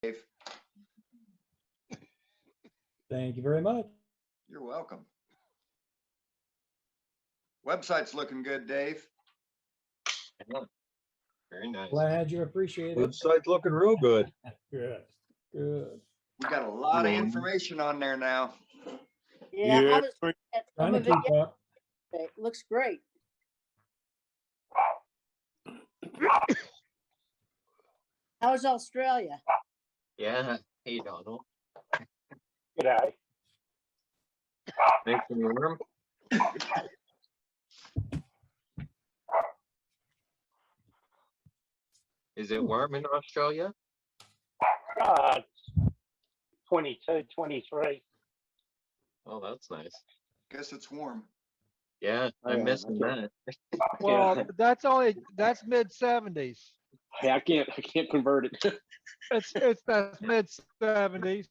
Dave. Thank you very much. You're welcome. Website's looking good, Dave. Yeah. Very nice. Glad you appreciate it. Website's looking real good. Good, good. We got a lot of information on there now. Yeah, Yeah. I was looking at some Trying to of it keep up. yesterday. It looks great. How's Australia? Yeah. Hey, Donald. G'day. Nice and warm. Is it warm in Australia? 22, 23. Oh, that's nice. Guess it's warm. Yeah, I'm missing that. Well, that's mid 70s. Hey, I can't convert it. That's mid 70s.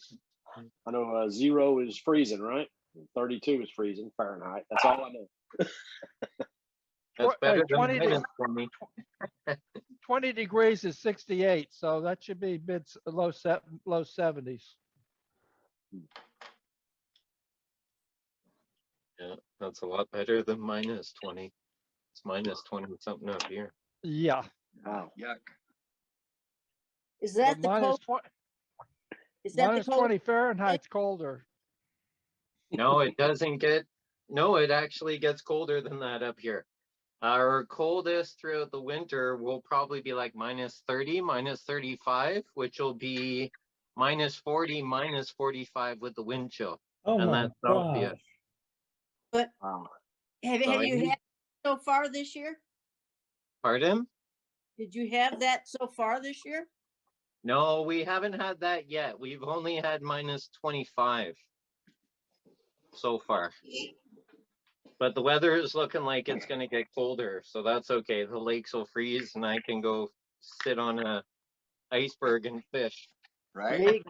I know 0 is freezing, right? 32 is freezing Fahrenheit. That's all I know. That's better than 20 minus 20. 20 degrees is 68, so that should be low 70s. Yeah, that's a lot better than minus 20. It's minus 20 something up here. Yeah. Wow. Yuck. Is that the minus cold? 20, Is that the minus cold? 20 Fahrenheit's colder. No, it doesn't get, no, it actually gets colder than that up here. Our coldest throughout the winter will probably be like minus 30, minus 35, which will be minus 40, minus 45 with the wind chill. Oh And my that's Celsius. gosh. But Wow. have So you I- had so far this year? Pardon? Did you have that so far this year? No, we haven't had that yet. We've only had minus 25 so far. But the weather is looking like it's going to get colder, so that's okay. The lakes will freeze and I can go sit on a iceberg and fish. Right?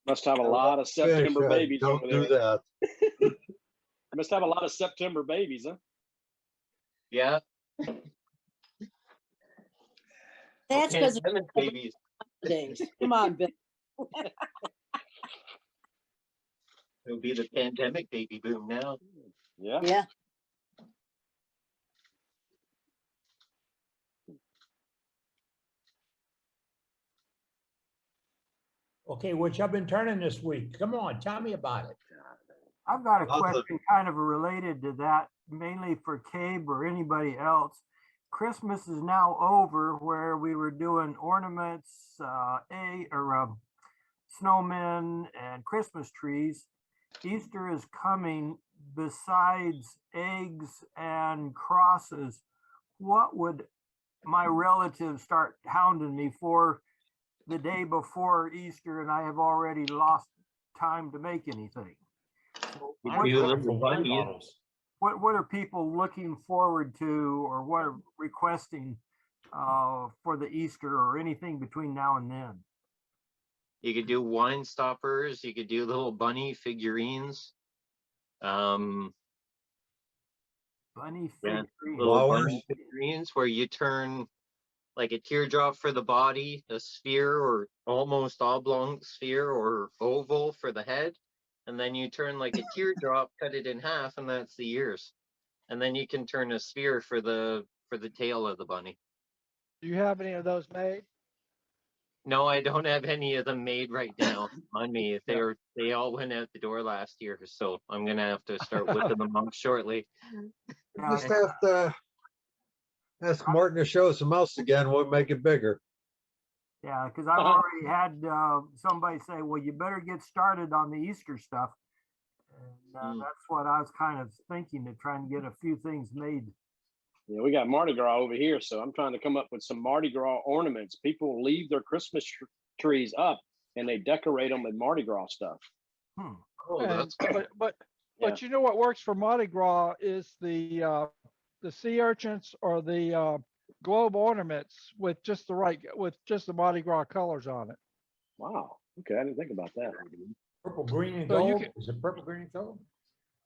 Must have a lot of September babies Don't over do there. that. Must have a lot of September babies, huh? Yeah. That's because of Pandemic babies. days. Come on, Bill. It'll be the pandemic baby boom now. Yeah. Yeah. Okay, what y'all been turning this week? Come on, tell me about it. I've got a Nothing. question kind of related to that, mainly for Cabe or anybody else. Christmas is now over where we were doing ornaments, snowmen and Christmas trees. Easter is coming. Besides eggs and crosses, what would my relatives start hounding me for the day before Easter, and I have already lost time to make anything? So You what, do little bunnies. what are people looking forward to, or what are requesting for the Easter or anything between now and then? You could do wine stoppers. You could do little bunny figurines. Bunny Yeah, figurine. little Flowers. bunny figurines where you turn like a teardrop for the body, a sphere or almost oblong sphere or oval for the head. And then you turn like a teardrop, cut it in half, and that's the ears. And then you can turn a sphere for the tail of the bunny. Do you have any of those made? No, I don't have any of them made right now on me. They all went out the door last year, so I'm gonna have to start whipping them up shortly. Yeah, Just have to ask Martin to show us the mouse again. We'll make it bigger. yeah, because I've already had somebody say, well, you better get started on the Easter stuff. And that's what I was kind of thinking, to try and get a few things made. Yeah, we got Mardi Gras over here, so I'm trying to come up with some Mardi Gras ornaments. People leave their Christmas trees up and they decorate them with Mardi Gras stuff. Oh, And- that's cool. but you know what works for Mardi Gras is the sea urchins or the globe ornaments with just the Mardi Gras colors on it. Wow. Okay, I didn't think about that. Purple, green, and So you gold. can- Is it purple, green, and gold?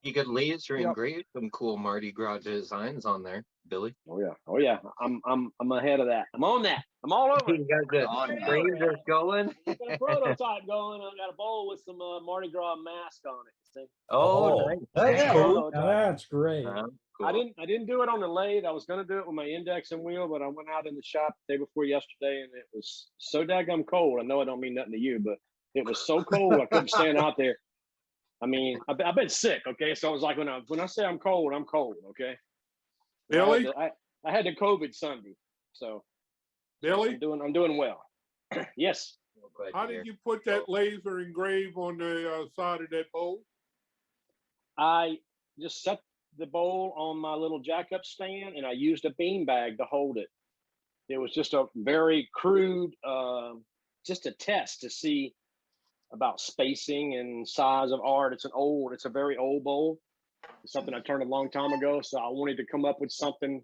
You could laser Yep. engrave some cool Mardi Gras designs on there, Billy. Oh yeah. Oh yeah. I'm ahead of that. I'm on that. I'm all over it. You got the On now. lasers going. Got a prototype going. I got a bowl with some Mardi Gras mask on it. See? Oh, Oh, nice. That's yeah. cool. Now that's great. Cool. I didn't do it on the lathe. I was gonna do it with my indexing wheel, but I went out in the shop the day before yesterday, and it was so daggum cold. I know I don't mean nothing to you, but it was so cold I couldn't stand out there. I mean, I've been sick. Okay, so I was like, when I say I'm cold, I'm cold. Okay. Billy? I had the COVID Sunday, so Billy, I'm doing well. Yes. Well, glad how to hear. did you put that laser engrave on the side of that bowl? I just set the bowl on my little jack-up stand, and I used a bean bag to hold it. It was just a very crude, just a test to see about spacing and size of art. It's a very old bowl. It's something I turned a long time ago, so I wanted to come up with something.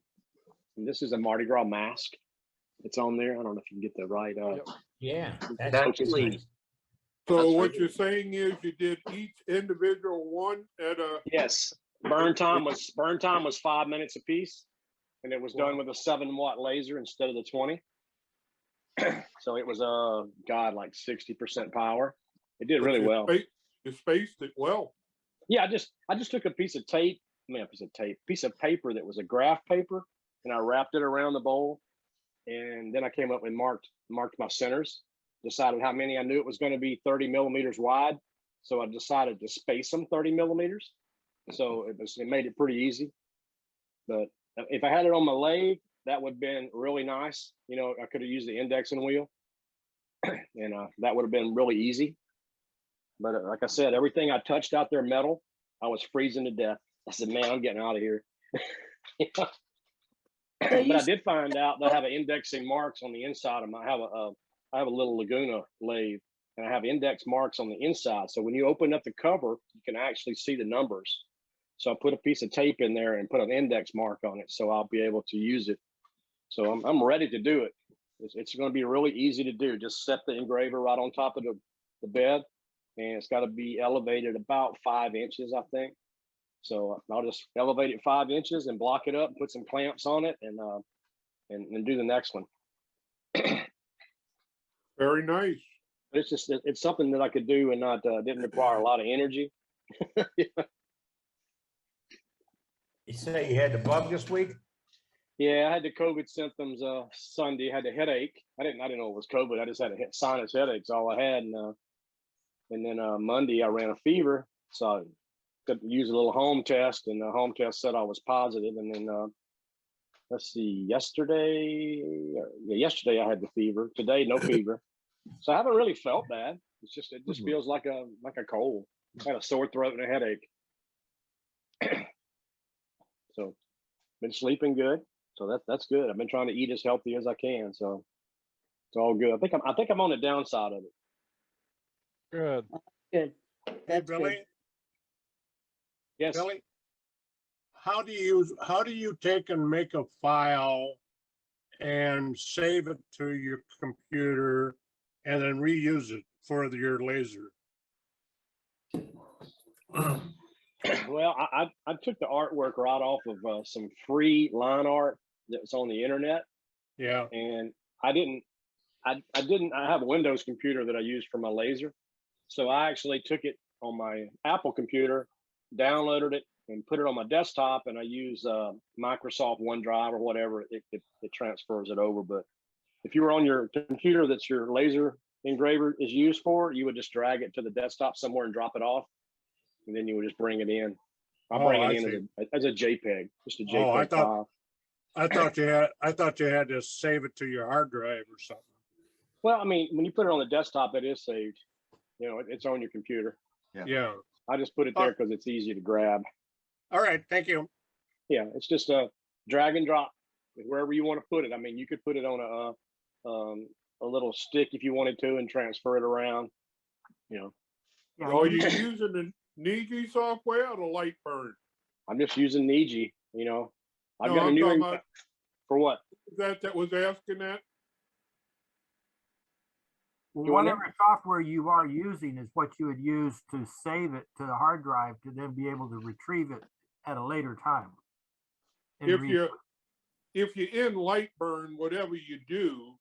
And this is a Mardi Gras mask. It's on there. I don't know if you can get the right. Yep. Yeah. That's That's actually- nice. So That's what really- you're saying is you did each individual one at a, Yes, burn time was 5 minutes a piece, and it was done with a 7-watt laser instead of the 20. So it was like 60% power. It did really well. You spaced it well. Yeah, I just took a piece of paper that was a graph paper, and I wrapped it around the bowl, and then I came up and marked my centers. Decided how many I knew it was going to be 30 millimeters wide, so I decided to space them 30 millimeters. So it made it pretty easy. But if I had it on my lathe, that would have been really nice. You know, I could have used the indexing wheel, and that would have been really easy. But like I said, everything I touched out there metal, I was freezing to death. I said, man, I'm getting out of here. But I did find out that I have an indexing marks on the inside of my, I have a little Laguna lathe, and I have index marks on the inside. So when you open up the cover, you can actually see the numbers. So I put a piece of tape in there and put an index mark on it, so I'll be able to use it. So I'm ready to do it. It's going to be really easy to do. Just set the engraver right on top of the bed, and it's got to be elevated about 5 inches, I think. So I'll just elevate it 5 inches and block it up and put some clamps on it, and do the next one. Very nice. But it's something that I could do and not didn't require a lot of energy. You say you had the bug this week? Yeah, I had the COVID symptoms Sunday. I had a headache. I didn't know it was COVID. I just had a sinus headaches, all I had, and then Monday I ran a fever, so I could use a little home test, and the home test said I was positive. And then let's see, yesterday I had the fever. Today, no fever. So I haven't really felt bad. It just feels like a cold. I had a sore throat and a headache. So been sleeping good. So that's good. I've been trying to eat as healthy as I can. So it's all good. I think I'm on the downside of it. Good. Good. Hey, That's Billy, good. Yes. Billy, how do you take and make a file and save it to your computer and then reuse it for your laser? Well, I took the artwork right off of some free line art that's on the internet, Yeah, and I have a Windows computer that I use for my laser, so I actually took it on my Apple computer, downloaded it, and put it on my desktop, and I use Microsoft OneDrive or whatever. It transfers it over. But if you were on your computer that's your laser engraver is used for, you would just drag it to the desktop somewhere and drop it off, and then you would just bring it in. I'll bring it in as a JPEG, just a JPEG file. I thought you had to save it to your hard drive or something. Well, I mean, when you put it on the desktop, it is saved. You know, it's on your computer. Yeah. I just put it there because it's easy to grab. All right. Thank you. Yeah, it's just a drag and drop wherever you want to put it. I mean, you could put it on a little stick if you wanted to and transfer it around. You know. Yeah, Are you using the Niji software or the Lightburn? I'm just using Niji. You know, I've No, got a I'm new talking about- for what? That was asking that? Well, You want it? whatever software you are using is what you would use to save it to the hard drive to then be able to retrieve it at a later time. And If read you're, it. if you're in Lightburn, whatever you do,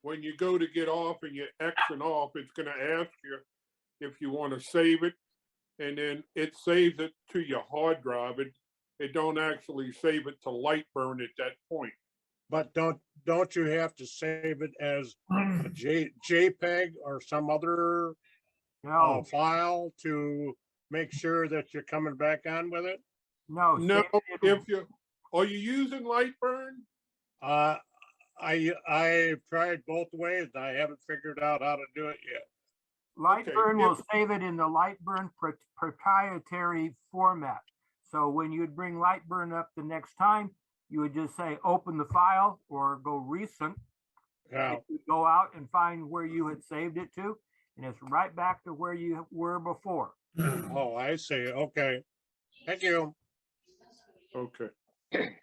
when you go to get off and you're Xing off, it's gonna ask you if you want to save it, and then it saves it to your hard drive. It don't actually save it to Lightburn at that point. But don't you have to save it as a JPEG or some other No, file to make sure that you're coming back on with it? no. No, save it in- if you, are you using Lightburn? I've tried both ways. I haven't figured out how to do it yet. Lightburn Okay, will save it in the Lightburn proprietary format. So when you'd bring Lightburn up the next time, you would just say, open the file or go recent. Yeah. It would go out and find where you had saved it to, and it's right back to where you were before. Oh, I see. Okay. Thank you. Okay. Hey,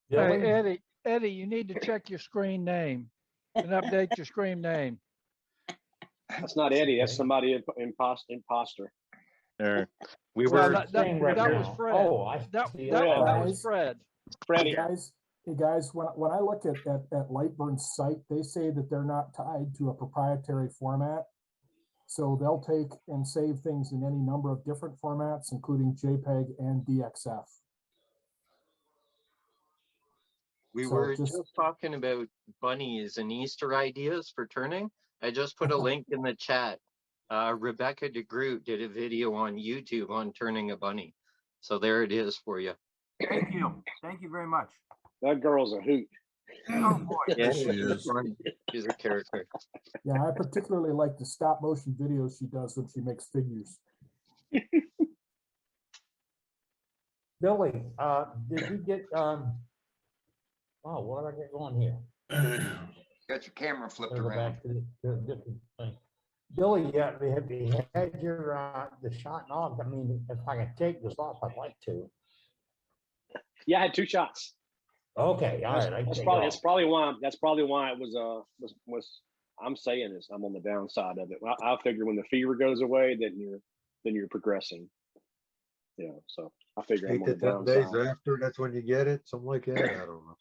Billy? Eddie, you need to check your screen name and update your screen name. That's not Eddie. That's somebody imposter. There. We Well, were, that Saying right that was now. Fred. Oh, I That see. that Yeah. was Guys. Fred. Freddie. Hey guys, when I look at Lightburn's site, they say that they're not tied to a proprietary format. So they'll take and save things in any number of different formats, including JPEG and DXF. we So were just- just talking about bunnies and Easter ideas for turning. I just put a link in the chat. Rebecca DeGroot did a video on YouTube on turning a bunny. So there it is for you. Thank you. Thank you very much. That girl's a hoot. Oh, boy. Yeah, she is. She's a character. Yeah, I particularly like the stop motion videos she does when she makes figures. Billy, did you get, oh, what did I get going here? Got your camera flipped Gotta go around. back to the different thing. Billy, yeah, have you had your, the shot off? I mean, if I can take this off, I'd like to. Yeah, I had 2 shots. Okay, all right. I can That's take it probably off. that's probably why it was I'm saying this. I'm on the downside of it. I figure when the fever goes away, then you're progressing. You know, so I figure I'm 8 on to the 10 days downside. after, that's when you get it, something like that. I don't know.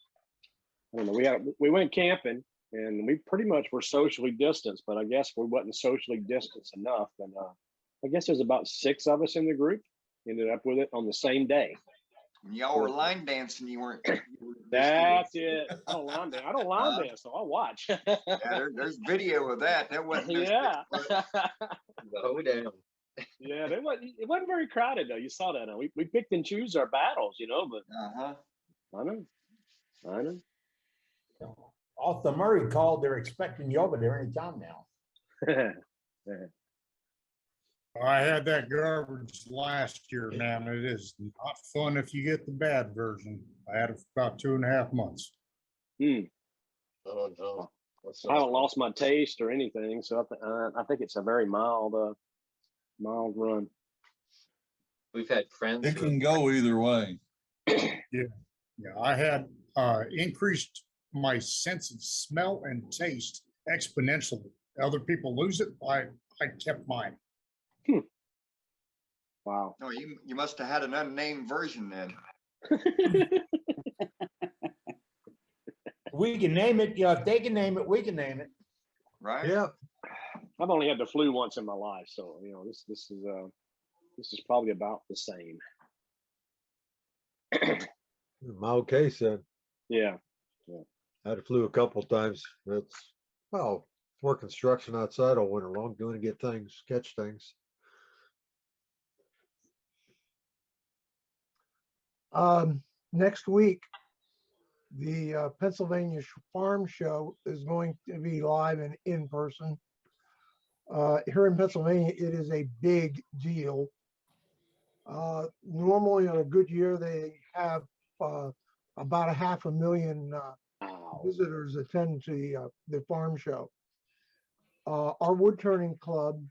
I don't know. We went camping and we pretty much were socially distanced, but I guess we wasn't socially distanced enough. And I guess there's about 6 of us in the group. Ended up with it on the same day. When y'all were line dancing, you weren't. That's it. I don't line dance, so I'll watch. Yeah, there's video of that. That wasn't. no Yeah. The hoedown. Yeah, it wasn't very crowded though. You saw that. We picked and choose our battles, but Uh-huh. I know. Off the Murray called, they're expecting you over there anytime now. I had that garbage last year, man. It is not fun if you get the bad version. I had it for about 2.5 months. Oh no. I haven't lost my taste or anything, so I think it's a very mild run. We've had friends. It who- can go either way. Yeah, I had increased my sense of smell and taste exponentially. Other people lose it. I kept mine. Wow. No, you must have had an unnamed version then. We can name it, if they can name it, we can name it. Right? Yeah, I've only had the flu once in my life, so this is probably about the same. mild case then. Yeah. I had a flu a couple of times. More construction outside all winter long, doing to get things, catch things. Next week, the Pennsylvania Farm Show is going to be live and in person. Here in Pennsylvania, it is a big deal. Normally on a good year, they have about 500,000 visitors attend to the farm show. Our wood turning club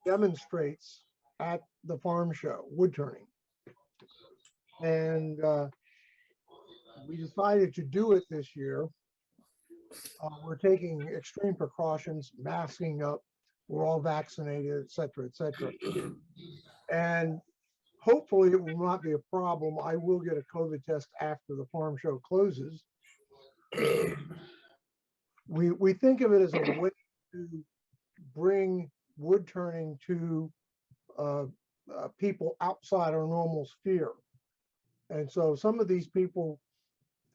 demonstrates at the farm show, wood turning. And we decided to do it this year. We're taking extreme precautions, masking up. We're all vaccinated, et cetera, et cetera. And hopefully it will not be a problem. I will get a COVID test after the farm show closes. We think of it as a way to bring wood turning to people outside our normal sphere. And so some of these people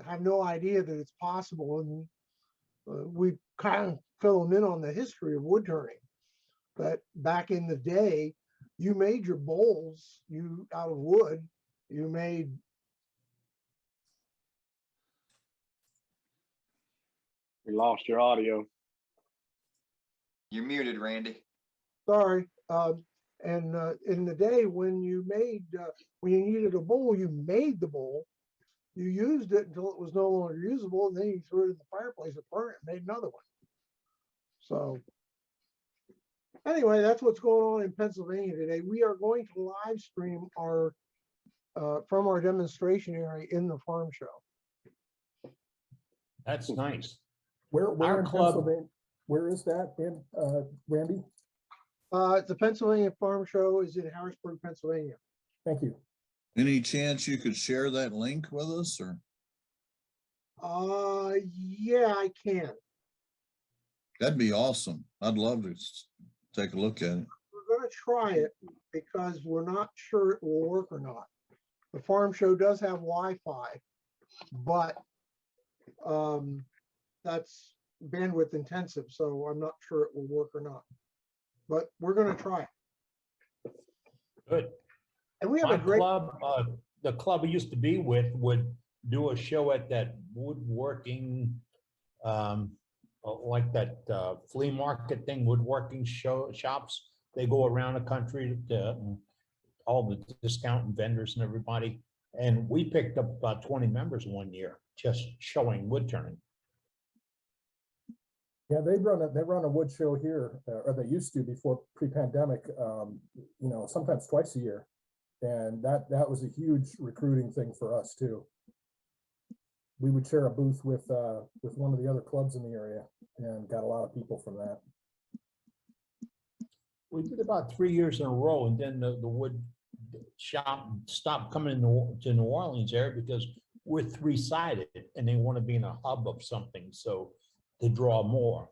have no idea that it's possible. And we kind of fill them in on the history of wood turning. But back in the day, you made your bowls out of wood. You made We lost your audio. You're muted, Randy. sorry. And in the day when you needed a bowl, you made the bowl. You used it until it was no longer usable, and then you threw it in the fireplace and burned it and made another one. So anyway, that's what's going on in Pennsylvania today. We are going to live stream our from our demonstration area in the farm show. That's nice. Where Our in club- Pennsylvania, where is that in, Randy? The Pennsylvania Farm Show is in Harrisburg, Pennsylvania. Thank you. Any chance you could share that link with us, or? Yeah, I can. That'd be awesome. I'd love to take a look at it. We're going to try it because we're not sure it will work or not. The farm show does have Wi-Fi, but that's bandwidth intensive, so I'm not sure it will work or not. But we're going to try it. Good. And we have My a great club, the club I used to be with would do a show at that woodworking, like that flea market thing, woodworking shops. They go around the country to all the discount vendors and everybody. And we picked up about 20 members one year, just showing wood turning. Yeah, they run a wood show here, or they used to before pre-pandemic, sometimes twice a year. And that was a huge recruiting thing for us too. We would share a booth with one of the other clubs in the area and got a lot of people from that. We did about 3 years in a row, and then the wood shop stopped coming to New Orleans area because we're three-sided and they want to be in a hub of something, so to draw more.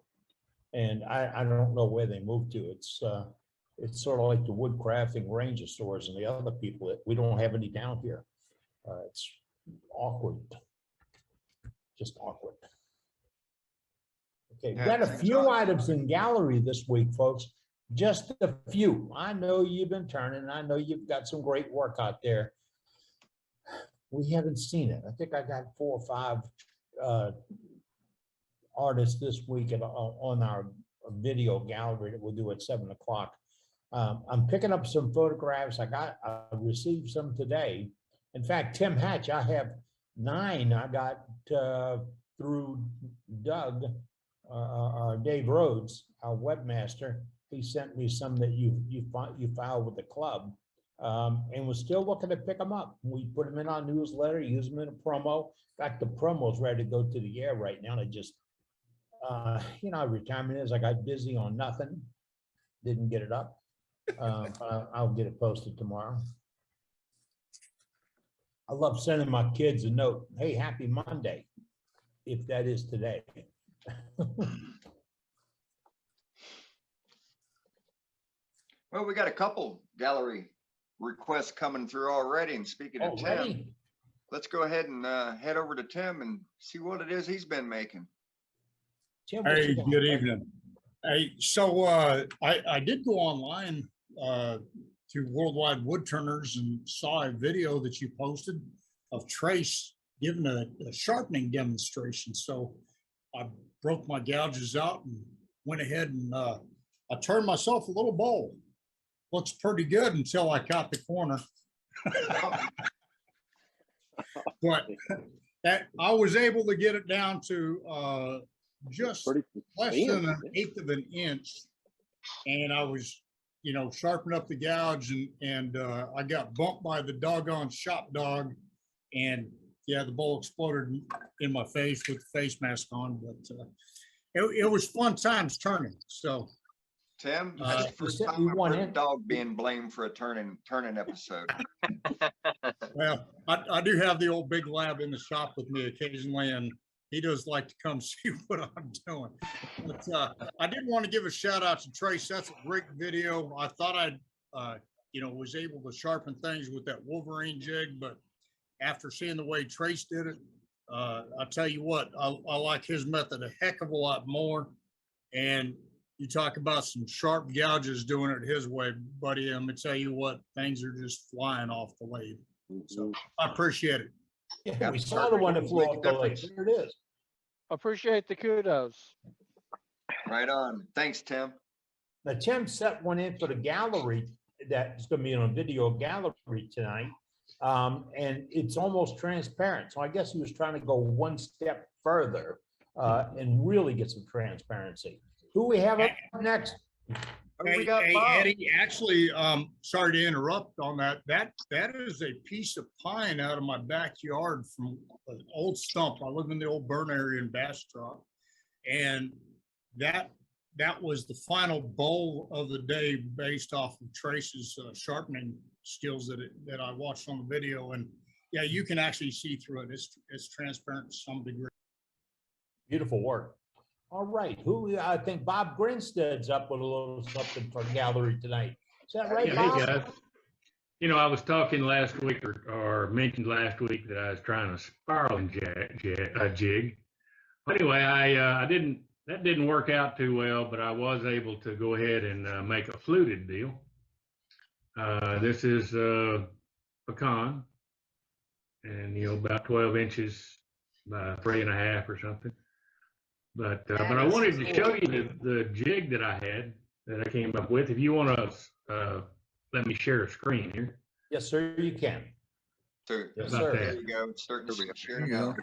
And I don't know where they moved to. It's sort of like the wood crafting Ranger stores and the other people that we don't have any down here. It's awkward, just awkward. Okay, we got a few items in gallery this week, folks. Just a few. I know you've been turning. I know you've got some great work out there. We haven't seen it. I think I got 4 or 5 artists this week on our video gallery that we'll do at 7 o'clock. I'm picking up some photographs. I received some today. In fact, Tim Hatch, I have 9 I got through Doug, Dave Rhodes, our webmaster. He sent me some that you filed with the club, and we're still looking to pick them up. We put them in our newsletter, use them in a promo. In fact, the promo's ready to go to the air right now. I just, retirement is, I got busy on nothing, didn't get it up. I'll get it posted tomorrow. I love sending my kids a note. Hey, happy Monday, if that is today. Well, we got a couple gallery requests coming through already. And speaking of Tim, let's go ahead and head over to Tim and see what it is he's been making. Tim, hey, good evening. Hey, so I did go online to Worldwide Woodturners and saw a video that you posted of Trace giving a sharpening demonstration. So I broke my gouges out and went ahead and I turned myself a little bowl. Looks pretty good until I caught the corner. But I was able to get it down to just less than 1/8 of an inch. And I was, sharpening up the gouge and I got bumped by the doggone shop dog. And yeah, the bowl exploded in my face with the face mask on, but it was fun times turning. So Tim, Uh, that's the you first said time you I've won heard a it. dog being blamed for a turning episode. well, I do have the old big lab in the shop with me occasionally, and he does like to come see what I'm doing. But I did want to give a shout out to Trace. That's a great video. I thought I, was able to sharpen things with that Wolverine jig, but after seeing the way Trace did it, I tell you what, I like his method a heck of a lot more. And you talk about some sharp gouges doing it his way, buddy. I'm gonna tell you what, things are just flying off the lathe. So I appreciate it. Yeah, we saw the one that flew off the lake. There it is. Appreciate the kudos. Right on. Thanks, Tim. Now, Tim set one in for the gallery that's going to be on a video gallery tonight. And it's almost transparent. So I guess he was trying to go one step further and really get some transparency. Who we have up next? We got Hey, Bob. Eddie, actually, sorry to interrupt on that. That is a piece of pine out of my backyard from an old stump. I live in the old burn area in Bastrop. And that was the final bowl of the day based off of Trace's sharpening skills that I watched on the video. And yeah, you can actually see through it. It's transparent to some degree. Beautiful work. All right. I think Bob Grinstead's up with a little something for the gallery tonight. Is that right, Yeah, Bob? hey guys. I was talking last week or mentioned last week that I was trying a spiraling jig. Anyway, that didn't work out too well, but I was able to go ahead and make a fluted deal. This is pecan, and about 12 inches by 3.5 or something. But I wanted to show you the jig that I had that I came up with. If you want to let me share a screen here. Yes, sir, you can. Yes, sir. There you go. It's starting to share now.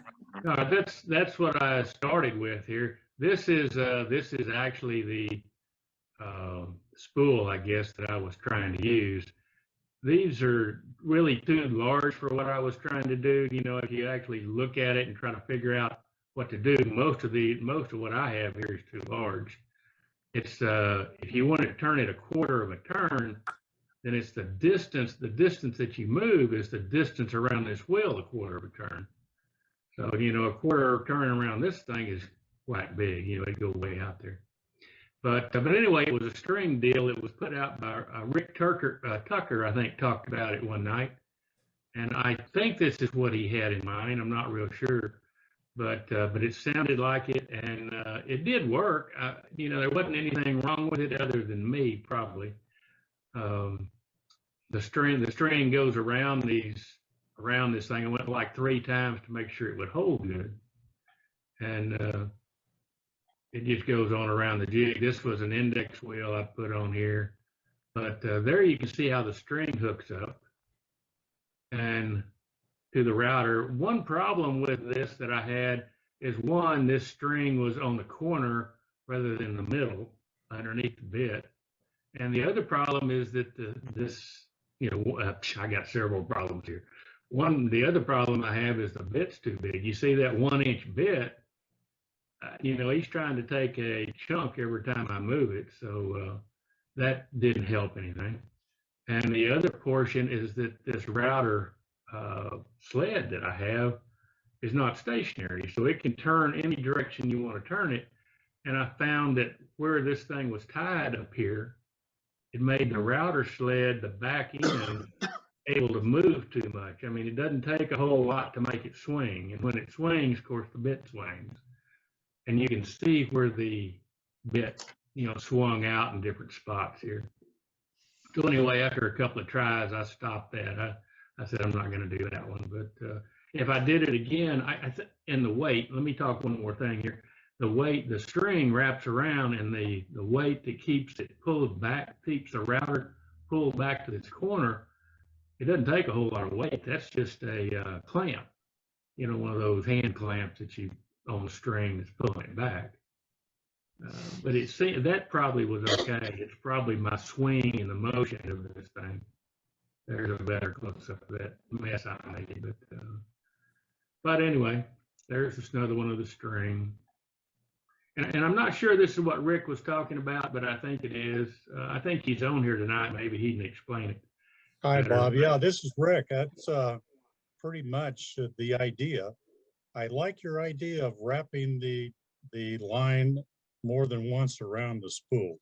That's what I started with here. This is actually the spool, I guess, that I was trying to use. These are really too large for what I was trying to do. If you actually look at it and try to figure out what to do, most of what I have here is too large. It's if you want to turn it 1/4 of a turn, then it's the distance that you move is the distance around this wheel 1/4 of a turn. So, 1/4 turn around this thing is quite big. It go way out there. But anyway, it was a string deal. It was put out by Rick Tucker, I think, talked about it one night. And I think this is what he had in mind. I'm not real sure. But it sounded like it, and it did work. There wasn't anything wrong with it other than me, probably. The string goes around this thing. I went like 3 times to make sure it would hold good, and it just goes on around the jig. This was an index wheel I put on here, but there you can see how the string hooks up and to the router. One problem with this that I had is this string was on the corner rather than the middle underneath the bit. And the other problem is that I got several problems here. The other problem I have is the bit's too big. You see that 1-inch bit, he's trying to take a chunk every time I move it. So that didn't help anything. And the other portion is that this router sled that I have is not stationary, so it can turn any direction you want to turn it. And I found that where this thing was tied up here, it made the router sled, the back end, able to move too much. I mean, it doesn't take a whole lot to make it swing, and when it swings, of course, the bit swings, and you can see where the bit, swung out in different spots here. So anyway, after a couple of tries, I stopped that. I said, I'm not going to do that one. But if I did it again, and the weight, let me talk one more thing here. The weight, the string wraps around, and the weight that keeps it pulled back, keeps the router pulled back to its corner, it doesn't take a whole lot of weight. That's just a clamp, one of those hand clamps that you on the string that's pulling it back. But that probably was okay. It's probably my swing and the motion of this thing. There's a better close-up of that mess I made. But anyway, there's just another one of the string. And I'm not sure this is what Rick was talking about, but I think it is. I think he's on here tonight. Maybe he can explain it. Hi, better. Bob. Yeah, this is Rick. That's pretty much the idea. I like your idea of wrapping the line more than once around the spool.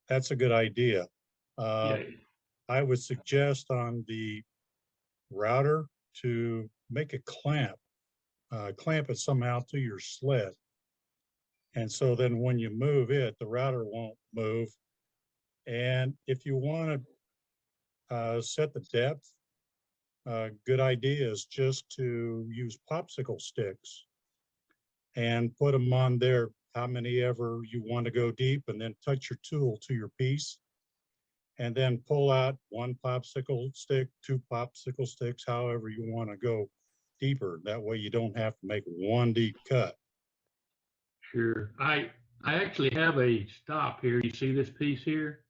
That's a good idea. Yeah. I would suggest on the router to make a clamp it somehow to your sled. And so then when you move it, the router won't move. And if you want to set the depth, good idea is just to use popsicle sticks and put them on there, how many ever you want to go deep, and then touch your tool to your piece. And then pull out one popsicle stick, two popsicle sticks, however you want to go deeper. That way you don't have to make one deep cut. Sure. I actually have a stop here. You see this piece here?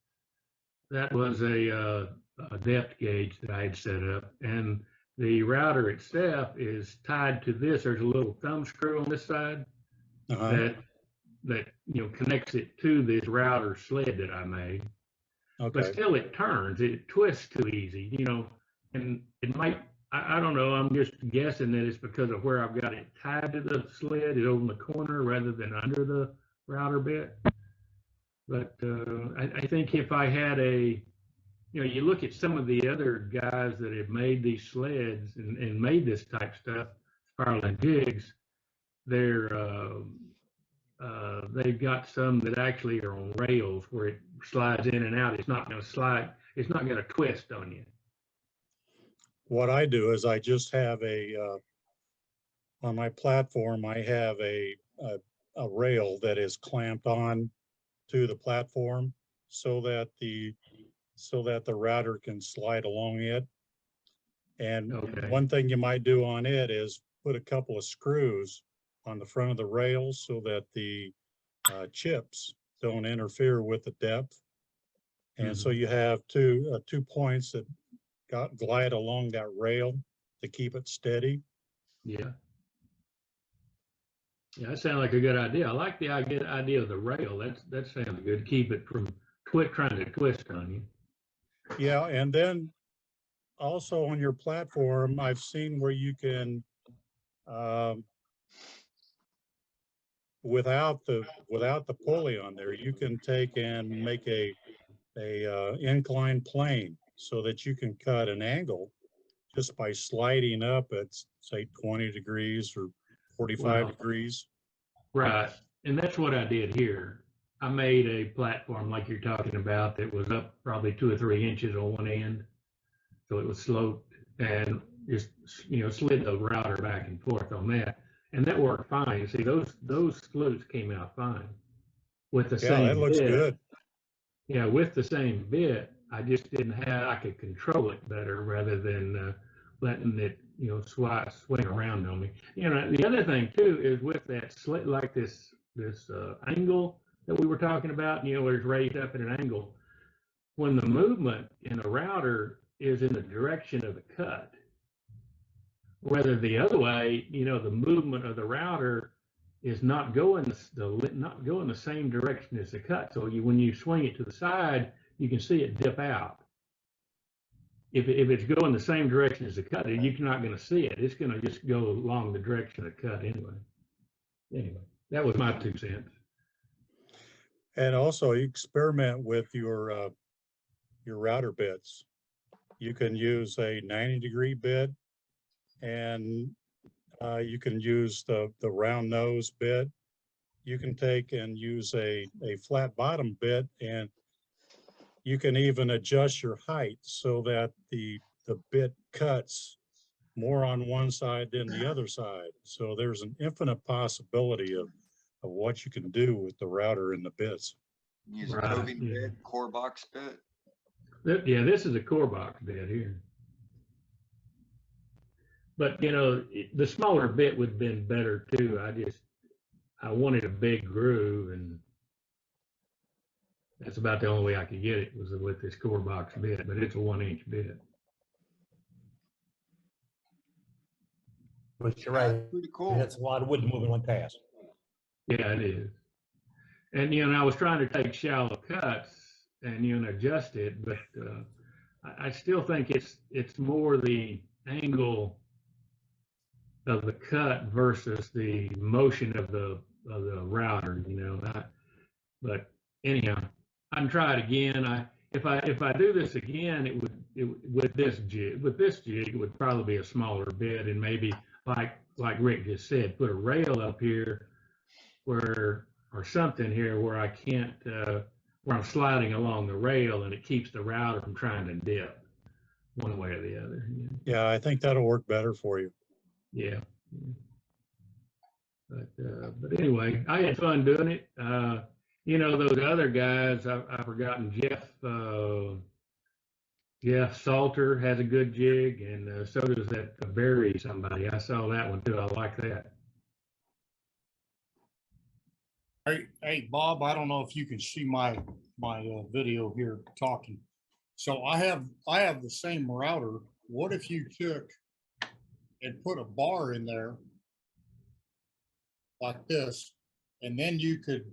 That was a depth gauge that I had set up, and the router itself is tied to this. There's a little thumb screw on this side that connects it to this router sled that I made. Okay. But still, it turns. It twists too easy, and it might. I don't know. I'm just guessing that it's because of where I've got it tied to the sled. It's over in the corner rather than under the router bit. But I think if I had you look at some of the other guys that have made these sleds and made this type stuff, spiral and jigs, they've got some that actually are on rails where it slides in and out. It's not going to slide. It's not going to twist on you. What I do is I just have on my platform, I have a rail that is clamped on to the platform so that the router can slide along it. And one thing you might do on it is put a couple of screws on the front of the rail so that the chips don't interfere with the depth. And so you have two points that glide along that rail to keep it steady. Yeah. Yeah, that sounds like a good idea. I like the idea of the rail. That sounds good. Keep it from trying to twist on you. Yeah, and then also on your platform, I've seen where you can, without the pulley on there, you can take and make a inclined plane so that you can cut an angle just by sliding up at say 20 degrees or 45 degrees. Right, and that's what I did here. I made a platform like you're talking about that was up probably 2 or 3 inches on one end, so it was sloped, and just slid the router back and forth on that, and that worked fine. You see, those flutes came out fine with the same. Yeah, that looks good. Yeah, with the same bit, I just I could control it better rather than letting it, swing around on me. The other thing too is with that slit, like this angle that we were talking about, where it's raised up at an angle, when the movement in the router is in the direction of the cut, whether the other way, the movement of the router is not going the same direction as the cut. So when you swing it to the side, you can see it dip out. If it's going the same direction as the cut, you're not going to see it. It's going to just go along the direction of the cut anyway. Anyway, that was my 2 cents. And also experiment with your router bits. You can use a 90-degree bit, and you can use the round nose bit. You can take and use a flat bottom bit, and you can even adjust your height so that the bit cuts more on one side than the other side. So there's an infinite possibility of what you can do with the router and the bits. Use a coving bit, core box bit. Yeah, this is a core box bit here. But the smaller bit would have been better too. I wanted a big groove, and that's about the only way I could get it was with this core box bit, but it's a 1-inch bit. But you're right. Pretty cool. That's a lot of wood to move in one pass. Yeah, it is. And, I was trying to take shallow cuts and, adjust it, but I still think it's more the angle of the cut versus the motion of the router, but anyhow, I can try it again. If I do this again, with this jig, it would probably be a smaller bit, and maybe like Rick just said, put a rail up here or something here where I can't where I'm sliding along the rail and it keeps the router from trying to dip one way or the other. Yeah, I think that'll work better for you. Yeah. But anyway, I had fun doing it. Those other guys, I've forgotten Jeff Salter has a good jig, and so does that Barry somebody. I saw that one too. I like that. Hey, Bob, I don't know if you can see my video here talking. So I have the same router. What if you took and put a bar in there like this, and then you could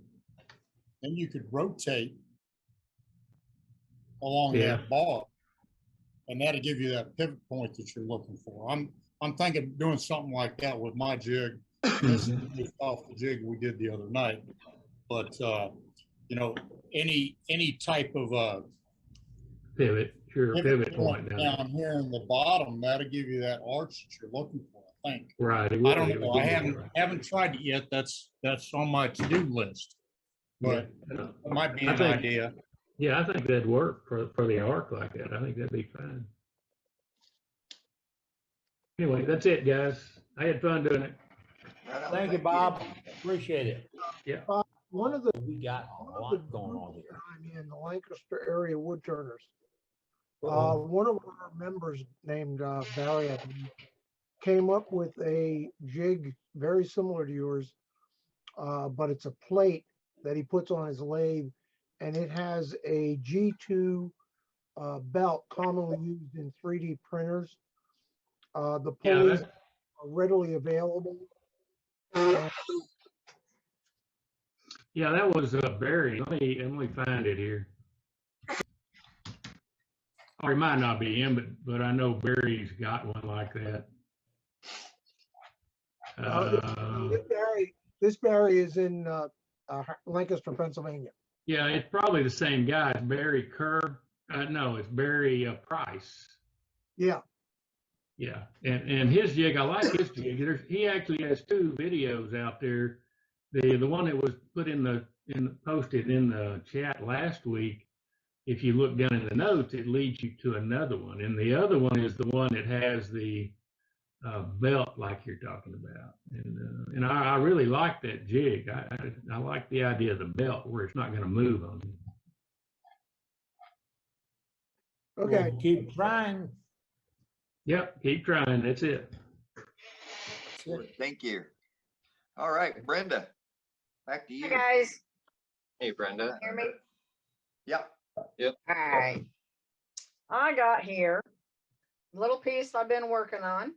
rotate along that bar, and that'll give you that pivot point that you're looking for. I'm thinking of doing something like that with my jig. This is just off the jig we did the other night, but any type of pivot point down here in the bottom, that'll give you that arch that you're looking for, I think. Right. I don't know. I haven't tried it yet. That's on my to-do list, but it might be an idea. Yeah, I think that'd work for the arc like that. I think that'd be fine. Anyway, that's it, guys. I had fun doing it. Thank you, Bob. Appreciate it. Yeah. One of the We got a lot going on here. in the Lancaster area wood turners. One of our members named Barry, I believe, came up with a jig very similar to yours, but it's a plate that he puts on his lathe, and it has a G2 belt commonly used in 3D printers. The pulleys are readily available. Yeah, that was Barry. Let me find it here. Or it might not be him, but I know Barry's got one like that. This Barry is in Lancaster, Pennsylvania. Yeah, it's probably the same guy. It's Barry Kerr. No, it's Barry Price. Yeah. Yeah, and his jig, I like his jig. He actually has two videos out there. The one that was put posted in the chat last week. If you look down in the notes, it leads you to another one, and the other one is the one that has the belt like you're talking about. And I really like that jig. I like the idea of the belt where it's not going to move on you. Okay. We'll keep trying. Yep, keep trying. That's it. Thank you. All right, Brenda, back to you. Hey guys, Hey, Brenda. hear me? Yep. Yep. All right. I got here a little piece I've been working on.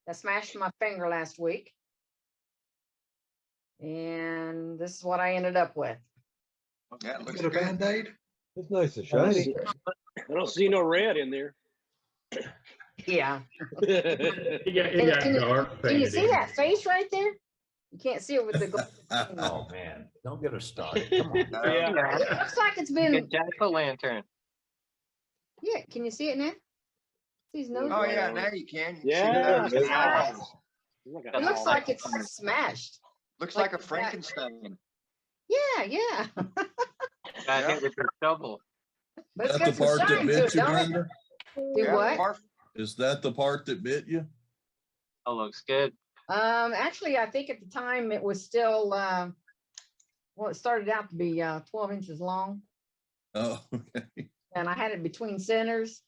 I smashed my finger last week. And this is what I ended up with. Yeah, it looks Got a good. Band-Aid? It's nice and shiny. I don't see no red in there. Yeah. It got dark. Can you see that face right there? You can't see it with the Oh man, don't get us started. Come on. Yeah. It looks like it's been. Good jack-o'-lantern. Yeah, can you see it now? See his nose? Oh yeah, now you can. You Yeah. see those eyes. It looks like it's smashed. Looks like a Frankenstein. Yeah, yeah. Got hit with your shovel. But it's That got the some part that shine to bit it, you, don't it? Brenda? Do what? Is that the part that bit you? Oh, looks good. Actually, I think at the time it was still, well, it started out to be 12 inches long, Oh, okay. and I had it between centers.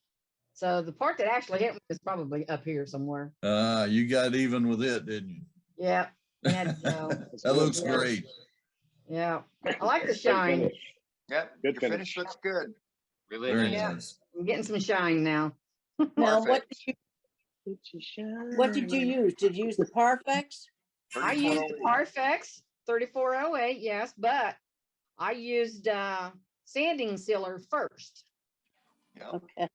So the part that actually hit me was probably up here somewhere. You got even with it, didn't you? Yeah. And, That looks yeah. great. Yeah. I like the shine. Yep, Good your finish. finish looks good. Really Very nice. nice. I'm getting some shine now. Now, Perfect. What did you use? Did you use the Parfex? I used the Parfex 3408, yes, but I used sanding sealer first. Okay.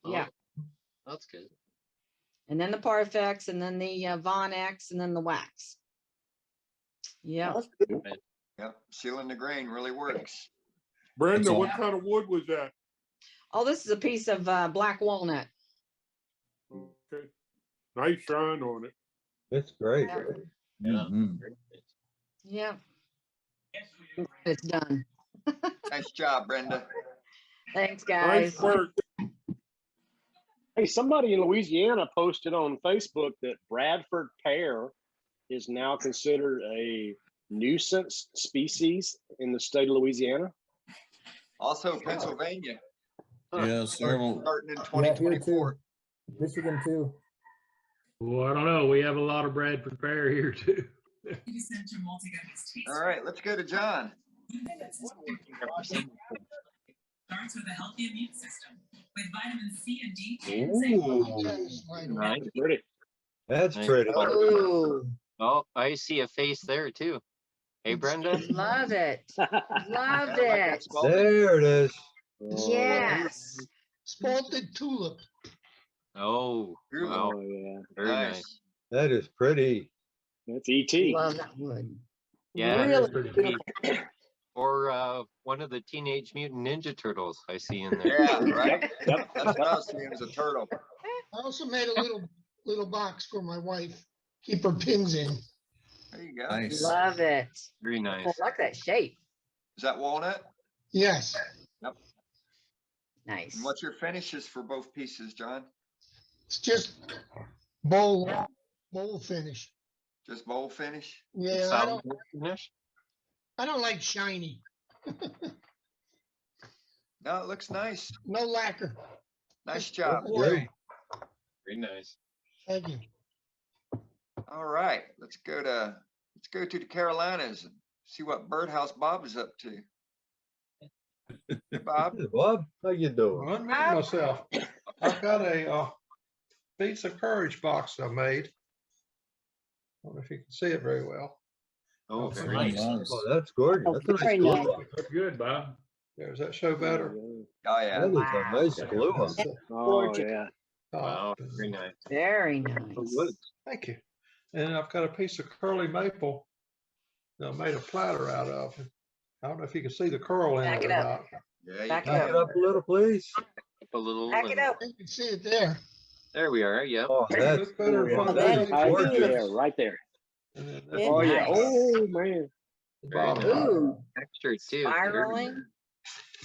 Yeah. That's good. And then the Parfex, and then the Von X, and then the wax. Yeah. Yep, sealing the grain really works. Brenda, what kind of wood was that? Oh, this is a piece of black walnut. Okay, nice shine on it. It's great. Yeah. Mhm. Yeah. It's done. Nice job, Brenda. Thanks, guys. Nice work. Hey, somebody in Louisiana posted on Facebook that Bradford pear is now considered a nuisance species in the state of Louisiana. Also Pennsylvania, Yeah, several. starting in Yeah, here 2024. too. Michigan too. Well, I don't know. We have a lot of Bradford pear here too. All right, let's go to John. Starts with a healthy immune system with vitamin C and D. Nice. Pretty. That's Nice. pretty. Ooh, Oh, I see a face there too. Hey, Brenda. love it. Love Yeah, like that it. spelling. There it is. Yes. Spalted tulip. Oh, wow. Oh yeah, Very nice. That is pretty. that's ET. Love that wood. Yeah, Really that's pretty beautiful. neat. Or one of the Teenage Mutant Ninja Turtles I see in there. Yeah, right. Yep. That's what I was seeing as a turtle. I also made a little box for my wife. Keep her pins in. There you go. Nice. Love it. Very I nice. like that shape. Is that walnut? Yes. Yep. Nice. And what's your finishes for both pieces, John? It's just bowl finish. Just bowl finish? Yeah, Solid finish? I don't like shiny. No, it looks nice. No lacquer. Nice job. Oil. Very nice. Thank you. All right, let's go to the Carolinas and see what Birdhouse Bob is up to. Hey, Bob. Hey, Bob, how you doing? Unmute myself. I've got a Beats of Courage box I made. I don't know if you can see it very well. Oh, very Very nice. nice. Oh, that's gorgeous. Oh, That's a nice very glue nice. up. That's good, Bob. Yeah, does that show better? Oh, yeah. That is a nice glue up. Oh yeah. Wow, very nice. Very nice. Thank you. And I've got a piece of curly maple that I made a platter out of. I don't know if you can see the curl in Back it it or up. not. Yeah, you Back it Back can. it up a little, please. A little. Back it up. You can see it there. There we are. Yep. Oh, that's Look better in front of that the is TV. Right gorgeous. there, right there. And then Yeah. Oh yeah. Nice. Oh man. Very nice. Ooh, Texture too. Very spiraling.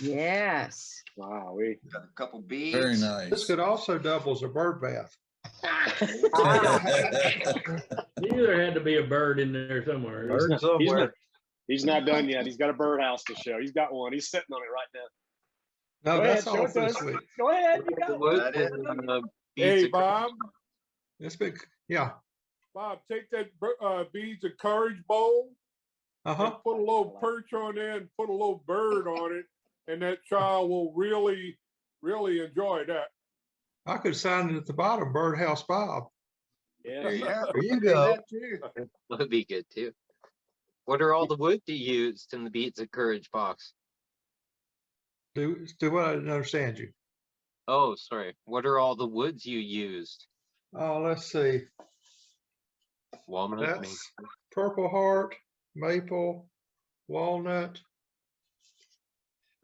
Yes. Wow. We. Got a couple beads. Very This nice. could also double as a bird bath. Either had to be a bird in there somewhere. Bird He's somewhere. not, he's not done yet. He's got a birdhouse to show. He's got one. He's sitting on it right now. No, Go that's ahead, show all it for to this us. week. Go ahead. You got The one. wood That it? and, beads Hey, of Bob. It's big. Yeah. Bob, take that Beads of Courage bowl and Uh-huh. put a little perch on there and put a little bird on it, and that child will really, really enjoy that. I could sign it at the bottom, Birdhouse Bob. Yeah. Yeah, There you do go. that too. would be good too. What are all the wood you used in the Beads of Courage box? Do what? I didn't understand you. Oh, sorry. What are all the woods you used? Oh, let's see. Walnut, That's maple. Purple Heart, Maple, Walnut,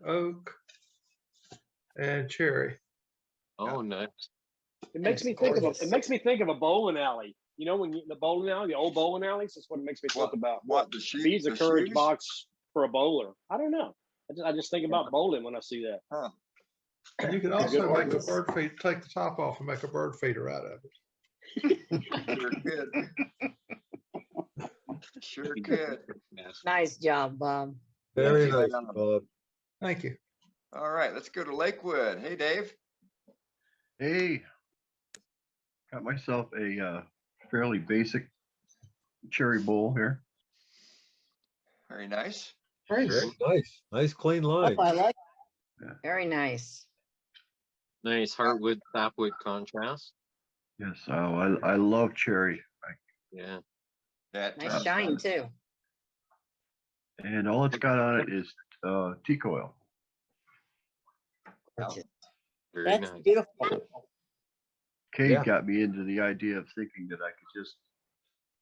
Oak, and Cherry. Oh, nice. It makes me think of a bowling alley. You know, when the bowling alley, the old bowling alleys, that's what it makes me think about. What the shoes? Beads of the Courage shoes? box for a bowler. I don't know. I just think about bowling when I see that. Huh. You could That's a good also make a one. bird feeder, take the top off and make a bird feeder out of it. Sure could. Sure could. Nice job, Bob. Very Yeah. nice, Bob. Thank you. All right, let's go to Lakewood. Hey, Dave. Hey, got myself a fairly basic cherry bowl here. Very nice. Very nice. Nice clean line. I like. Very nice. Nice hardwood, sapwood contrast. Yes, oh, I love cherry. Yeah. That Nice shine too. And all it's got on it is teak oil. Very That's nice. beautiful. Kate Yeah. got me into the idea of thinking that I could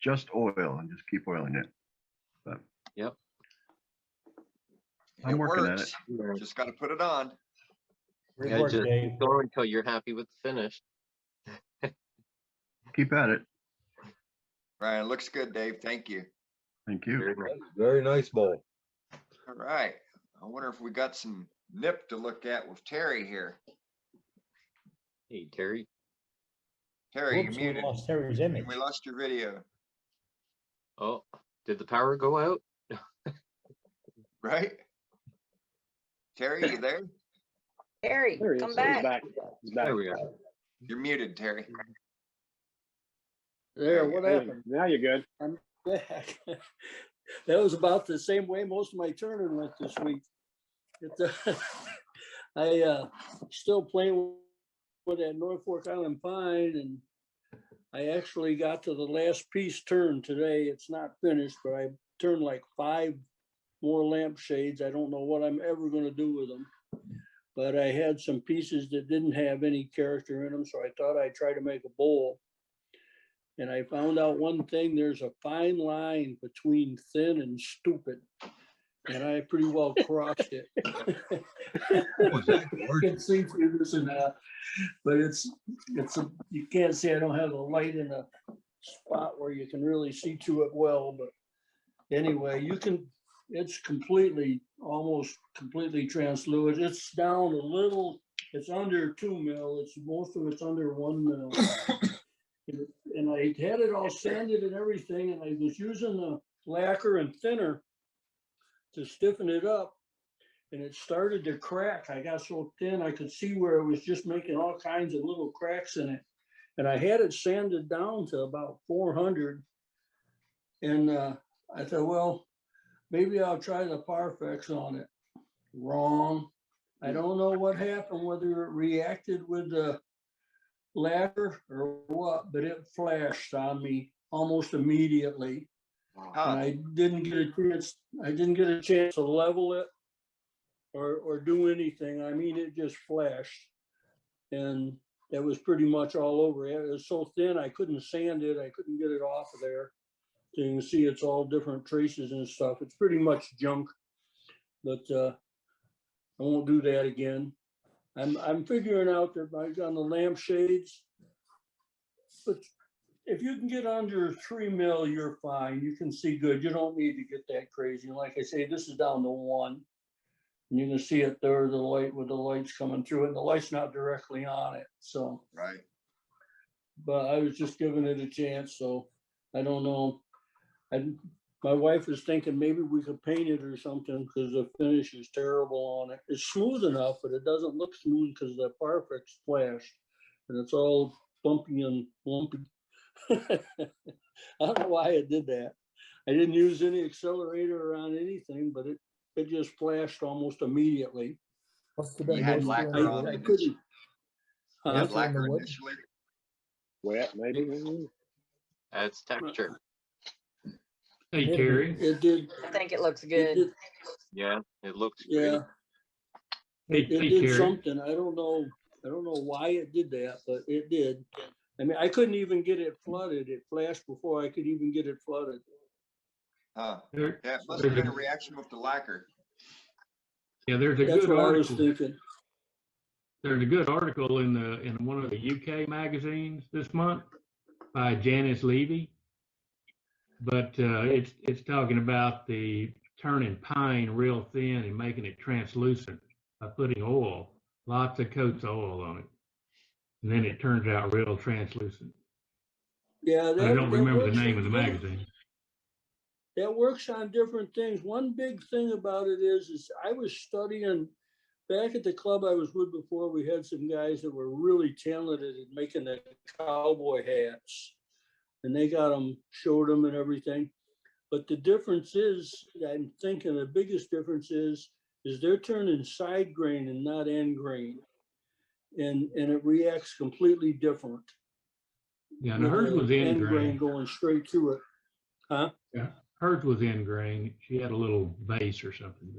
just oil and just keep oiling it. But Yep. I'm It working at works. it. Just got to put it on. Great Yeah, work, just Dave. keep going until you're happy with the finish. Keep at it. Ryan, looks good, Dave. Thank you. Thank you. Very nice. Very nice bowl. All right. I wonder if we got some nip to look at with Terry here. Hey, Terry. Terry, Whoops, you're we muted. lost Terry's image. We lost your video, Oh, did the power go out? right? Terry, you there? Harry, There he come is. He's back. back. He's back. There we go. You're muted, Terry. There, you what Hey, happened? now you're good. I'm back. That was about the same way most of my turning went this week. I still playing with that Norfolk Island pine, and I actually got to the last piece turn today. It's not finished, but I turned like 5 more lampshades. I don't know what I'm ever gonna do with them. But I had some pieces that didn't have any character in them, so I thought I'd try to make a bowl. And I found out one thing, there's a fine line between thin and stupid. And I pretty well crossed it. You can see through this and that, but you can't see, I don't have the light in a spot where you can really see through it well, but anyway, it's almost completely translucent. It's down a little, it's under 2 mil, most of it's under 1 mil. And I had it all sanded and everything, and I was using the lacquer and thinner to stiffen it up, and it started to crack. I got so thin, I could see where it was just making all kinds of little cracks in it. And I had it sanded down to about 400. And I thought, well, maybe I'll try the Parfex on it. Wrong. I don't know what happened, whether it reacted with the lacquer or what, but it flashed on me almost immediately. And I didn't get a chance to level it or do anything. I mean, it just flashed, and it was pretty much all over. It was so thin, I couldn't sand it. I couldn't get it off of there. So you can see it's all different traces and stuff. It's pretty much junk, but I won't do that again. I'm figuring out that on the lampshades, but if you can get under 3 mil, you're fine. You can see good. You don't need to get that crazy. Like I say, this is down to 1. And you can see it there, the light with the lights coming through it. And the light's not directly on it. So, right. But I was just giving it a chance. So I don't know. My wife was thinking maybe we could paint it or something because the finish is terrible on it. It's smooth enough, but it doesn't look smooth because the Parfex flashed and it's all bumpy and lumpy. I don't know why I did that. I didn't use any accelerator around anything, but it just flashed almost immediately. What's the You had moisture in lacquer the on wood? I it. couldn't. You had Moisture in the lacquer wood? initially. Wet, maybe. That's texture. Hey, Terry. It did. I think it looks It good. did, Yeah, it looks yeah, great. Hey, it hey, did Terry. something. I don't know why it did that, but it did. I mean, I couldn't even get it flooded. It flashed before I could even get it flooded. Huh. There- Yeah, it must there's have been a- a reaction with the lacquer. Yeah, there's a That's good what I was article. thinking. There's a good article in one of the UK magazines this month by Janice Levy. But it's talking about the turning pine real thin and making it translucent by putting oil, lots of coats of oil on it. And then it turns out real translucent. Yeah, But I don't remember the works name of the on- magazine. That works on different things. One big thing about it is I was studying back at the club I was with before. We had some guys that were really talented at making the cowboy hats, and they got them, showed them and everything. But the difference is, I'm thinking the biggest difference is they're turning side grain and not end grain. And it reacts completely different. Yeah, and hers was end in grain grain. going straight to it. Huh? Yeah, hers was in grain. She had a little base or something.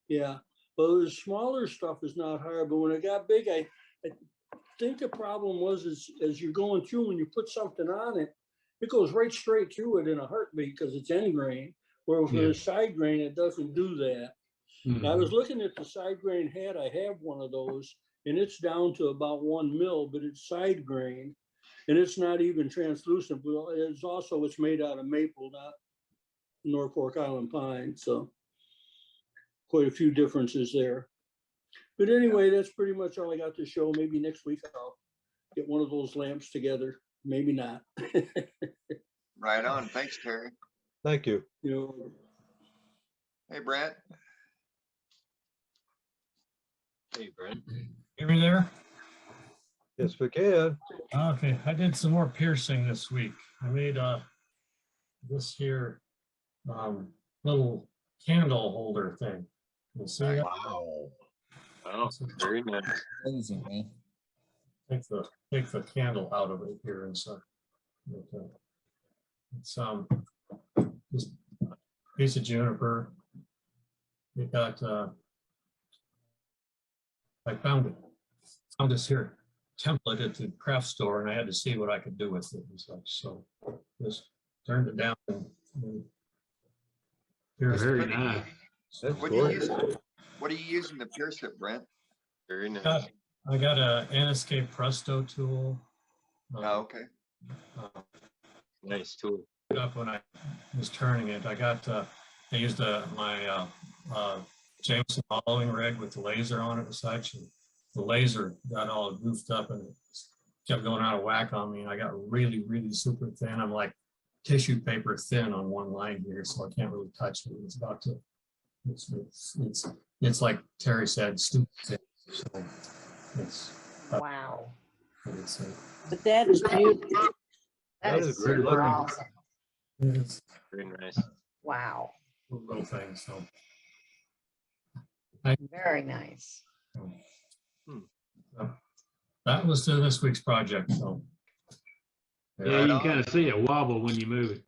Yeah. Well, the smaller stuff is not hard, but when it got big, I think the problem was as you're going through, when you put something on it, it goes right straight through it in a heartbeat because it's end grain. Where with Yeah. the side grain, it doesn't do that. Mhm. I was looking at the side grain hat. I have one of those, and it's down to about 1 mil, but it's side grain, and it's not even translucent. But it's made out of maple, not Norfolk Island pine. So quite a few differences there. But anyway, that's pretty much all I got to show. Maybe next week I'll get one of those lamps together. Maybe not. Right on. Thanks, Terry. Thank you. You know, Hey, Brent. Hey, Brent. Hear me there? Yes, we can. Okay, I did some more piercing this week. I made this here little candle holder thing. You see that? Wow. Oh, very nice. Amazing, man. Take the candle out of it here inside. It's just a piece of juniper. It got I found this here template at the craft store, and I had to see what I could do with it and such. So just turned it down and They're very nice. What are you using to pierce it, Brent? Very nice. I got a N-Escape Presto tool. Oh, okay. Nice tool. Up when I was turning it, I used my Jameson hollowing rig with the laser on it and such. And the laser got all goofed up and it kept going out of whack on me. And I got really, really super thin. I'm like tissue paper thin on one line here, so I can't really touch it. It's about to. It's like Terry said, stupid thin. So it's Wow. But that is beautiful. That is great super looking. awesome. It's Very nice. Wow. little thing. So Very nice. that was this week's project. So Yeah, you can kind of see it wobble when you move it.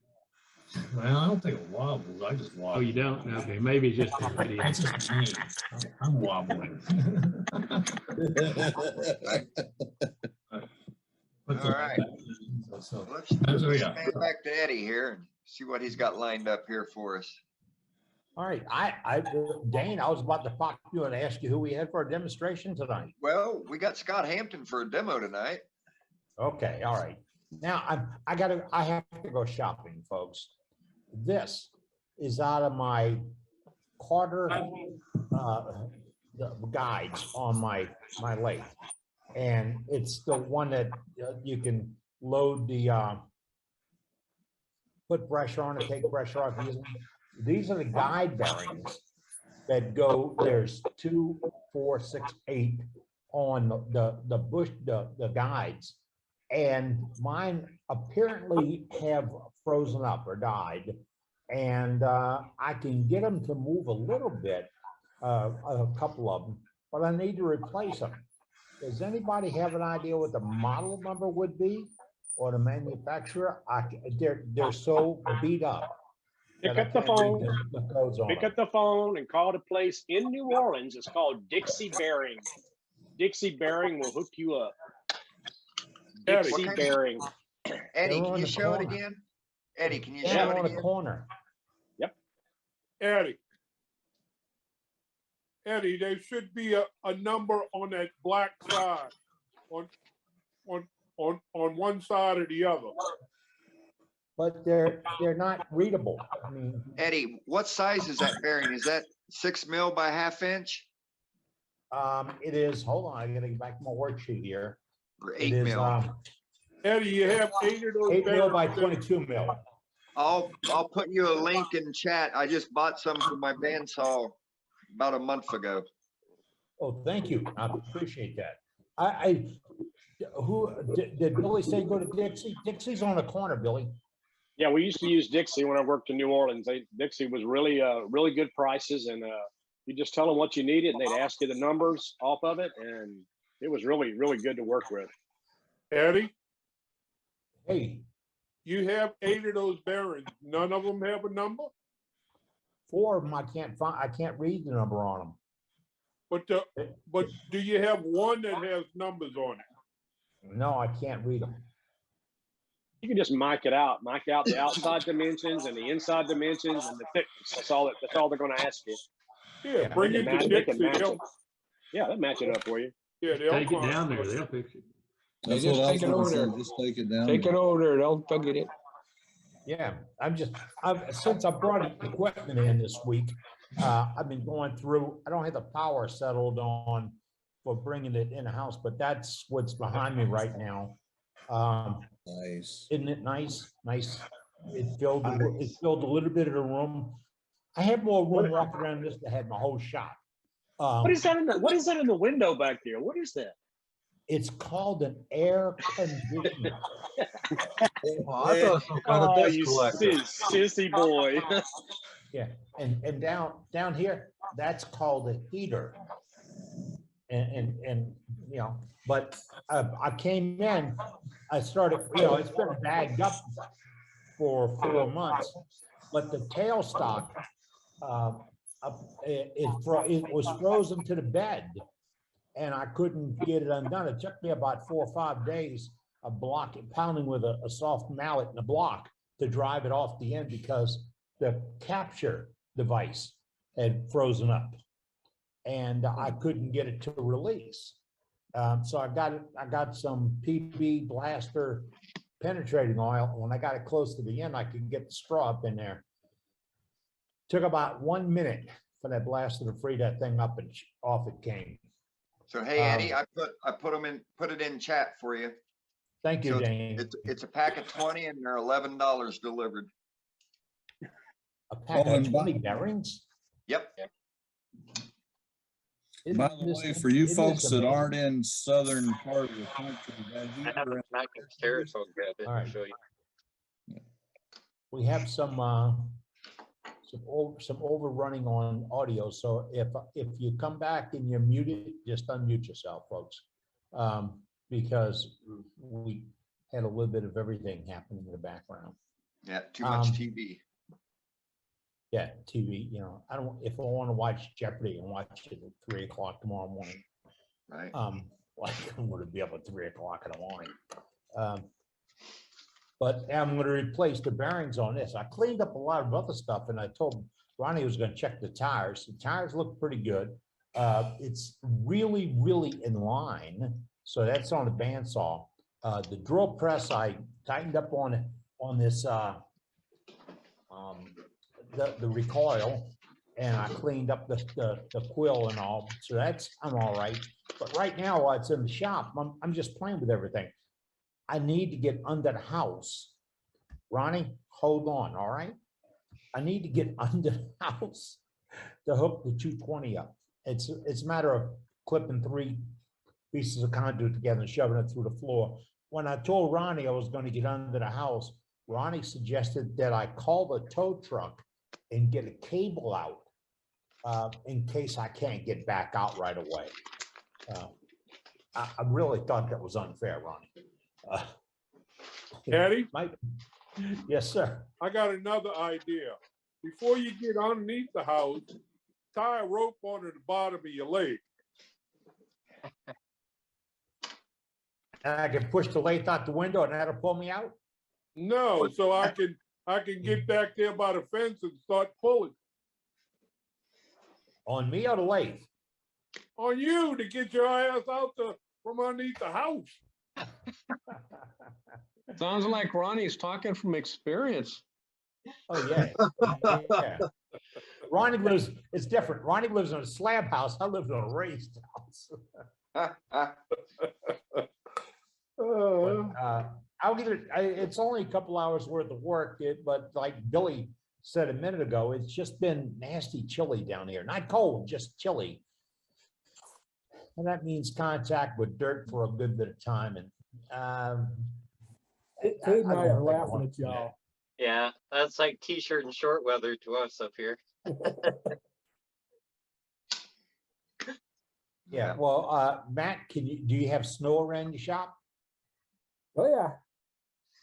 well, I don't think it wobbles. I just wobble. Oh, you don't? Okay, maybe it's just the video. It's just me. I'm wobbling. All right. So, Let's that's what we got. stand back to Eddie here and see what he's got lined up here for us. All right, Dane, I was about to pop you and ask you who we had for a demonstration tonight. Well, we got Scott Hampton for a demo tonight. Okay, all right. Now I have to go shopping, folks. This is out of my Carter the guides on my lathe, and it's the one that you can load the put pressure on it, take pressure off using. These are the guide bearings that go. There's 2, 4, 6, 8 on the guides. And mine apparently have frozen up or died, and I can get them to move a little bit, a couple of them, but I need to replace them. Does anybody have an idea what the model number would be or the manufacturer? They're so beat up. Pick up the phone. Pick up the phone and call the place in New Orleans. It's called Dixie Bearing. Dixie Bearing will hook you up. Dixie Bearing. Eddie, can you show it again? Eddie, can you show it again? Corner. Yep. Eddie, there should be a number on that black side, on one side or the other. But they're not readable. I mean, Eddie, what size is that bearing? Is that 6 mil by 1/2 inch? It is. Hold on, I gotta get back to my worksheet here. Or It 8 is, mil? Eddie, you have 8 of those 8 mil by bearings. 22 mil. I'll put you a link in chat. I just bought some for my bandsaw about a month ago. Oh, thank you. I appreciate that. Who did Billy say go to Dixie? Dixie's on the corner, Billy. Yeah, we used to use Dixie when I worked in New Orleans. Dixie was really good prices, and you just tell them what you needed, and they'd ask you the numbers off of it, and it was really good to work with. Eddie? Hey, You have 8 of those bearings. None of them have a number? 4 of them I can't find. I can't read the number on them. But do you have one that has numbers on it? No, I can't read them. You can just mic it out, mic out the outside dimensions and the inside dimensions and the thickness. That's all they're going to ask you. Yeah, bring They it can to they can Dixie. match it. Yeah, they'll match it up for you. Yeah, they'll Take it come. down there, they'll fix it. That's just what I was take it gonna over say, there. just take it down. Take it over there, they'll get it. Yeah, since I brought equipment in this week, I've been going through, I don't have the power settled on for bringing it in the house, but that's what's behind me right now. Nice. Isn't it nice? Nice. It filled a little bit of the room. I have more room walking around this than I had my whole shop. What is that in the window back there? What is that? It's called an air conditioner. I thought some kind of dust you collector. sissy boy. Yeah, and down here, that's called a heater. And you know, but I came in, I started, it's been bagged up for 4 months, but the tailstock, it was frozen to the bed, and I couldn't get it undone. It took me about 4 or 5 days of pounding with a soft mallet in a block to drive it off the end because the capture device had frozen up, and I couldn't get it to release. So I got some PB Blaster penetrating oil. When I got it close to the end, I could get the straw up in there. Took about 1 minute for that blaster to free that thing up, and off it came. So hey, Eddie, I put it in chat for you. Thank you, So Dane. it's a pack of 20 and they're $11 delivered. A pack of 20 bearings? Yep. By the way, for you folks that aren't in southern part of the country, that heater All right. Show you. We have some overrunning on audio. So if you come back and you're muted, just unmute yourself, folks, because we had a little bit of everything happening in the background. Yeah, too much TV. Yeah, TV. I don't. If I want to watch Jeopardy and watch it at 3 o'clock tomorrow morning, right? Like I'm going to be up at 3 o'clock in the morning. But I'm going to replace the bearings on this. I cleaned up a lot of other stuff, and I told Ronnie I was going to check the tires. The tires look pretty good. It's really, really in line. So that's on the bandsaw. The drill press, I tightened up on this, the recoil, and I cleaned up the quill and all. So I'm all right. But right now, while it's in the shop, I'm just playing with everything. I need to get under the house. Ronnie, hold on, all right? I need to get under the house to hook the 220 up. It's a matter of clipping 3 pieces of conduit together and shoving it through the floor. When I told Ronnie I was going to get under the house, Ronnie suggested that I call the tow truck and get a cable out in case I can't get back out right away. I really thought that was unfair, Ronnie. Eddie? Yes, sir. I got another idea. Before you get underneath the house, tie a rope onto the bottom of your leg. And I can push the lathe out the window and that'll pull me out? No, so I can get back there by the fence and start pulling. On me or the lathe? On you, to get your ass out from underneath the house. Sounds like Ronnie's talking from experience. Oh, yeah. Yeah. Ronnie lives, it's different. Ronnie lives in a slab house. I live in a raised house. I'll get it. It's only a couple hours worth of work, but like Billy said a minute ago, it's just been nasty chilly down here. Not cold, just chilly. And that means contact with dirt for a good bit of time. And Kate and I are laughing at y'all. Yeah, that's like t-shirt and short weather to us up here. Yeah, well, Matt, do you have snow around your shop? Oh yeah.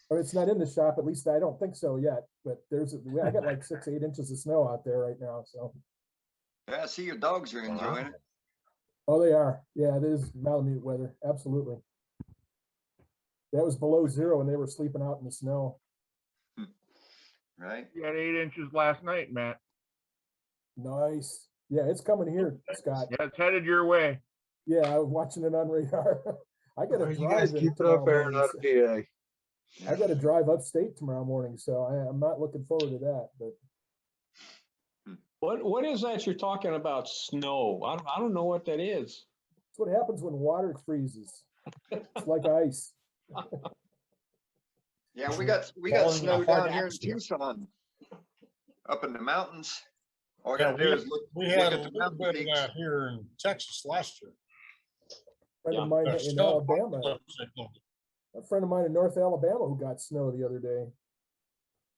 Or it's not in the shop, at least I don't think so yet, but I got like 6, 8 inches of snow out there right now, so. Yeah, I see your dogs are enjoying it. Oh, they are. Yeah, it is Malamute weather. Absolutely. That was below 0 and they were sleeping out in the snow. Right. You got 8 inches last night, Matt. Nice. Yeah, it's coming here, Scott. Yeah, it's headed your way. Yeah, I was watching it on radar. I got to You guys drive keep it up there, not a PA. I got to drive upstate tomorrow morning, so I'm not looking forward to that. But What is that you're talking about? Snow? I don't know what that is. it's what happens when water freezes. It's like ice. Yeah, we got snow down here in Tucson, up in the mountains. All I gotta do is look. We look had at a the little mountain bit of peaks. that here in Texas last year. Friend of mine in Snow Alabama. apocalypse, they called it. A friend of mine in North Alabama who got snow the other day.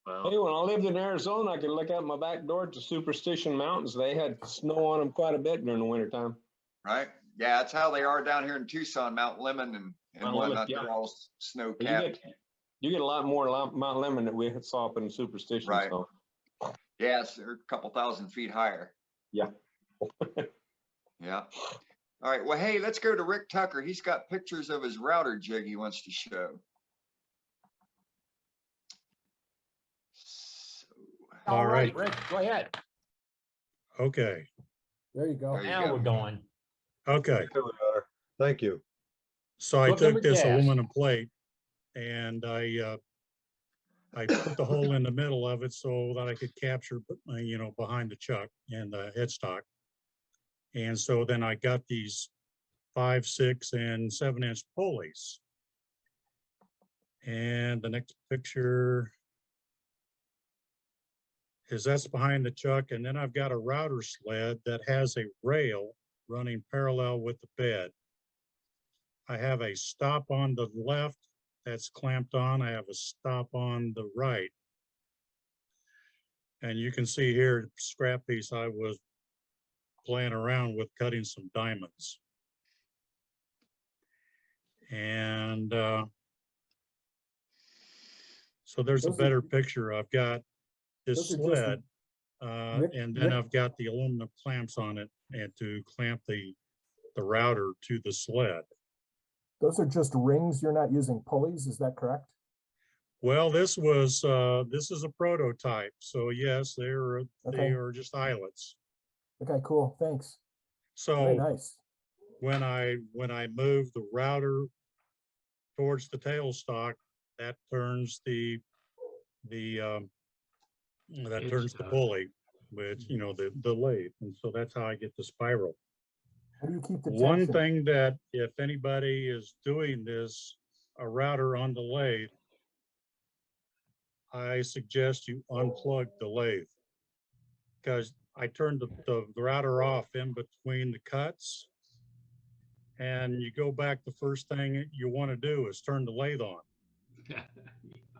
Hey, when I lived in Arizona, I could look out my back door to Superstition Mountains. They had snow on them quite a bit during the wintertime. Right. Yeah, that's how they are down here in Tucson, Mount Lemon and Mount whatnot. Lemmon, yeah. They're all snow You capped. get a lot more Mount Lemon that we saw up in Superstition. Right. So. Yes, they're a couple thousand feet higher. Yeah. Yeah. All right. Well, hey, let's go to Rick Tucker. He's got pictures of his router jig he wants to show. All right, Rick, go ahead. Okay. There you go. Now we're going. Okay. Thank you. So I Look at took the this gas. aluminum plate and I put the hole in the middle of it so that I could capture, behind the chuck and the headstock. And so then I got these 5, 6, and 7-inch pulleys. And the next picture is that's behind the chuck. And then I've got a router sled that has a rail running parallel with the bed. I have a stop on the left that's clamped on. I have a stop on the right. And you can see here, the scrap piece, I was playing around with cutting some diamonds. And so there's a better picture. I've got this sled, and then I've got the aluminum clamps on it and to clamp the router to the sled. Those are just rings. You're not using pulleys. Is that correct? Well, this is a prototype. So yes, they are just eyelets. Okay, cool. Thanks. So very nice. When I move the router towards the tailstock, that turns the pulley, which the lathe, and so that's how I get the spiral. How do you keep the One tension? thing that if anybody is doing this, a router on the lathe, I suggest you unplug the lathe because I turned the router off in between the cuts, and you go back, the first thing you want to do is turn the lathe on.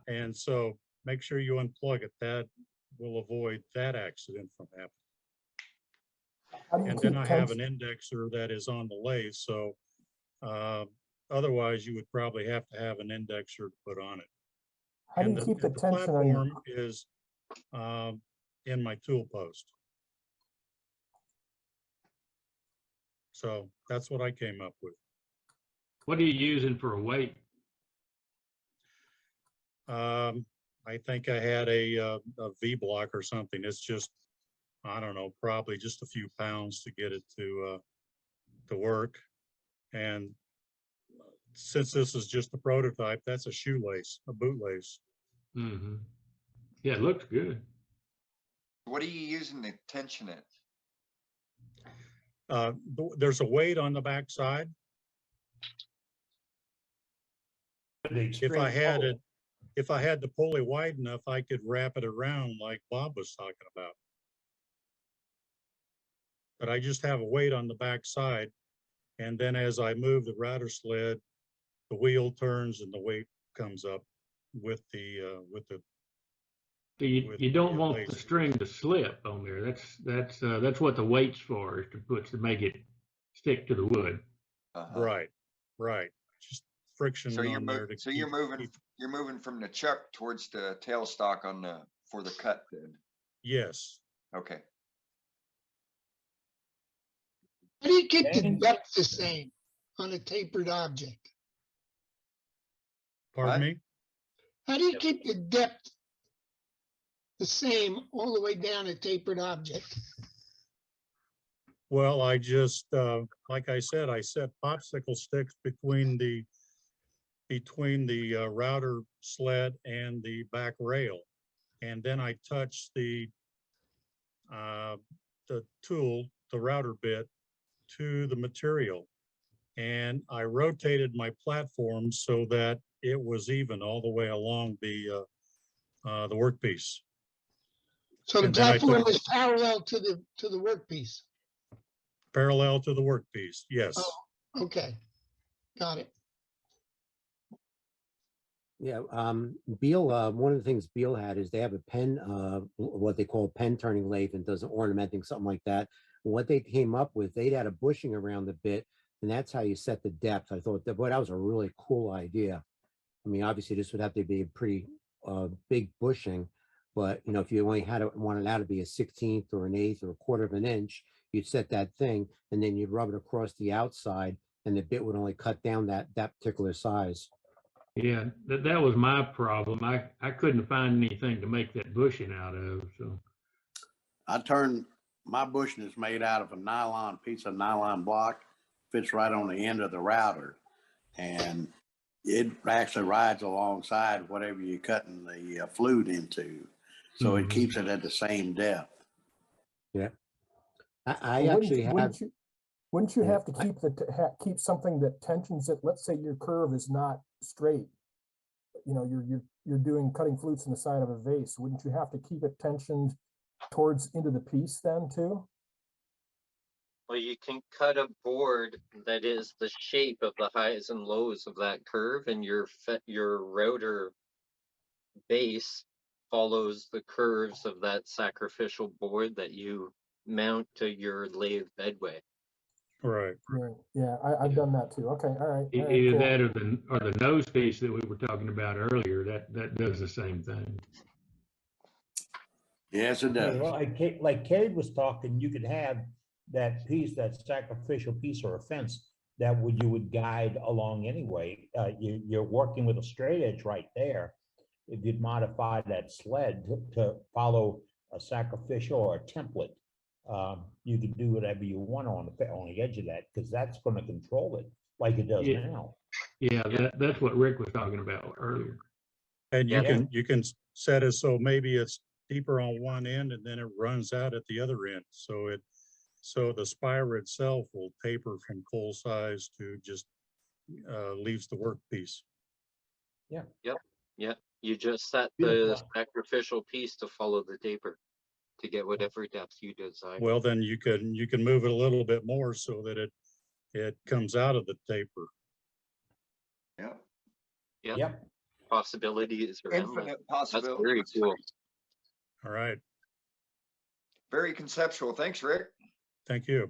And so make sure you unplug it. That will avoid that accident from happening. And then I have an indexer that is on the lathe. So otherwise you would probably have to have an indexer to put on it. How do you keep the tension on your platform is in my tool post. So that's what I came up with. What are you using for a weight? I think I had a V block or something. It's just, I don't know, probably just a few pounds to get it to work. And since this is just a prototype, that's a shoelace, a bootlace. Mm-hmm. Yeah, it looks good. What are you using to tension it? There's a weight on the back side. If I had the pulley wide enough, I could wrap it around like Bob was talking about. But I just have a weight on the back side. And then as I move the router sled, the wheel turns and the weight comes up with the You don't want the string to slip on there. That's what the weight's for, is to make it stick to the wood. Right. Just friction So on there. you're moving You're moving from the chuck towards the tailstock on the, for the cut then. Yes. Okay. How do you keep the James? depth the same on a tapered object? Pardon me? How do you keep the depth the same all the way down a tapered object? Well, I just, like I said, I set popsicle sticks between the router sled and the back rail. And then I touch the tool, the router bit, to the material. And I rotated my platform so that it was even all the way along the workpiece. So the And then I platform took- is parallel to the workpiece. Parallel to the workpiece, yes. Oh, okay, got it. Yeah, Beal, one of the things Beal had is they have a pen, what they call pen turning lathe, and does ornamenting, something like that. What they came up with, they'd had a bushing around the bit, and that's how you set the depth. I thought that, boy, that was a really cool idea. I mean, obviously this would have to be a pretty big bushing, but you know, if you only wanted out to be a 1/16 or an 1/8 or a 1/4 of an inch, you'd set that thing, and then you'd rub it across the outside, and the bit would only cut down that particular size. Yeah, that was my problem. I couldn't find anything to make that bushing out of, so. My bushing is made out of a piece of nylon block, fits right on the end of the router. And it actually rides alongside whatever you're cutting the flute into. So it keeps it at the same depth. Yeah. I Well, actually have. Wouldn't you have to keep something that tensions it? Let's say your curve is not straight. You know, you're cutting flutes in the side of a vase. Wouldn't you have to keep it tensioned towards into the piece then too? Well, you can cut a board that is the shape of the highs and lows of that curve, and your router base follows the curves of that sacrificial board that you mount to your lathe bedway. Right. Right. Yeah, I've done that too. Okay, all right. All right, Either cool. that or the nose piece that we were talking about earlier, that does the same thing. Yes, it does. Well, like Cade was talking, you could have that piece, that sacrificial piece or a fence that you would guide along anyway. You're working with a straight edge right there. If you'd modify that sled to follow a sacrificial or a template, you can do whatever you want on the edge of that, because that's going to control it like it does now. Yeah, that's what Rick was talking about earlier. And you can set it so maybe it's deeper on one end and then it runs out at the other end. So the spire itself will taper from full size to just leaves the workpiece. Yeah. Yep. Yeah. You just set the sacrificial piece to follow the taper to get whatever depth you desire. Well, then you can move it a little bit more so that it comes out of the taper. Yeah. Yep. Possibilities are endless. Infinite possibilities. That's very cool. All right. Very conceptual. Thanks, Rick. Thank you.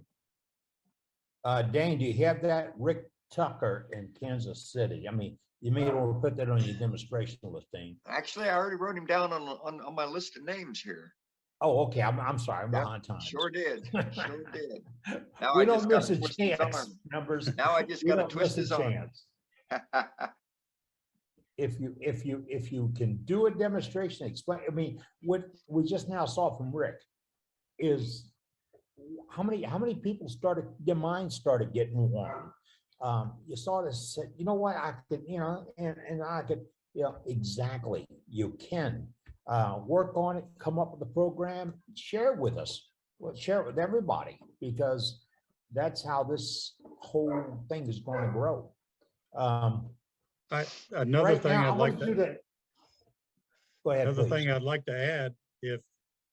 Dane, do you have that Rick Tucker in Kansas City? I mean, you may want to put that on your demonstration list, Dane. Actually, I already wrote him down on my list of names here. Oh, okay. I'm sorry. I'm behind time. Sure did. Sure did. Now We I don't just miss got to a twist his chance, arm. numbers. Now I just We got to don't twist miss a his arm. chance. If you can do a demonstration, explain. I mean, what we just now saw from Rick is how many people their minds started getting warm. You sort of said, you know what, I could, and I could, exactly, you can work on it, come up with a program, share it with us, share it with everybody, because that's how this whole thing is going to grow. Another thing I'd like to go ahead. Another Please. thing I'd like to add,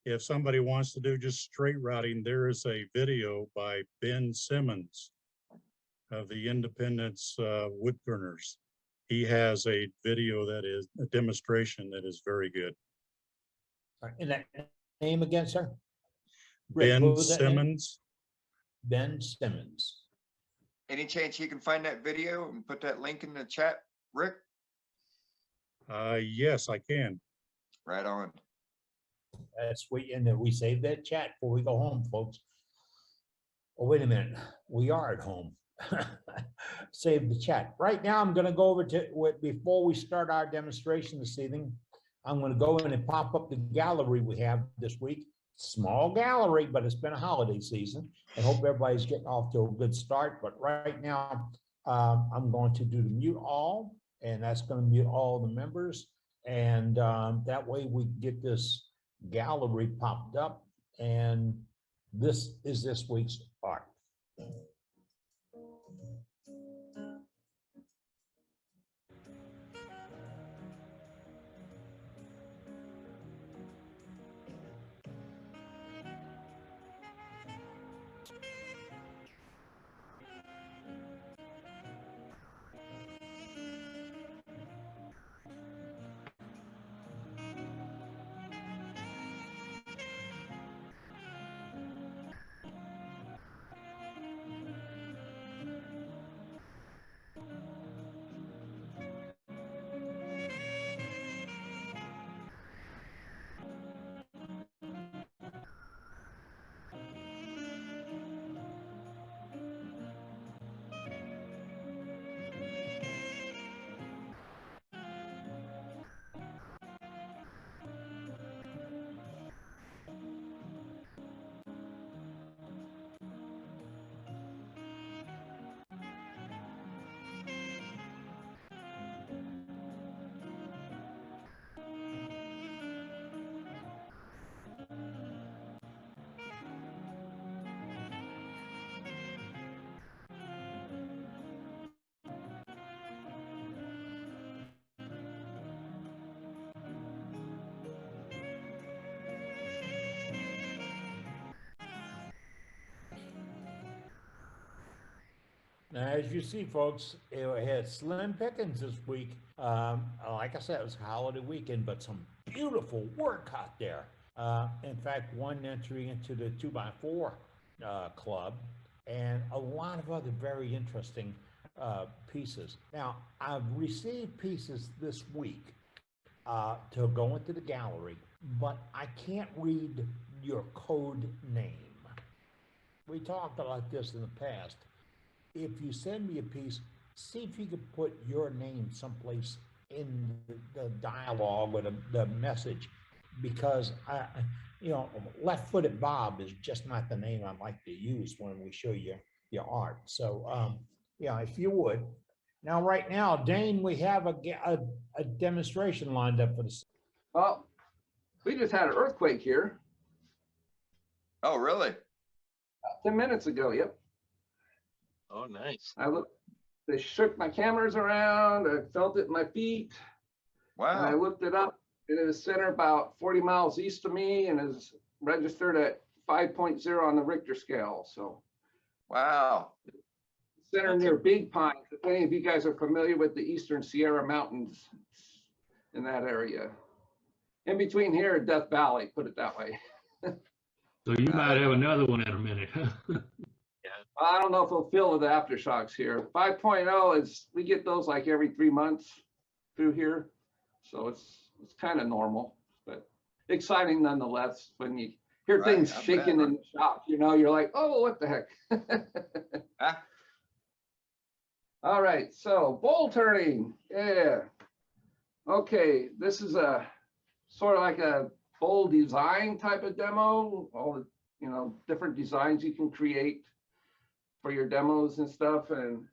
if somebody wants to do just straight routing, there is a video by Ben Simmons of the Independence Woodburners. He has a video that is a demonstration that is very good. And that name again, sir? Ben Simmons. Ben Simmons. Any chance you can find that video and put that link in the chat, Rick? Yes, I can. Right on. That's sweet. And then we save that chat before we go home, folks. Oh, wait a minute. We are at home. Save the chat. Right now, I'm going to go over to, before we start our demonstration this evening, I'm going to go in and pop up the gallery we have this week. Small gallery, but it's been a holiday season. I hope everybody's getting off to a good start. But right now, I'm going to do the mute all, and that's going to mute all the members. And that way we get this gallery popped up. And this is this week's art. Now, as you see, folks, it had slim pickings this week. Like I said, it was a holiday weekend, but some beautiful work out there. In fact, one entry into the 2x4 club, and a lot of other very interesting pieces. Now, I've received pieces this week to go into the gallery, but I can't read your code name. We talked about this in the past. If you send me a piece, see if you could put your name someplace in the dialogue or the message, because left-footed Bob is just not the name I like to use when we show you your art. So, if you would. Now, right now, Dane, we have a demonstration lined up for this. Well, we just had an earthquake here. Oh, really? 10 minutes ago, yep. Oh, nice. They shook my cameras around. I felt it in my feet. Wow. And I looked it up. It is center about 40 miles east of me and is registered at 5.0 on the Richter scale. So, wow. Center near Big Pine. If any of you guys are familiar with the Eastern Sierra Mountains in that area. In between here and Death Valley, put it that way. So you might have another one in a minute. I don't know if we'll feel the aftershocks here. 5.0 is, we get those like every 3 months through here. So it's kind of normal, but exciting nonetheless. When you hear things shaking in the shop, you're like, oh, what the heck? All right, so bowl turning, yeah. Okay, this is a sort of like a bowl design type of demo. All the different designs you can create for your demos and stuff. And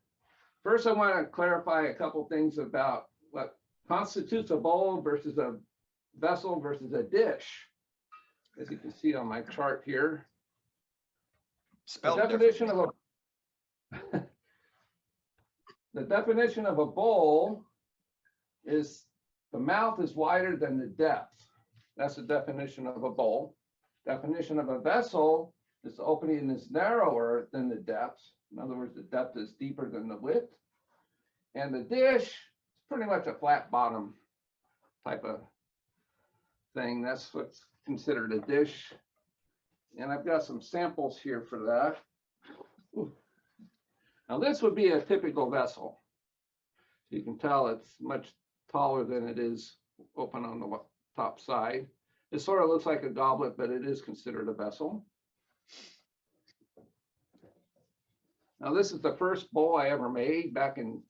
first I want to clarify a couple things about what constitutes a bowl versus a vessel versus a dish. As you can see on my chart here. The definition of a bowl is the mouth is wider than the depth. That's the definition of a bowl. Definition of a vessel is the opening is narrower than the depth. In other words, the depth is deeper than the width. And the dish is pretty much a flat bottom type of thing. That's what's considered a dish. And I've got some samples here for that. Ooh. Now this would be a typical vessel. You can tell it's much taller than it is open on the top side. It sort of looks like a goblet, but it is considered a vessel. Now, this is the first bowl I ever made back in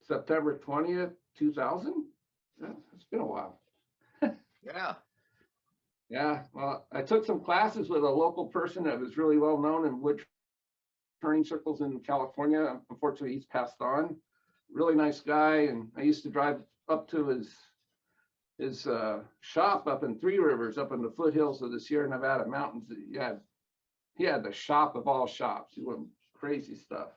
September 20th, 2000. Yeah, it's been a while. Yeah. Yeah, well, I took some classes with a local person that was really well known in wood turning circles in California. Unfortunately, he's passed on. Really nice guy, and I used to drive up to his shop up in Three Rivers, up in the foothills of the Sierra Nevada mountains. He had the shop of all shops. He went crazy stuff.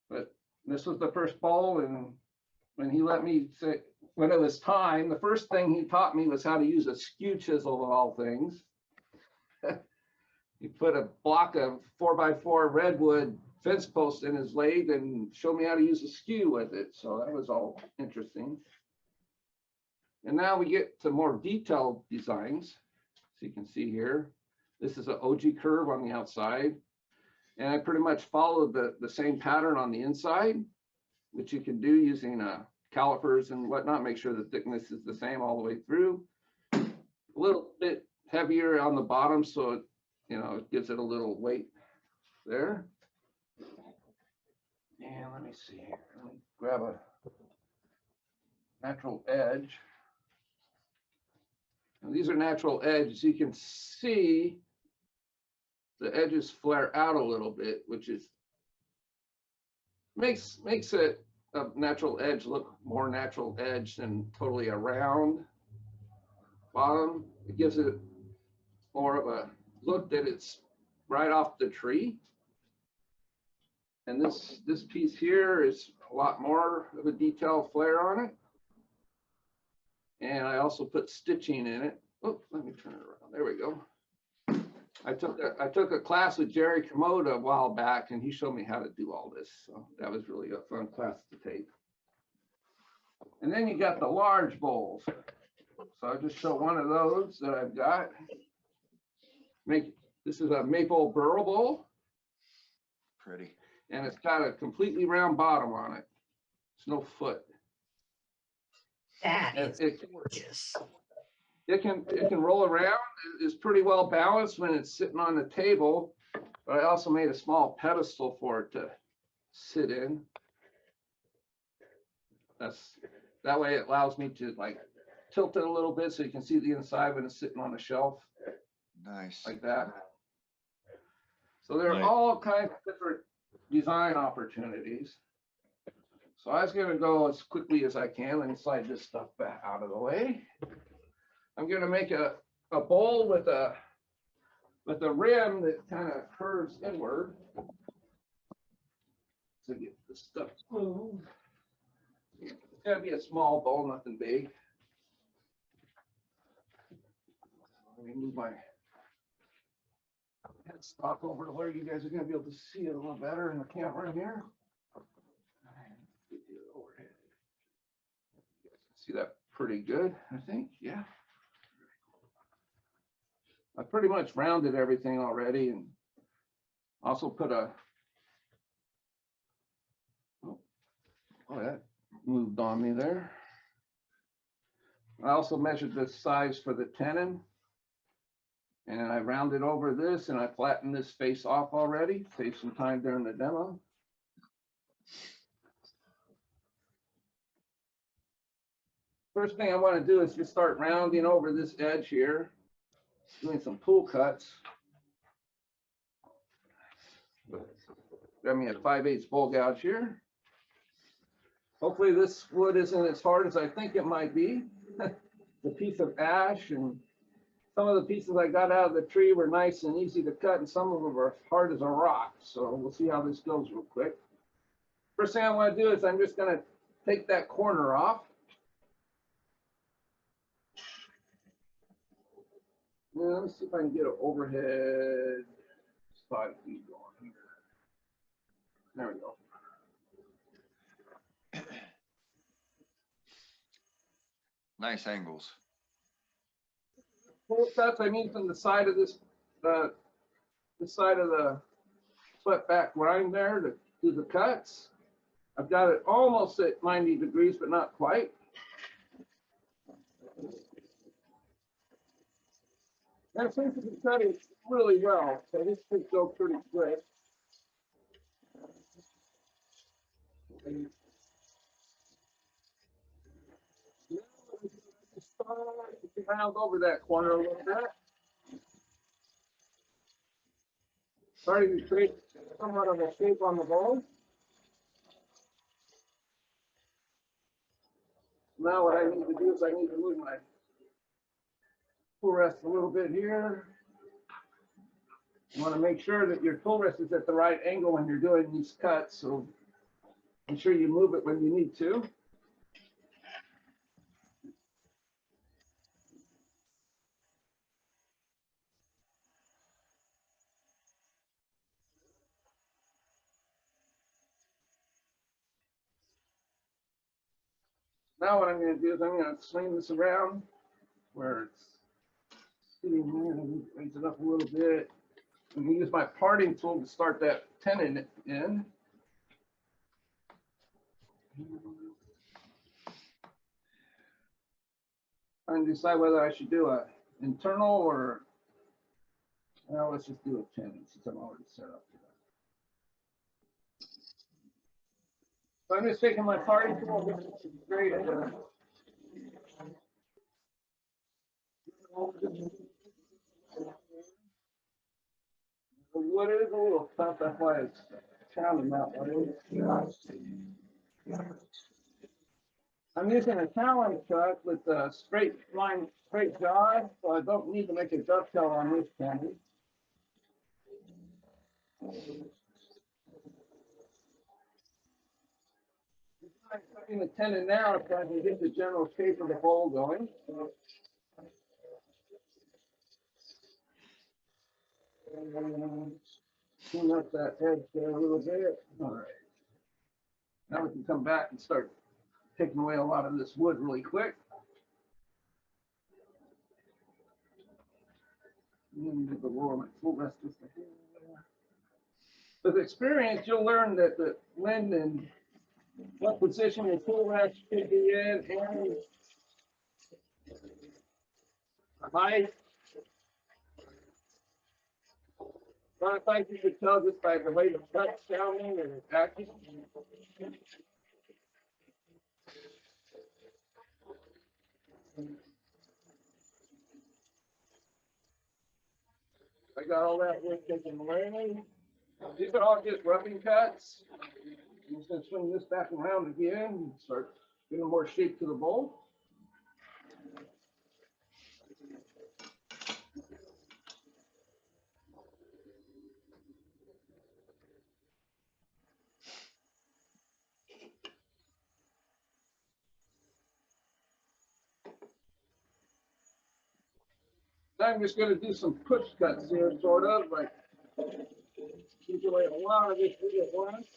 But this was the first bowl, and when he let me say, when it was time, the first thing he taught me was how to use a skew chisel of all things. He put a block of 4x4 redwood fence post in his lathe and showed me how to use a skew with it. So that was all interesting. And now we get to more detailed designs. So you can see here, this is an OG curve on the outside. And I pretty much followed the same pattern on the inside, which you can do using calipers and whatnot, make sure the thickness is the same all the way through. A little bit heavier on the bottom, so it, it gives it a little weight there. And let me see here. Let me grab a natural edge. And these are natural edges. You can see the edges flare out a little bit, which is makes it a natural edge look more natural edge than totally a round bottom. It gives it more of a look that it's right off the tree. And this piece here is a lot more of a detail flare on it. And I also put stitching in it. Oh, let me turn it around. There we go. I took a class with Jerry Komoda a while back, and he showed me how to do all this. So that was really a fun class to take. And then you got the large bowls. So I'll just show one of those that I've got. This is a maple burl bowl. Pretty. And it's got a completely round bottom on it. It's no foot. That is gorgeous. It can roll around. It's pretty well balanced when it's sitting on the table. But I also made a small pedestal for it to sit in. That way it allows me to like tilt it a little bit so you can see the inside when it's sitting on a shelf. Nice. Like that. So there are Nice. all kinds of different design opportunities. So I was going to go as quickly as I can and slide this stuff back out of the way. I'm going to make a bowl with a rim that kind of curves inward to get the stuff moved. It's going to be a small bowl, nothing big. Let me move my headstock over to where you guys are going to be able to see it a little better in the camera here. See that pretty good, I think. Yeah. I pretty much rounded everything already, and also put oh, that moved on me there. I also measured the size for the tenon, and I rounded over this, and I flattened this face off already. Save some time during the demo. First thing I want to do is just start rounding over this edge here, doing some pull cuts. Got me a 5/8 bowl gouge here. Hopefully this wood isn't as hard as I think it might be. The piece of ash and some of the pieces I got out of the tree were nice and easy to cut, and some of them are hard as a rock. So we'll see how this goes real quick. First thing I want to do is I'm just going to take that corner off. Now, let me see if I can get an overhead 5 feet going here. There we go. Nice angles. Pull cuts, I mean from the side of this, the side of the swept back grind there to do the cuts. I've got it almost at 90 degrees, but not quite. And it seems to be cutting really well, so this should go pretty quick. Just round over that corner a little bit. Starting to create somewhat of a shape on the bowl. Now what I need to do is I need to move my tool rest a little bit here. You want to make sure that your tool rest is at the right angle when you're doing these cuts, so make sure you move it when you need to. Now what I'm going to do is I'm going to swing this around where it's sitting here and raise it up a little bit. I'm going to use my parting tool to start that tenon in. Trying to decide whether I should do a internal or, well, let's just do a tenon since I'm already set up for that. So I'm just taking my parting tool, which is great. The wood is a little tough, that's why it's sounding that way. I'm using a Talon cut with a straight line, straight jaw, so I don't need to make a dovetail on this candy. I'm cutting the tenon now so I can get the general shape of the hole going. Tune up that edge there a little bit. All right. Now we can come back and start taking away a lot of this wood really quick. And the lower my tool rest just a hair. With experience, you'll learn that the when and what position your tool rest should be in and the height. Sometimes you could tell just by the way the cut's sounding and acting. I got all that wood taken away. These are all just roughing cuts. I'm just going to swing this back around again and start getting more shape to the bowl. I'm just going to do some push cuts here, sort of like keep away a lot of this wood at once.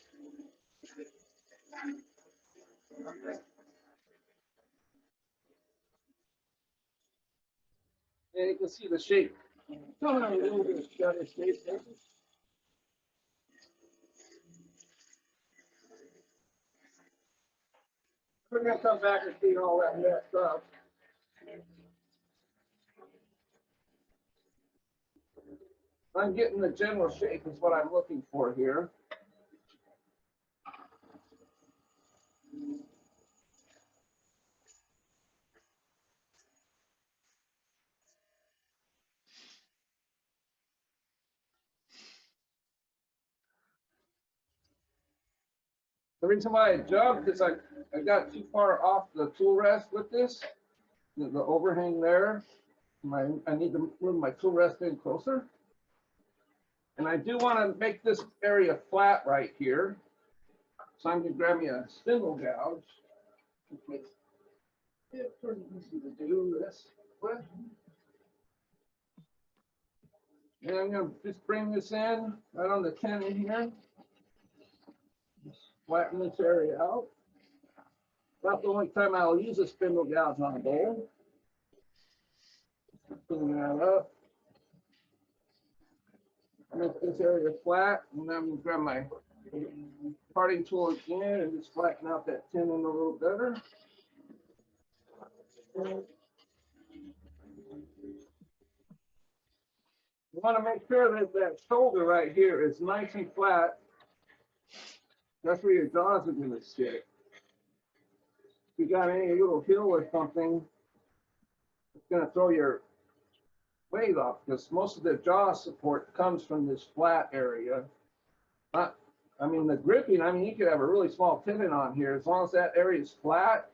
And you can see the shape. Coming on a little bit of shutter shape there. We're going to come back and clean all that messed up. I'm getting the general shape is what I'm looking for here. The reason why I jumped is I got too far off the tool rest with this, the overhang there. I need to move my tool rest in closer. And I do want to make this area flat right here. So I'm going to grab me a spindle gouge. Which makes it pretty easy to do this with. And I'm going to just bring this in right on the tenon here. Just flatten this area out. About the only time I'll use a spindle gouge on a bowl. Clean that up. Make this area flat, and then I'm going to grab my Parting tool again and just flatten out that tenon a little better. You want to make sure that that shoulder right here is nice and flat. That's where your jaws are going to sit. If you got any little hill or something, it's going to throw your weight off because most of the jaw support comes from this flat area. I mean, the gripping, I mean, you could have a really small tenon on here. As long as that area is flat,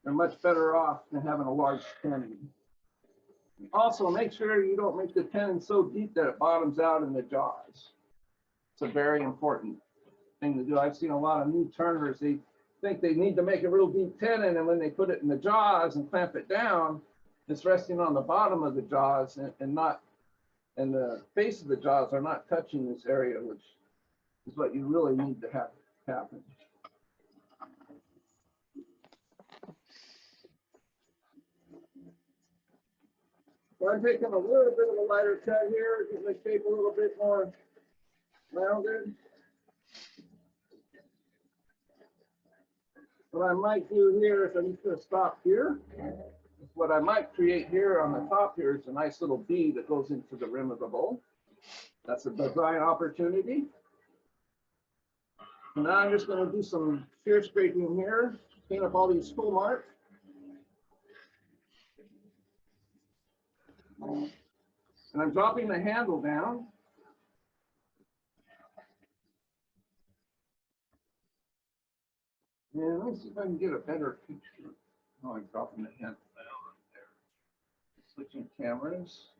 you're much better off than having a large tenon. Also, make sure you don't make the tenon so deep that it bottoms out in the jaws. It's a very important thing to do. I've seen a lot of new turners, they think they need to make a real deep tenon, and when they put it in the jaws and clamp it down, it's resting on the bottom of the jaws and not, and the face of the jaws are not touching this area, which is what you really need to have happen. So I'm taking a little bit of a lighter cut here, getting the shape a little bit more rounded. What I might do here is I'm just going to stop here. What I might create here on the top here is a nice little B that goes into the rim of the bowl. That's a design opportunity. So now I'm just going to do some shear scraping here, clean up all these spool marks. And I'm dropping the handle down. And let me see if I can get a better picture. Oh, I'm dropping the handle down right there. Switching cameras.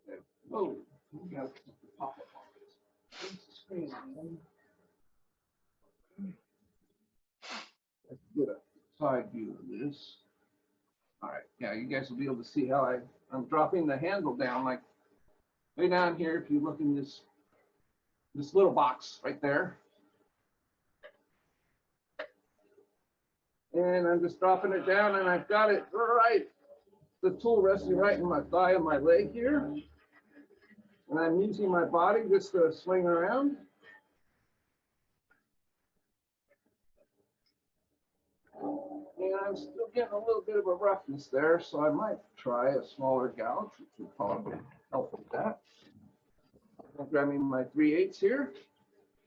Okay. Oh, we got to pop up on this. Screen. Let's get a side view of this. All right, yeah, you guys will be able to see how I'm dropping the handle down, like way down here. If you look in this little box right there. And I'm just dropping it down, and I've got it right, the tool resting right in my thigh and my leg here. And I'm using my body just to swing around. And I'm still getting a little bit of a roughness there, so I might try a smaller gouge, which would probably help with that. I'm grabbing my 3/8 here,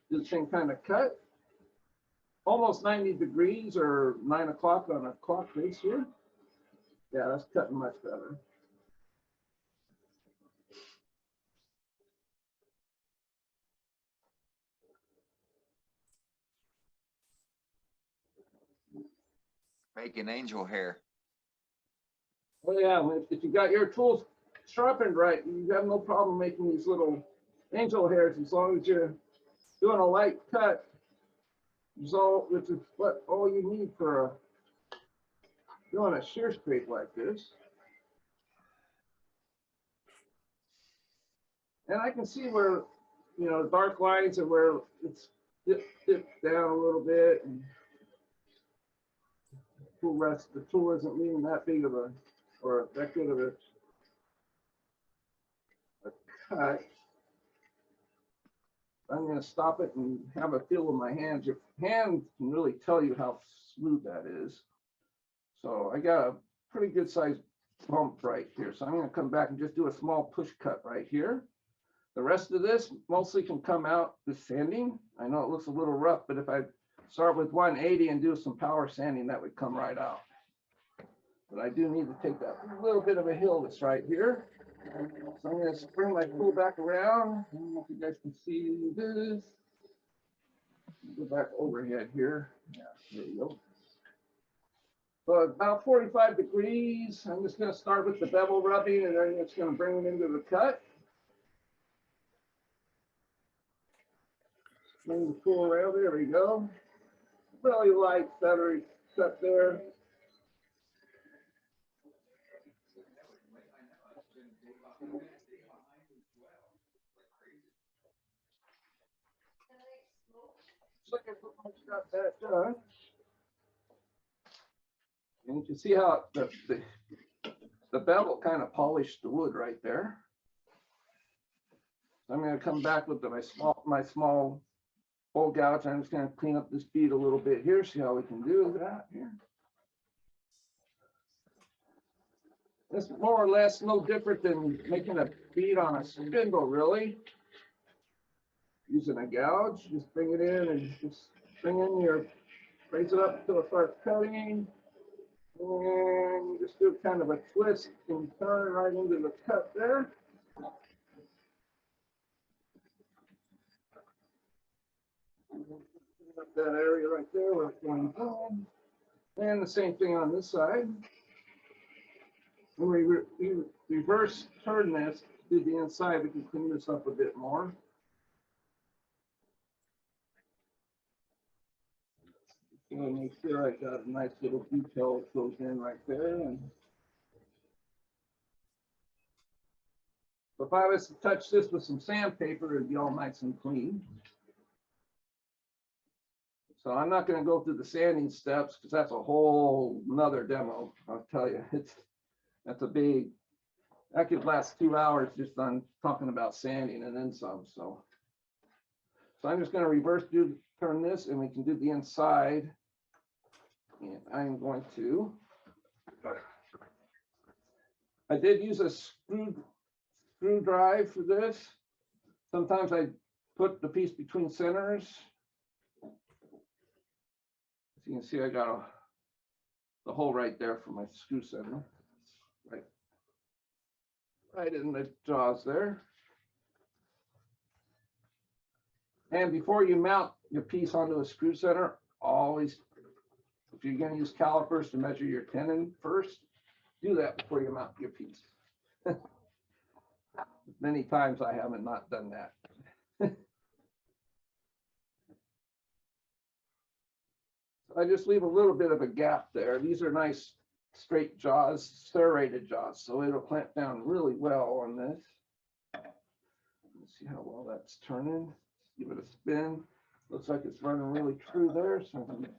do the same kind of cut. Almost 90 degrees or 9 o'clock on a clock face here. Yeah, that's cutting much better. Making angel hair. Well, yeah, if you got your tools sharpened right, you have no problem making these little angel hairs as long as you're doing a light cut, which is what all you need for doing a shear scrape like this. And I can see where, you know, dark lines are where it's dipped down a little bit. And the tool isn't leaving that big of a, or that good of a cut. I'm going to stop it and have a feel with my hands. Your hand can really tell you how smooth that is. So I got a pretty good sized bump right here. So I'm going to come back and just do a small push cut right here. The rest of this mostly can come out with sanding. I know it looks a little rough, but if I start with 180 and do some power sanding, that would come right out. But I do need to take that little bit of a hill that's right here. So I'm going to bring my tool back around. I don't know if you guys can see this. Go back overhead here. Yeah, there you go. So about 45 degrees. I'm just going to start with the bevel rubbing, and then it's going to bring it into the cut. Bring the tool around. There we go. Really light, feathery cut there. So I pretty much got that done. And you can see how the bevel kind of polished the wood right there. I'm gonna come back with my small bowl gouge. I'm just gonna clean up this bead a little bit here, see how we can do that here. It's more or less no different than making a bead on a spindle, really. Using a gouge, just bring it in and just bring in your, raise it up until it starts cutting. And you just do kind of a twist and turn right into the cut there. Up that area right there where it's going down. And the same thing on this side. When we reverse turn this to the inside, we can clean this up a bit more. I'm gonna make sure I got a nice little detail that goes in right there. And if I was to touch this with some sandpaper, it'd be all nice and clean. So I'm not going to go through the sanding steps because that's a whole nother demo. I'll tell you, that's a big, that could last 2 hours just on talking about sanding and then some. So I'm just going to reverse turn this and we can do the inside. And I'm going to, I did use a screw drive for this. Sometimes I put the piece between centers. As you can see, I got the hole right there for my screw center. Right in the jaws there. And before you mount your piece onto a screw center, always, if you're going to use calipers to measure your tenon first, do that before you mount your piece. Many times I haven't not done that. I just leave a little bit of a gap there. These are nice straight jaws, serrated jaws, so it'll clamp down really well on this. Let's see how well that's turning. Give it a spin. Looks like it's running really true there, so I'm going to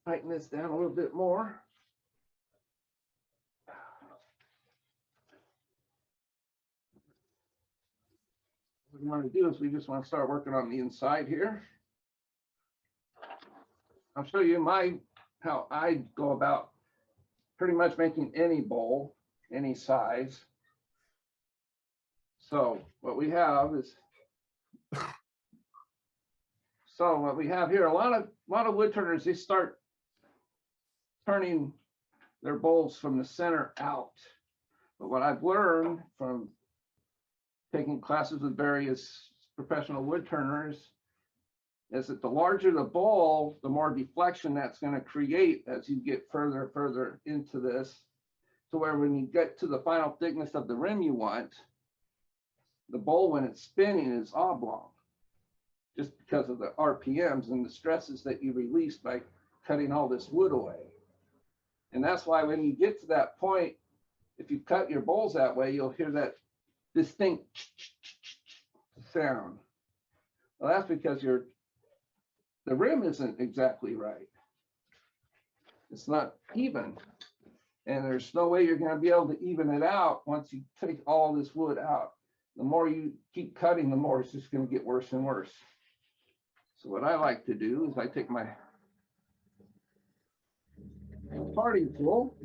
tighten this down a little bit more. What we want to do is we just want to start working on the inside here. I'll show you how I go about pretty much making any bowl, any size. So what we have is, here, a lot of wood turners, they start turning their bowls from the center out. But what I've learned from taking classes with various professional wood turners is that the larger the bowl, the more deflection that's going to create as you get further and further into this, to where when you get to the final thickness of the rim you want, the bowl, when it's spinning, is oblong, just because of the RPMs and the stresses that you release by cutting all this wood away. And that's why when you get to that point, if you cut your bowls that way, you'll hear that distinct sound. Well, that's because the rim isn't exactly right. It's not even. And there's no way you're going to be able to even it out once you take all this wood out. The more you keep cutting, the more it's just going to get worse and worse. So what I like to do is I take my parting tool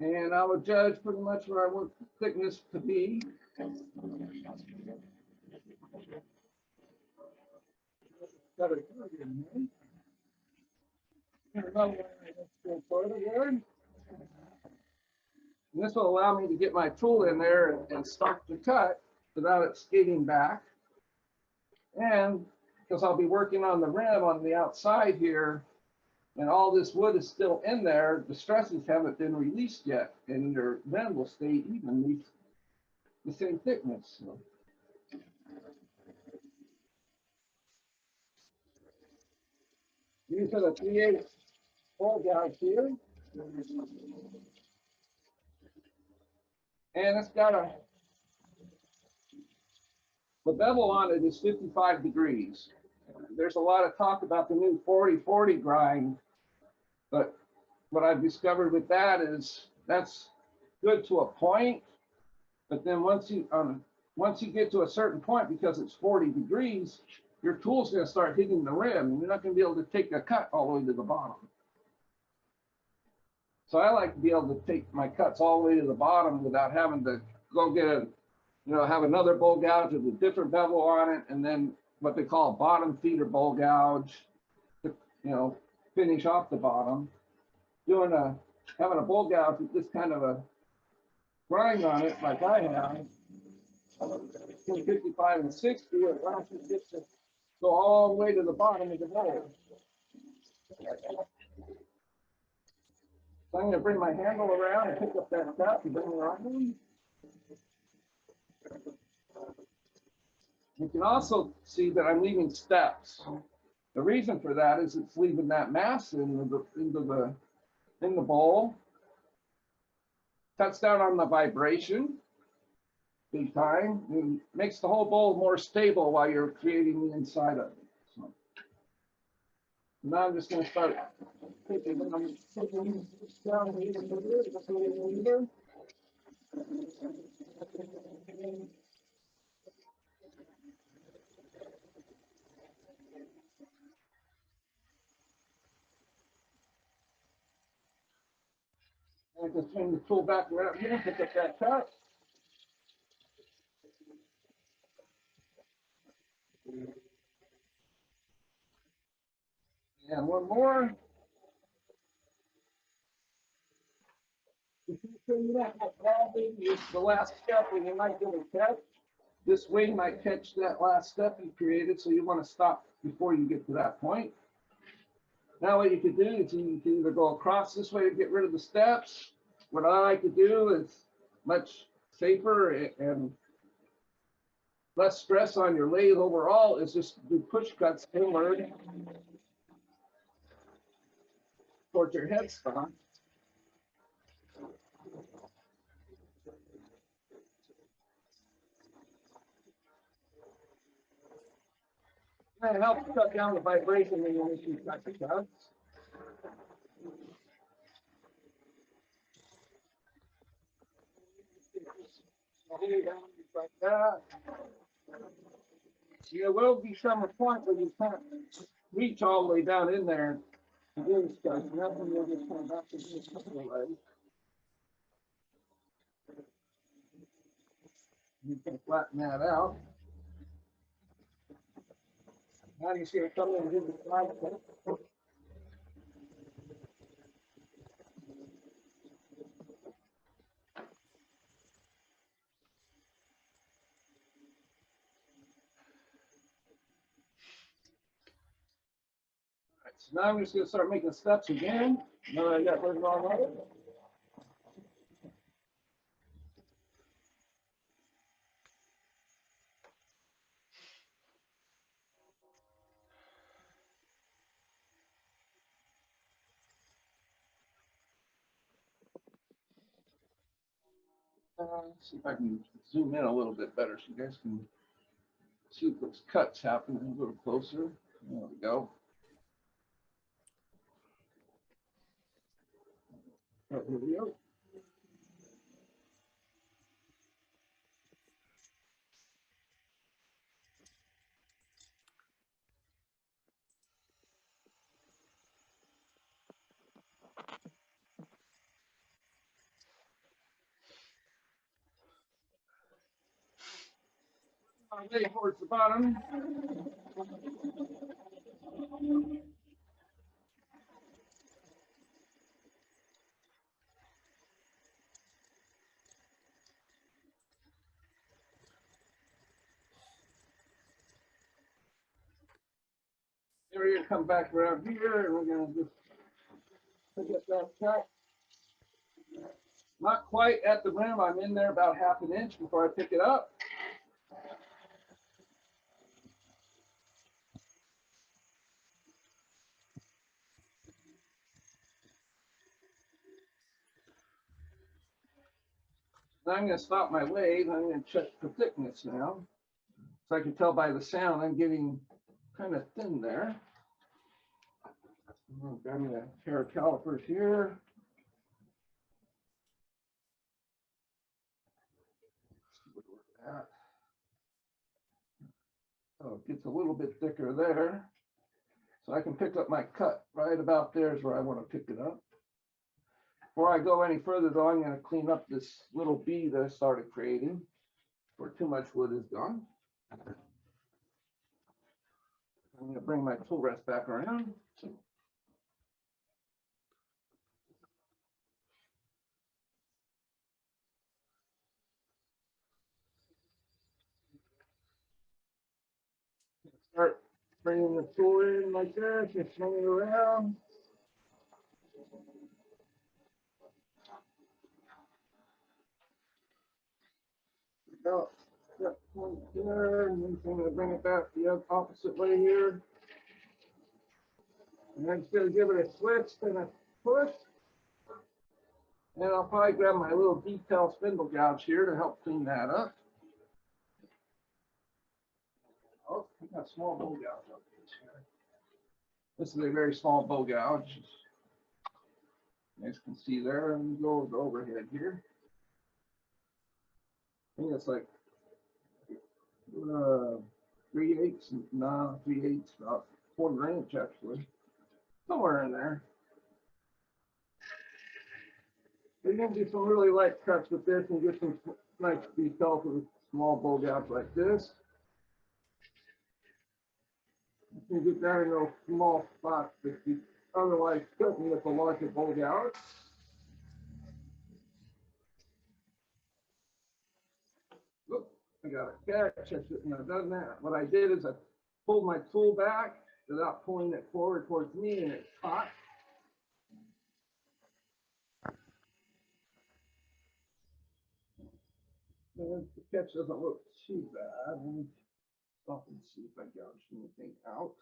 and I will judge pretty much where I want the thickness to be. Got it in here. Another one, let's go further here. And this will allow me to get my tool in there and start to cut without it skating back. And because I'll be working on the rim on the outside here, and all this wood is still in there, the stresses haven't been released yet, and your rim will stay evenly the same thickness. So. These are the 3/8 hole gouge here. And it's got the bevel on it is 55 degrees. There's a lot of talk about the new 40-40 grind, but what I've discovered with that is that's good to a point, but then once you, once you get to a certain point, because it's 40 degrees, your tool's gonna start hitting the rim, and you're not gonna be able to take a cut all the way to the bottom. So I like to be able to take my cuts all the way to the bottom without having to go get a, have another bowl gouge with a different bevel on it, and then what they call a bottom feeder bowl gouge to, finish off the bottom. Having a bowl gouge with this kind of a grind on it, like I have, 55 and 60, it allows you just to go all the way to the bottom of the bowl. So I'm going to bring my handle around and pick up that cut and bring it on. You can also see that I'm leaving steps. The reason for that is it's leaving that mass in the bowl. Cuts down on the vibration big time and makes the whole bowl more stable while you're creating the inside of it. So now I'm just going to start picking down here. I just bring the tool back around here, pick up that cut. And one more. If you turn that probably is the last step when you might get a catch. This wing might catch that last step you created, so you want to stop before you get to that point. Now what you could do is you can either go across this way to get rid of the steps. What I like to do is much safer and less stress on your lathe overall is just do push cuts inward towards your headstock. And it helps cut down the vibration when you issue cut the cuts. Like that. There will be some point where you can't reach all the way down in there to do this stuff. And that's when you'll just come back to this couple of legs. You can flatten that out. Now you see it coming and do the slide. So now I'm just going to start making steps again. Now that I got rid of all of it. Let's see if I can zoom in a little bit better so you guys can see those cuts happening a little closer. There we go. Oh, here we go. Lay towards the bottom. We're going to come back around here and we're going to just pick up that cut. Not quite at the rim. I'm in there about ½ an inch before I pick it up. Now I'm going to stop my lathe. I'm going to check the thickness now. So I can tell by the sound I'm getting kind of thin there. Grab me a pair of calipers here. See what we're at. So it gets a little bit thicker there. So I can pick up my cut right about there is where I want to pick it up. Before I go any further though, I'm going to clean up this little bee that I started creating where too much wood is gone. I'm going to bring my tool rest back around. Start bringing the tool in like this and swing it around. About that point there, and then I'm going to bring it back the opposite way here. And I'm just going to give it a twist and a push. And I'll probably grab my little detail spindle gouge here to help clean that up. Oh, I got a small bow gouge up here. This is a very small bow gouge. As you can see there, and go with the overhead here. I think it's like 3/8, no, 3/8, about 1/4 inch actually, somewhere in there. We're gonna do some really light cuts with this and get some nice details with a small bow gouge like this. You can get down in those small spots that you otherwise couldn't with a larger bow gouge. Look, I got a catch. I shouldn't have done that. What I did is I pulled my tool back without pulling it forward towards me, and it caught. And the catch doesn't look too bad. Let me stop and see if I gouged anything out.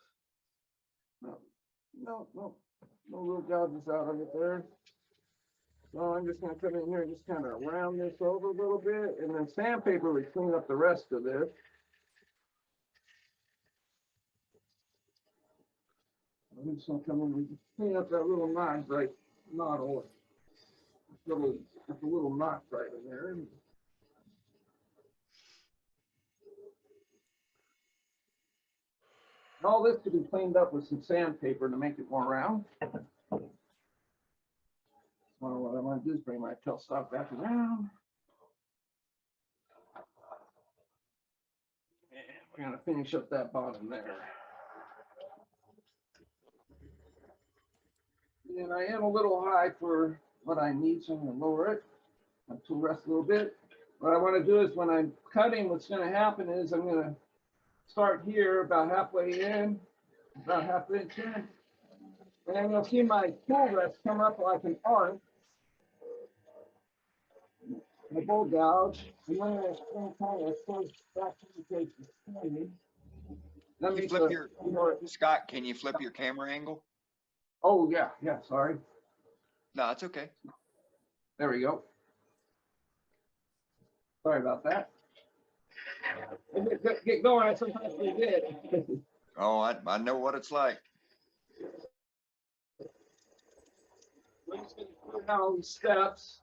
No real gouges out of it there. So I'm just going to come in here and just kind of round this over a little bit, and then sandpaper would clean up the rest of this. I'm just going to come in and clean up that little knot right, not all little, just a little knot right in there. All this could be cleaned up with some sandpaper to make it more round. So what I want to do is bring my tailstock back around. And we're going to finish up that bottom there. And I am a little high for what I need, so I'm going to lower it. My tool rest a little bit. What I want to do is when I'm cutting, what's going to happen is I'm going to start here about halfway in, about half inch in. And you'll see my tool rest come up like an arc. My bowl gouge. And then I kind of close back to the case. Let me flip your, Scott, can you flip your camera angle? Oh, yeah, sorry. No, it's okay. There we go. Sorry about that. Get going, I sometimes forget. Oh, I know what it's like. We're just going to go down these steps.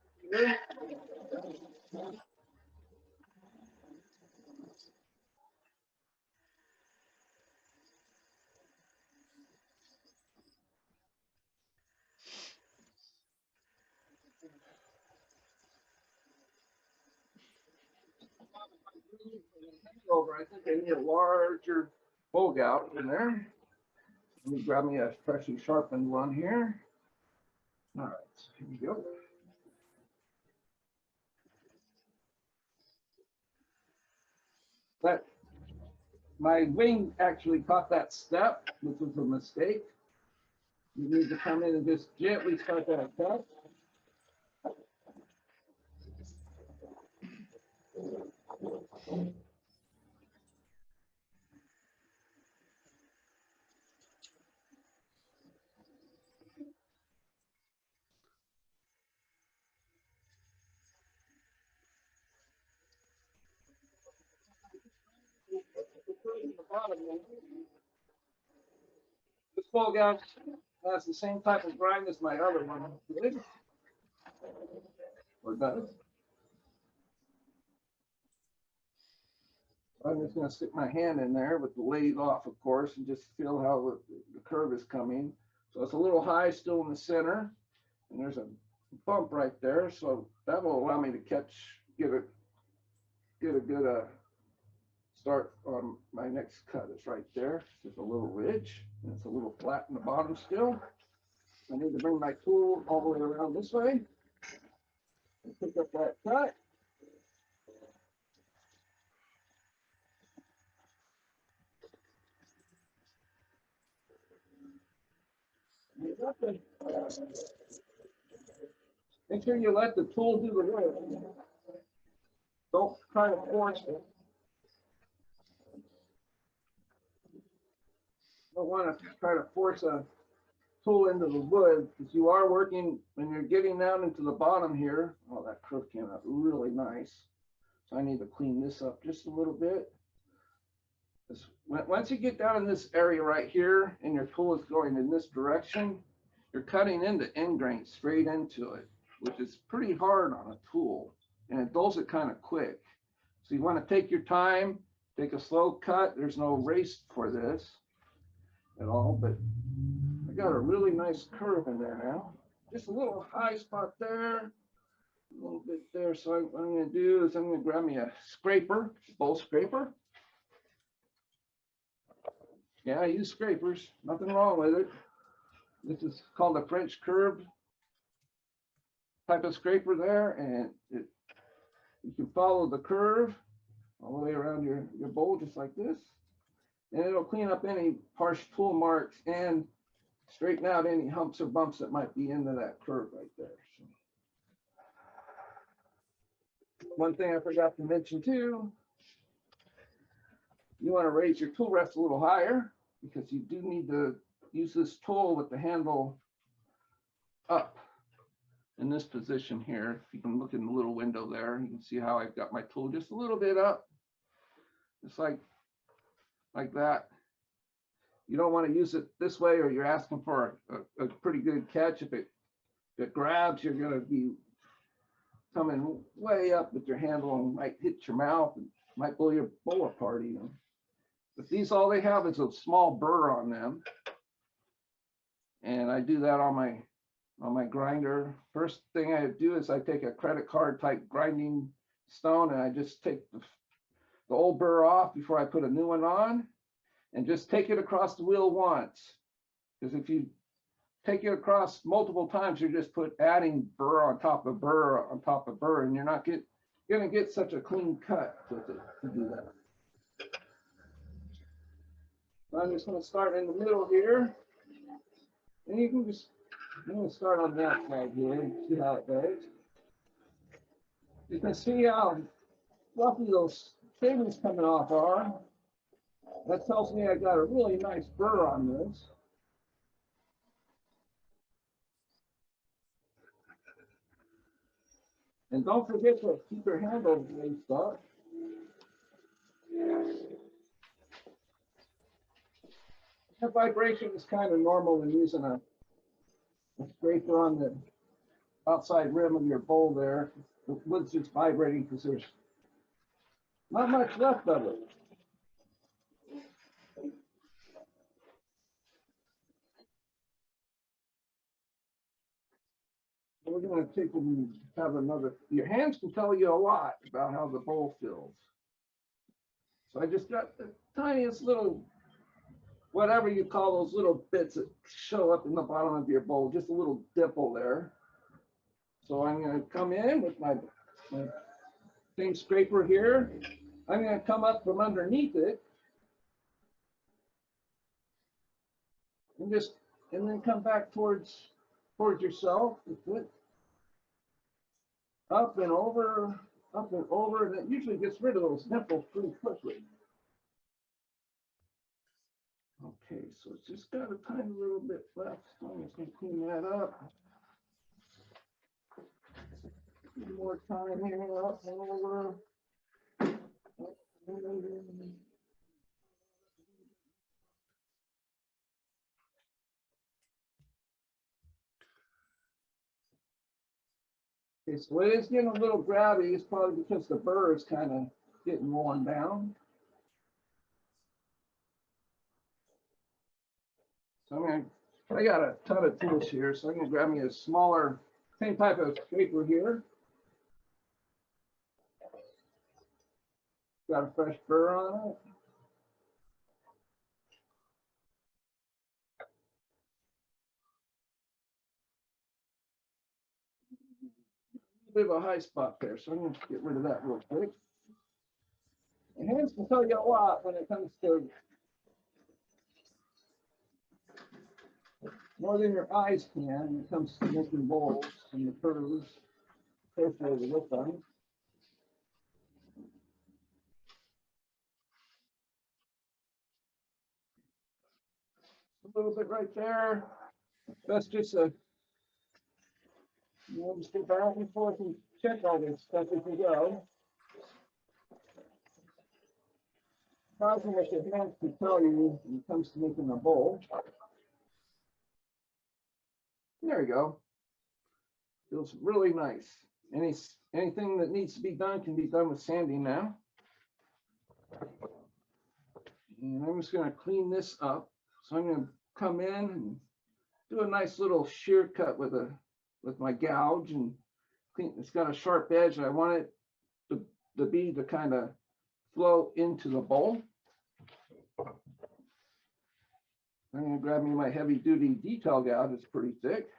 Over, I think I need a larger bowl gouge in there. Let me grab me a freshly sharpened one here. All right, here we go. But my wing actually caught that step, which was a mistake. You need to come in and just gently start that cut. This bowl gouge has the same type of grind as my other one. Or does. I'm just gonna stick my hand in there with the lathe off, of course, and just feel how the curve is coming. So it's a little high still in the center, and there's a bump right there, so that will allow me to get a good start on my next cut. Is right there. It's a little ridge, and it's a little flat in the bottom still. I need to bring my tool all the way around this way and pick up that cut. Make sure you let the tool do the work. Don't try to force it. Don't want to try to force a tool into the wood, because you are working when you're getting down into the bottom here. Oh, that curve came out really nice. So I need to clean this up just a little bit. Once you get down in this area right here and your tool is going in this direction, you're cutting into end grain straight into it, which is pretty hard on a tool, and it dulls it kind of quick. So you want to take your time, take a slow cut. There's no race for this at all, but I got a really nice curve in there now. Just a little high spot there, a little bit there. So what I'm going to do is I'm going to grab me a scraper, bowl scraper. Yeah, I use scrapers, nothing wrong with it. This is called a French curve type of scraper there, and you can follow the curve all the way around your bowl just like this, and it'll clean up any harsh tool marks and straighten out any humps or bumps that might be into that curve right there. So, one thing I forgot to mention too, you want to raise your tool rest a little higher, because you do need to use this tool with the handle up in this position here. If you can look in the little window there, you can see how I've got my tool just a little bit up, just like that. You don't want to use it this way, or you're asking for a pretty good catch. If it grabs, you're going to be coming way up with your handle and might hit your mouth and might blow your bowl apart even. But these, all they have is a small burr on them. And I do that on my grinder. First thing I do is I take a credit card type grinding stone, and I just take the old burr off before I put a new one on, and just take it across the wheel once. Because if you take it across multiple times, you're just adding burr on top of burr on top of burr, and you're not going to get such a clean cut with it to do that. So I'm just going to start in the middle here, and you can just, I'm going to start on that side here and see how it goes. You can see how fluffy those shavings coming off are. That tells me I got a really nice burr on this. And don't forget to keep your handle raised up. That vibration is kind of normal when using a scraper on the outside rim of your bowl there. The wood's just vibrating because there's not much left of it. We're going to take and have another. Your hands can tell you a lot about how the bowl feels. So I just got the tiniest little, whatever you call those little bits that show up in the bottom of your bowl, just a little dimple there. So I'm going to come in with my same scraper here. I'm going to come up from underneath it and then come back towards yourself with it. Up and over, and it usually gets rid of those nipples pretty quickly. Okay, so it's just got a tiny little bit left. So I'm just going to clean that up. One more time here, up and over. Okay, so it is getting a little grabby. It's probably because the burr is kind of getting worn down. So I got a ton of tools here, so I'm gonna grab me a smaller, same type of scraper here. Got a fresh burr on it. Bit of a high spot there, so I'm going to get rid of that real quick. And hands can tell you a lot when it comes to more than your eyes can when it comes to making bowls and the curves associated with them. A little bit right there. That's just a, just go back and forth and check all this stuff as you go. Problem with your hands to tell you when it comes to making a bowl. There we go. Feels really nice. Anything that needs to be done can be done with sanding now. And I'm just going to clean this up. So I'm going to come in and do a nice little shear cut with my gouge and clean. It's got a sharp edge and I want it the bead to kind of flow into the bowl. I'm going to grab me my heavy duty detail gouge. It's pretty thick.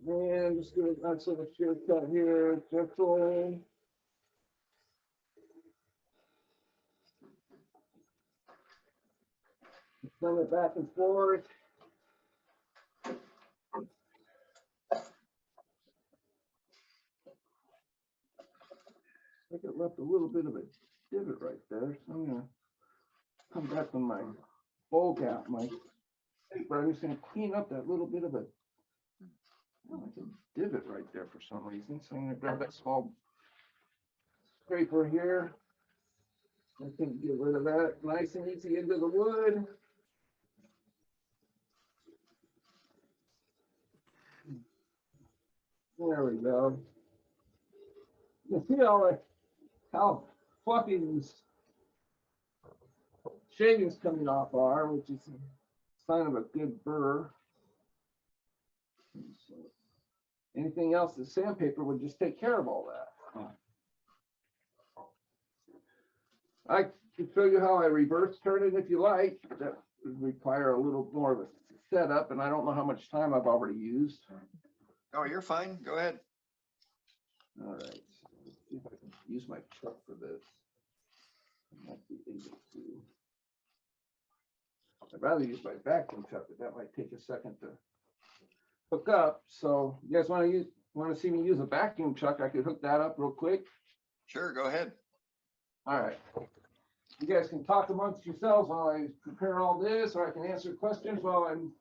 And just do a nice little shear cut here, gently. Run it back and forth. I think it left a little bit of a divot right there, so I'm gonna come back with my bowl gap, my paper. I'm just gonna clean up that little bit of a, like a divot right there for some reason. So I'm gonna grab that small scraper here. I can get rid of that nice and easy into the wood. There we go. You can see how fluffy these shavings coming off are, which is a sign of a good burr. So anything else, the sandpaper would just take care of all that. I can show you how I reverse turn it if you like. That would require a little more of a setup, and I don't know how much time I've already used. Oh, you're fine. Go ahead. All right. So let's see if I can use my truck for this. I might be able to. I'd rather use my vacuum truck, but that might take a second to hook up. So you guys want to see me use a vacuum truck? I could hook that up real quick. Sure, go ahead. All right. You guys can talk amongst yourselves while I prepare all this, or I can answer questions while I'm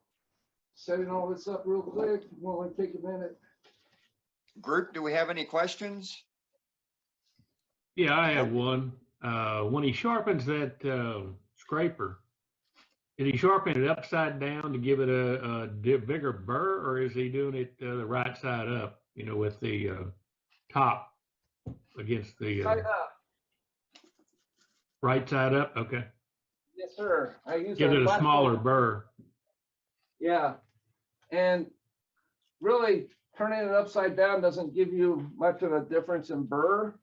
setting all this up real quick. It won't only take a minute. Group, do we have any questions? Yeah, I have one. When he sharpens that scraper, is he sharpening it upside down to give it a bigger burr, or is he doing it the right side up, with the top against the Side up. right side up? Okay. Yes, sir. I use Give it a flat smaller blade. burr. Yeah. And really turning it upside down doesn't give you much of a difference in burr.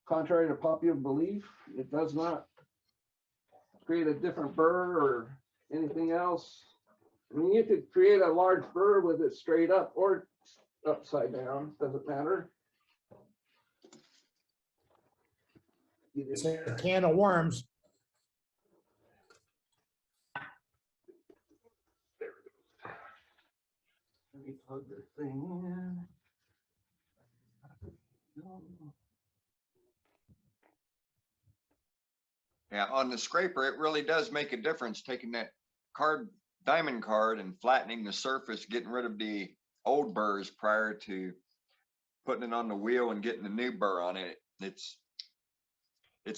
Contrary to popular belief, it does not create a different burr or anything else. I mean, you could create a large burr with it straight up or upside down, doesn't matter. It's a can of worms. Let me plug this thing in. Yeah, on the scraper, it really does make a difference taking that diamond card and flattening the surface, getting rid of the old burrs prior to putting it on the wheel and getting the new burr on it. It's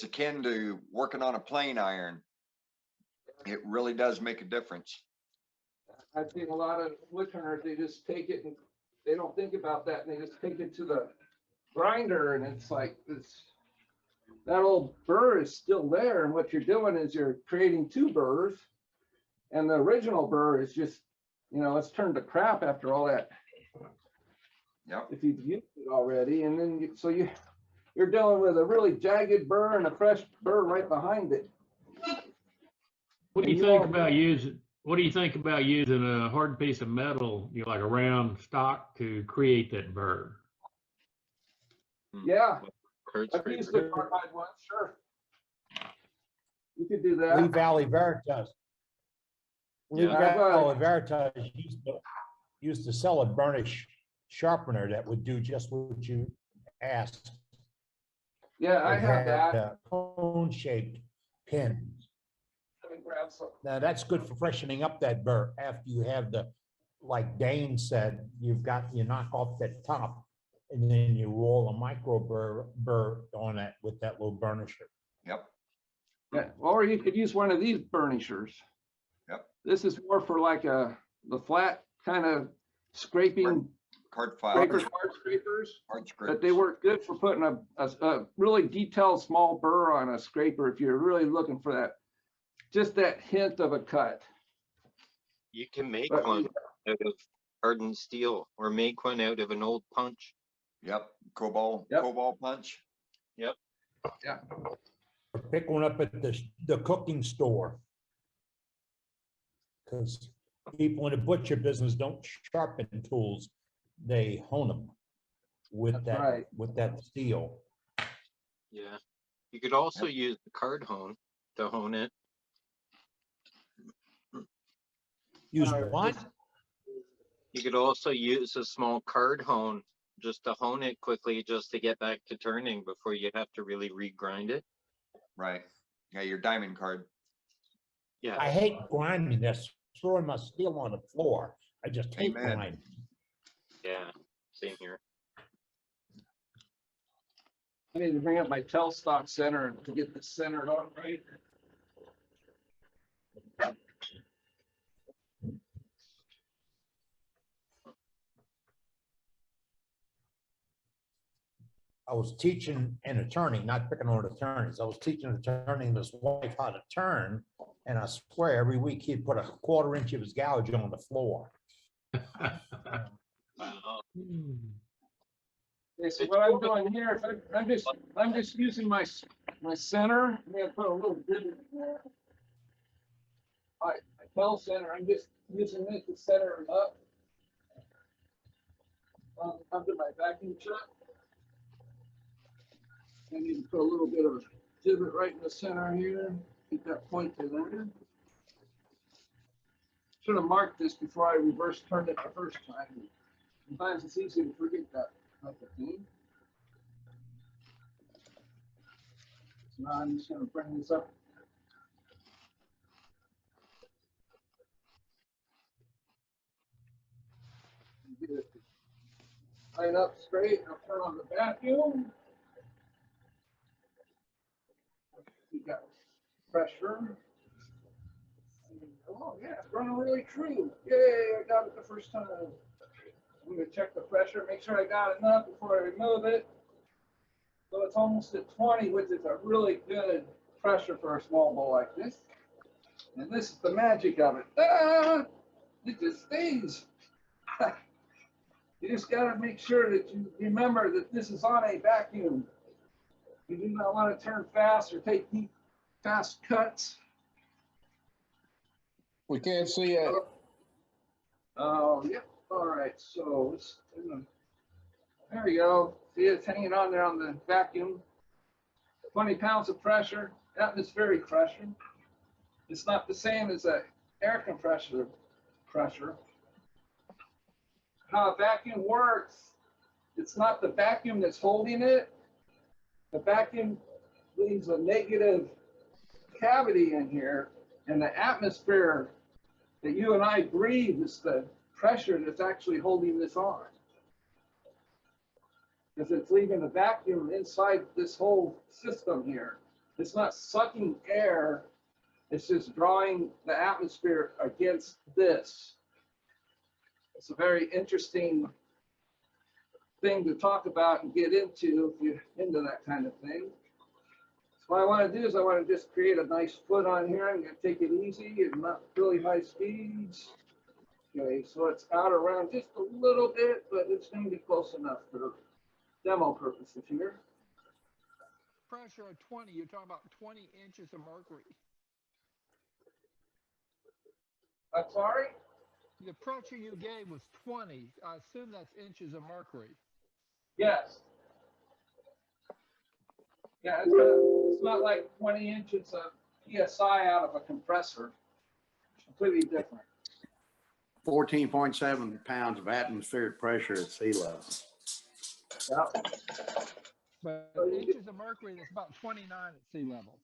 akin to working on a plane iron. It really does make a difference. I've seen a lot of wood turners, they just take it and they don't think about that and they just take it to the grinder and it's like this that old burr is still there. And what you're doing is you're creating two burrs. And the original burr is just, you know, it's turned to crap after all that. Yep. If you've used it already. And then you're dealing with a really jagged burr and a fresh burr right behind it. What do you think about using? What do you think about using a hard piece of metal, you know, like a round stock, to create that burr? Yeah, Hurts I've used the carbide one, sure. You could do that. Lee Valley Veritas. Lee Yeah. Valley Veritas used to sell a burnish sharpener that would do just what you asked. Yeah, I It have had that. a cone-shaped pin. Let me grab some. Now that's good for freshening up that burr after you have the, like Dane said, you knock off that top and then you roll a micro burr on that with that little burnisher. Yep. Yeah, or you could use one of these burnishers. Yep. This is more for like the flat kind of scraping Card file. card scrapers. Card scrapers. But they work good for putting a really detailed small burr on a scraper if you're really looking for that, just that hint of a cut. You can make But- one out of hardened steel, or make one out of an old punch. Yep. Cobalt punch. Yep. Yeah. Or pick one up at the cooking store. Because people in the butcher business don't sharpen tools, they hone them with that steel. Yeah. You could also use the card hone to hone it. Use what? You could also use a small card hone just to hone it quickly, just to get back to turning before you have to really regrind it. Right. Yeah, your diamond card. Yeah. I hate grinding. That's throwing my steel on the floor. I just hate Amen. grinding. Yeah, same here. I need to bring up my tailstock center to get this centered on right. I was teaching an attorney, not picking on attorneys. I was teaching an attorney and his wife how to turn. And I swear every week he'd put a 1/4 inch of his gouge on the floor. Okay, so what I'm doing here, I'm just using my center. I'm gonna put a little divot in there. My tail center, I'm just using it to center it up. Under my vacuum chuck. I need to put a little bit of a divot right in the center here. Keep that point to there. Should have marked this before I reverse turned it the first time. Sometimes it's easy to forget that type of thing. So now I'm just going to bring this up. Get it line up straight. I'll turn on the vacuum. We got pressure. Oh yeah, it's running really true. Yay, I got it the first time. I'm gonna check the pressure, make sure I got enough before I remove it. So it's almost at 20, which is a really good pressure for a small bowl like this. And this is the magic of it. Ah, it just stays. You just gotta make sure that you remember that this is on a vacuum. You do not want to turn fast or take deep, fast cuts. We can't see it. Oh, yep. All right. So there we go. See, it's hanging on there on the vacuum. 20 pounds of pressure, atmospheric pressure. It's not the same as a air compressor pressure. How a vacuum works, it's not the vacuum that's holding it. The vacuum leaves a negative cavity in here, and the atmosphere that you and I breathe is the pressure that's actually holding this on. Because it's leaving a vacuum inside this whole system here. It's not sucking air, it's just drawing the atmosphere against this. It's a very interesting thing to talk about and get into if you're into that kind of thing. What I want to do is I want to just create a nice foot on here. I'm going to take it easy and not really high speeds. Okay, so it's out around just a little bit, but it's going to be close enough for demo purposes here. Pressure of 20, you're talking about 20 inches of mercury. I'm sorry? The pressure you gave was 20. I assume that's inches of mercury. Yes. Yeah, it's not like 20 inches of PSI out of a compressor. Completely different. 14.7 pounds of atmospheric pressure at sea level. Yeah. But inches of mercury, that's about 29 at sea level.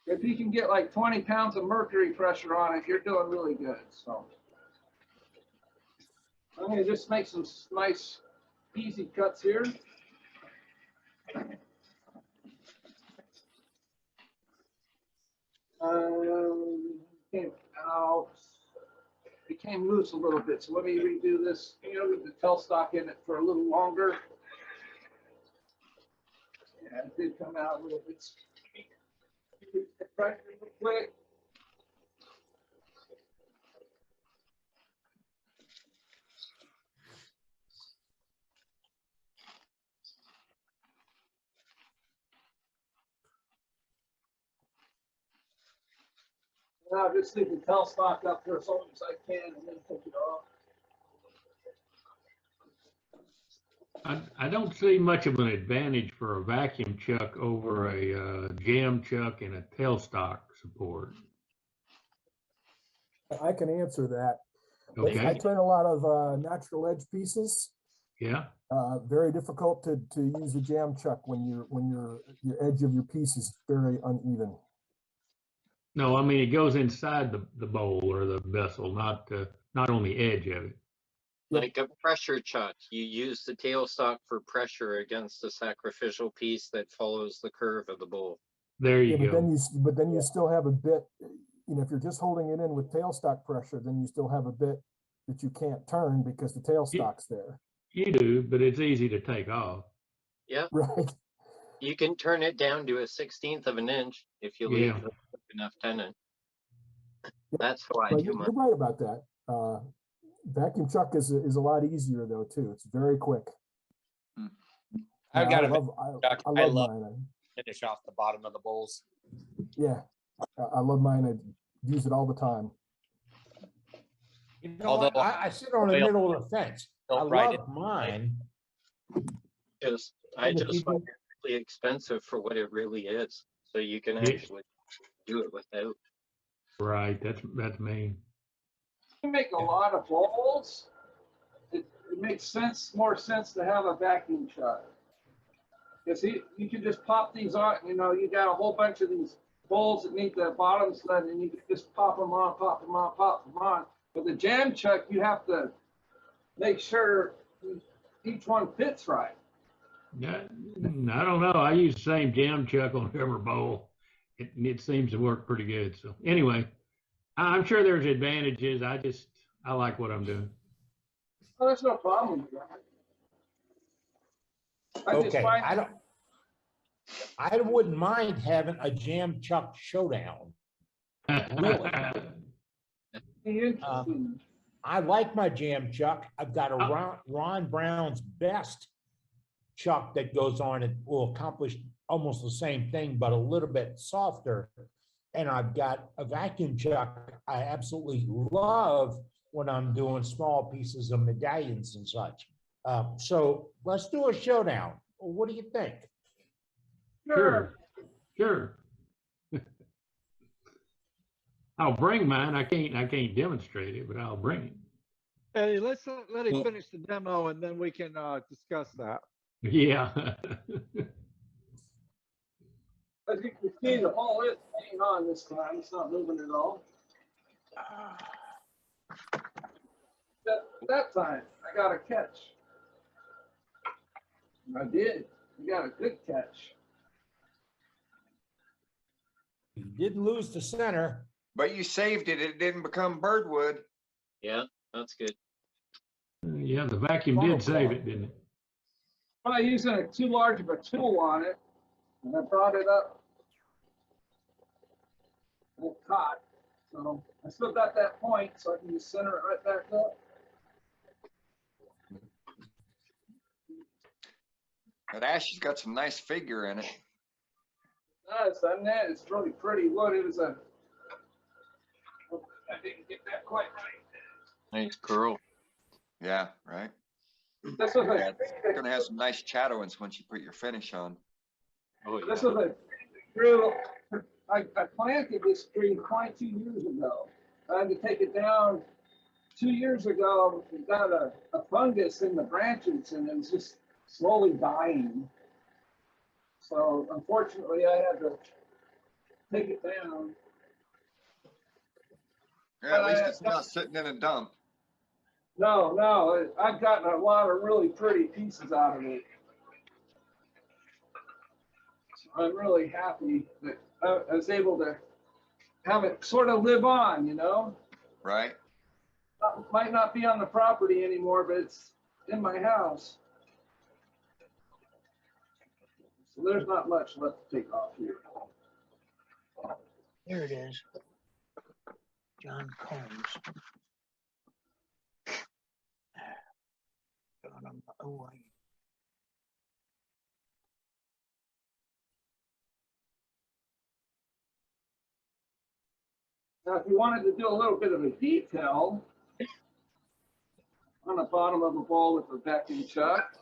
If you can get like 20 pounds of mercury pressure on it, you're doing really good. So I'm going to just make some nice, easy cuts here. Came out, became loose a little bit. So let me redo this. You know, with the tailstock in it for a little longer. Yeah, it did come out a little bit. Pressure real quick. Now I'll just leave the tailstock up there as long as I can and then take it off. I don't see much of an advantage for a vacuum chuck over a jam chuck and a tailstock support. I can answer that. Okay. I turn a lot of natural edge pieces. Yeah. Very difficult to use a jam chuck when your edge of your piece is very uneven. No, I mean, it goes inside the bowl or the vessel, not on the edge of it. Like a pressure chuck, you use the tailstock for pressure against the sacrificial piece that follows the curve of the bowl. There you go. But then go. you still have a bit, you know, if you're just holding it in with tailstock pressure, then you still have a bit that you can't turn because the tailstock's there. You do, but it's easy to take off. Yeah. Right. You can turn it down to a 1/16 of an inch if you leave enough tenon. That's how I do You're mine. right about that. Vacuum chuck is a lot easier though too. It's very quick. I've got I a love I love mine. finish off the bottom of the bowls. Yeah, I love mine. I use it all the time. You know, what? I sit on the middle of the fence. I love mine. I just find it really expensive for what it really is. So you can actually do it without. Right, that's me. You make a lot of bowls. It makes more sense to have a vacuum chuck. Because you can just pop these on, you know, you got a whole bunch of these bowls that need the bottoms done, and you can just pop them on, pop them on, pop them on. But the jam chuck, you have to make sure each one fits right. I don't know. I use the same jam chuck on every bowl. It seems to work pretty good. So anyway, I'm sure there's advantages. I like what I'm doing. Oh, there's no problem with that. I wouldn't mind having a jam chuck showdown. Really. I like my jam chuck. I've got a Ron Brown's best chuck that goes on. It will accomplish almost the same thing, but a little bit softer. And I've got a vacuum chuck I absolutely love when I'm doing small pieces of medallions and such. So let's do a showdown. What do you think? Sure. I'll bring mine. I can't demonstrate it, but I'll bring it. Hey, let him finish the demo and then we can discuss that. Yeah. As you can see, the ball is hanging on this time. It's not moving at all. That time, I got a catch. I did. You got a good catch. You didn't lose the center. But you saved it. It didn't become birdwood. Yeah, that's good. Yeah, the vacuum did save it, didn't it? By using too large of a tool on it, And I brought it up. And it caught. So I still got that point, so I can just center it right back up. That ash has got some nice figure in it. Nice, doesn't it? It's really pretty wood. It was a. I didn't get that quite right. Nice curl. Yeah, right. This was Yeah, it's gonna have some nice shadowings once you put your finish on. Oh, yeah. This was a true. I planted this tree 22 years ago. I had to take it down 2 years ago. It got a fungus in the branches and it was just slowly dying. So unfortunately, I had to take it down. Yeah, at least it's not sitting in a dump. No, I've gotten a lot of really pretty pieces out of it. So I'm really happy that I was able to have it sort of live on, you know? Right. Might not be on the property anymore, but it's in my house. So there's not much left to take off here. There it is. John Combs. Oh, Now, if you wanted to do a little bit of a detail on the bottom of a bowl with a vacuum chuck,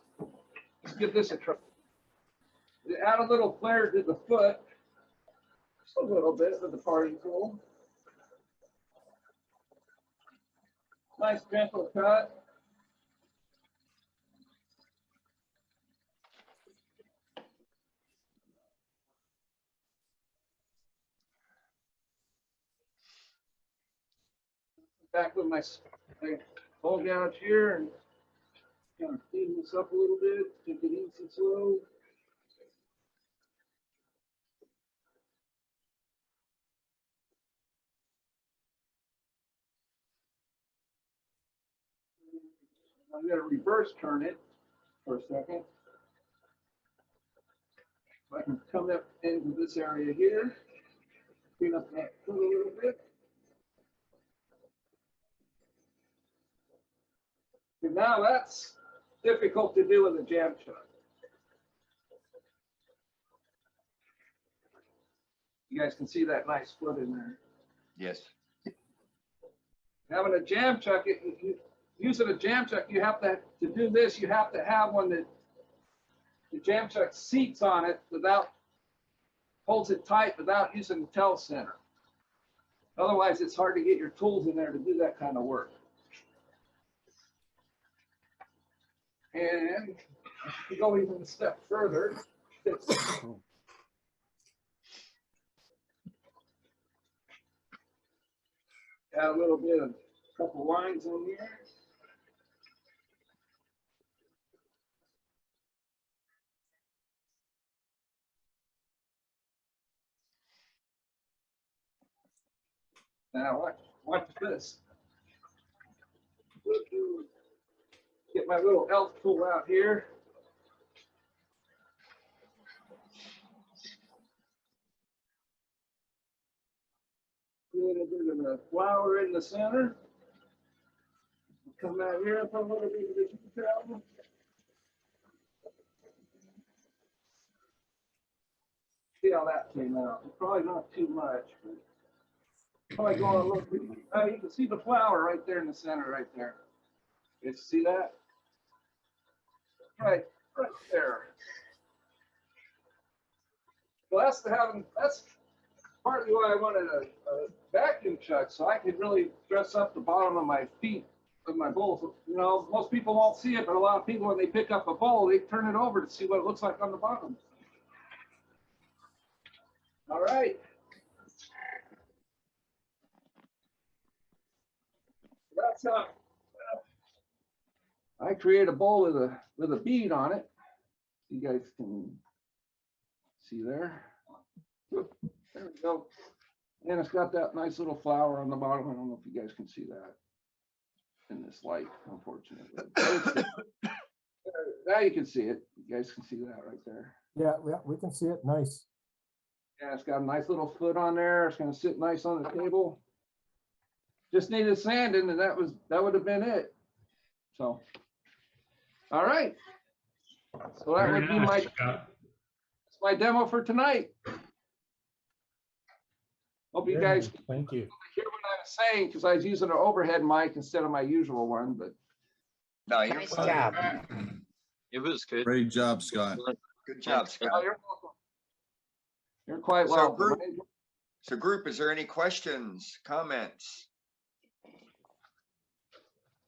let's give this a try. Add a little flare to the foot, just a little bit with the party tool. Nice gentle cut. Back with my hole gouge here and kind of clean this up a little bit, take it easy slow. I'm going to reverse turn it for a second. So I can come up into this area here, clean up that foot a little bit. And now that's difficult to do with a jam chuck. You guys can see that nice foot in there. Yes. Having a jam chuck, using a jam chuck, you have to do this, you have to have one that the jam chuck seats on it without, holds it tight without using the tail center. Otherwise, it's hard to get your tools in there to do that kind of work. And to go even a step further, add a little bit of a couple lines in here. Now watch this. Get my little elf tool out here. A little bit of the flour in the center. Come out here and put a little bit of the detail. See how that came out. Probably not too much, but probably going a little bit. You can see the flour right there in the center, right there. You see that? Right there. Well, that's partly why I wanted a vacuum chuck, so I could really dress up the bottom of my feet with my bowls. You know, most people won't see it, but a lot of people, when they pick up a bowl, they turn it over to see what it looks like on the bottom. All right. That's how I create a bowl with a bead on it. You guys can see there. There we go. And it's got that nice little flower on the bottom. I don't know if you guys can see that in this light, unfortunately. Now you can see it. You guys can see that right there. Yeah, we can see it. Nice. Yeah, it's got a nice little foot on there. It's gonna sit nice on the table. Just needed sanding and that would have been it. So, all right. So that Very would be nice, my, Scott. that's my demo for tonight. Hope you guys Thank you. hear what I was saying, because I was using an overhead mic instead of my usual one, but. No, you're Nice fine. job. It was good. Great job, Scott. Good job, Oh, Scott. you're welcome. You're quite So welcome. group, so group, is there any questions, comments?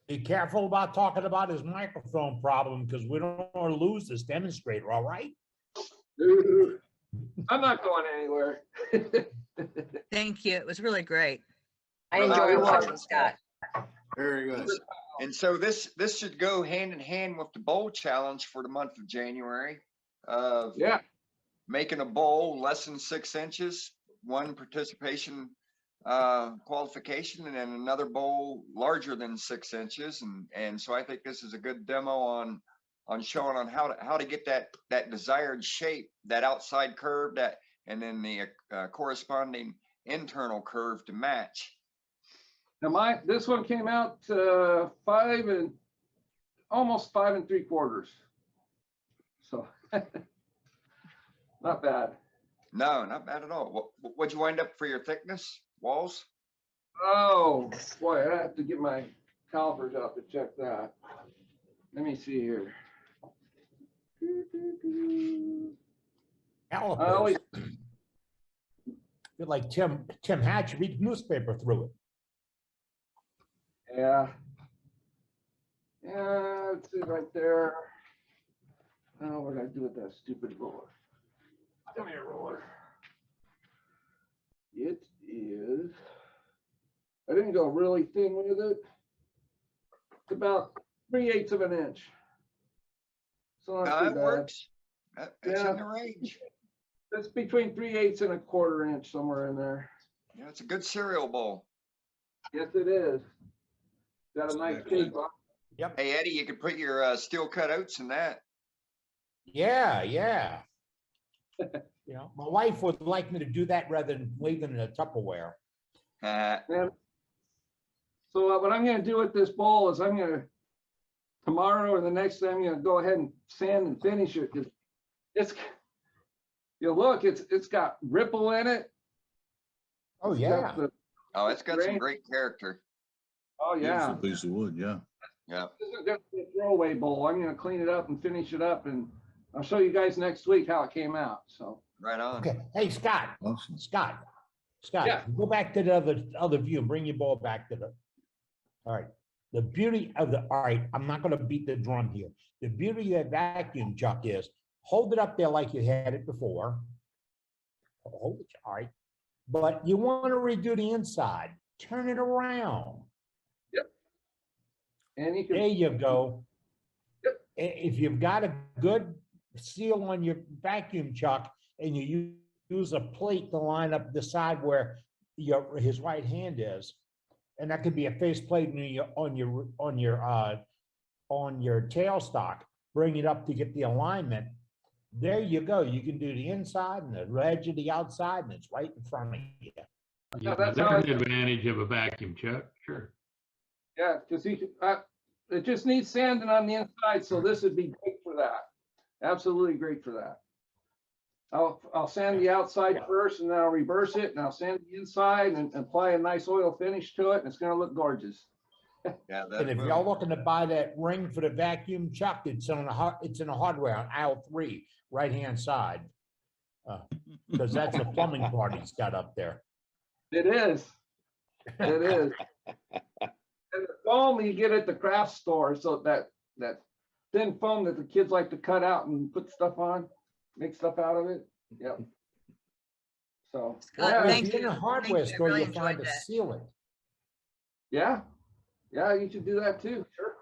Be careful about talking about his microphone problem because we don't want to lose this demonstrator, all right? I'm not going anywhere. Thank you. It was really great. I enjoyed Oh, watching Scott. Very good. And so this should go hand in hand with the bowl challenge for the month of January. Yeah. Making a bowl less than 6 inches, one participation qualification, and then another bowl larger than 6 inches. And so I think this is a good demo on showing on how to get that desired shape, that outside curve, and then the corresponding internal curve to match. Now this one came out almost 5 3/4. So not bad. No, not bad at all. What'd you wind up for your thickness, walls? Oh boy, I have to get my calipers out to check that. Let me see here. Calipers. Feel like Tim Hatch reads newspaper through it. Yeah. Yeah, let's see right there. Oh, what did I do with that stupid roller? Come here, roller. It is. I didn't go really thin with it. It's about 3/8 of an inch. So not too That bad. works. That's Yeah. in the range. It's between 3/8 and 1/4 inch, somewhere in there. Yeah, it's a good cereal bowl. Yes, it is. Got a nice shape on. Yep. Hey, Eddie, you could put your steel cut oats in that. Yeah, yeah. You know, my wife would like me to do that rather than leaving it in a Tupperware. And so what I'm gonna do with this bowl is tomorrow or the next day, I'm gonna go ahead and sand and finish it. It's got ripple in it. Oh, It's yeah. got the- Oh, it's got some grain. great character. Oh, yeah. Beautiful piece of wood, yeah. Yeah. This isn't gonna be a throwaway bowl. I'm gonna clean it up and finish it up, and I'll show you guys next week how it came out, so. Right on. Okay. Hey, Scott. Awesome. Scott. Yeah. Go back to the other view and bring your ball back to the. All right. The beauty of all right, I'm not going to beat the drum here. The beauty of that vacuum chuck is hold it up there like you had it before. Hold it, all right. But you want to redo the inside. Turn it around. Yep. And you can. There you go. If you've got a good seal on your vacuum chuck and you use a plate to line up the side where his right hand is, and that could be a face plate on your tailstock, bring it up to get the alignment. There you go. You can do the inside and the edge of the outside, and it's right in front of you. Yeah, that's that's how an advantage of a vacuum chuck, sure. Yeah, because it just needs sanding on the inside, so this would be great for that. Absolutely great for that. I'll sand the outside first, and then I'll reverse it, and I'll sand the inside and apply a nice oil finish to it, and it's gonna look gorgeous. Yeah. And if y'all looking to buy that ring for the vacuum chuck, it's in the hardware on aisle 3, right-hand side. Because that's the plumbing part he's got up there. It is. It is. And the foam you get at the craft store, so that thin foam that the kids like to cut out and put stuff on, make stuff out of it. Yep. So. Scott, If thank you're in you. a hardware Thank you. I store, really you'll find enjoyed a that. sealant. Yeah. Yeah, you should do that too. Sure.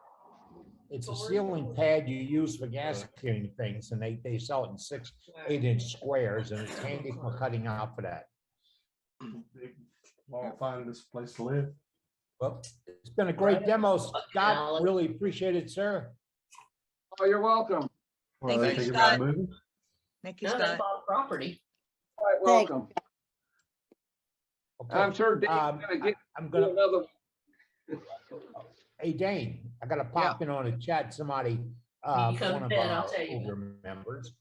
It's a sealing pad you use for gas cleaning things, and they sell it in 6 8-inch squares, and it's handy for cutting out for that. Well, find this place to live. Well, it's been a great demo, Scott. Really appreciate it, sir. Oh, you're welcome. Thank you, Scott. Thank you, No, that's Scott. all property. All right, welcome. Okay. I'm sure Dave's gonna get I'm gonna, another. hey, Dane, I gotta pop in on a chat. Somebody, When you come one of in, I'll our tell you. older members,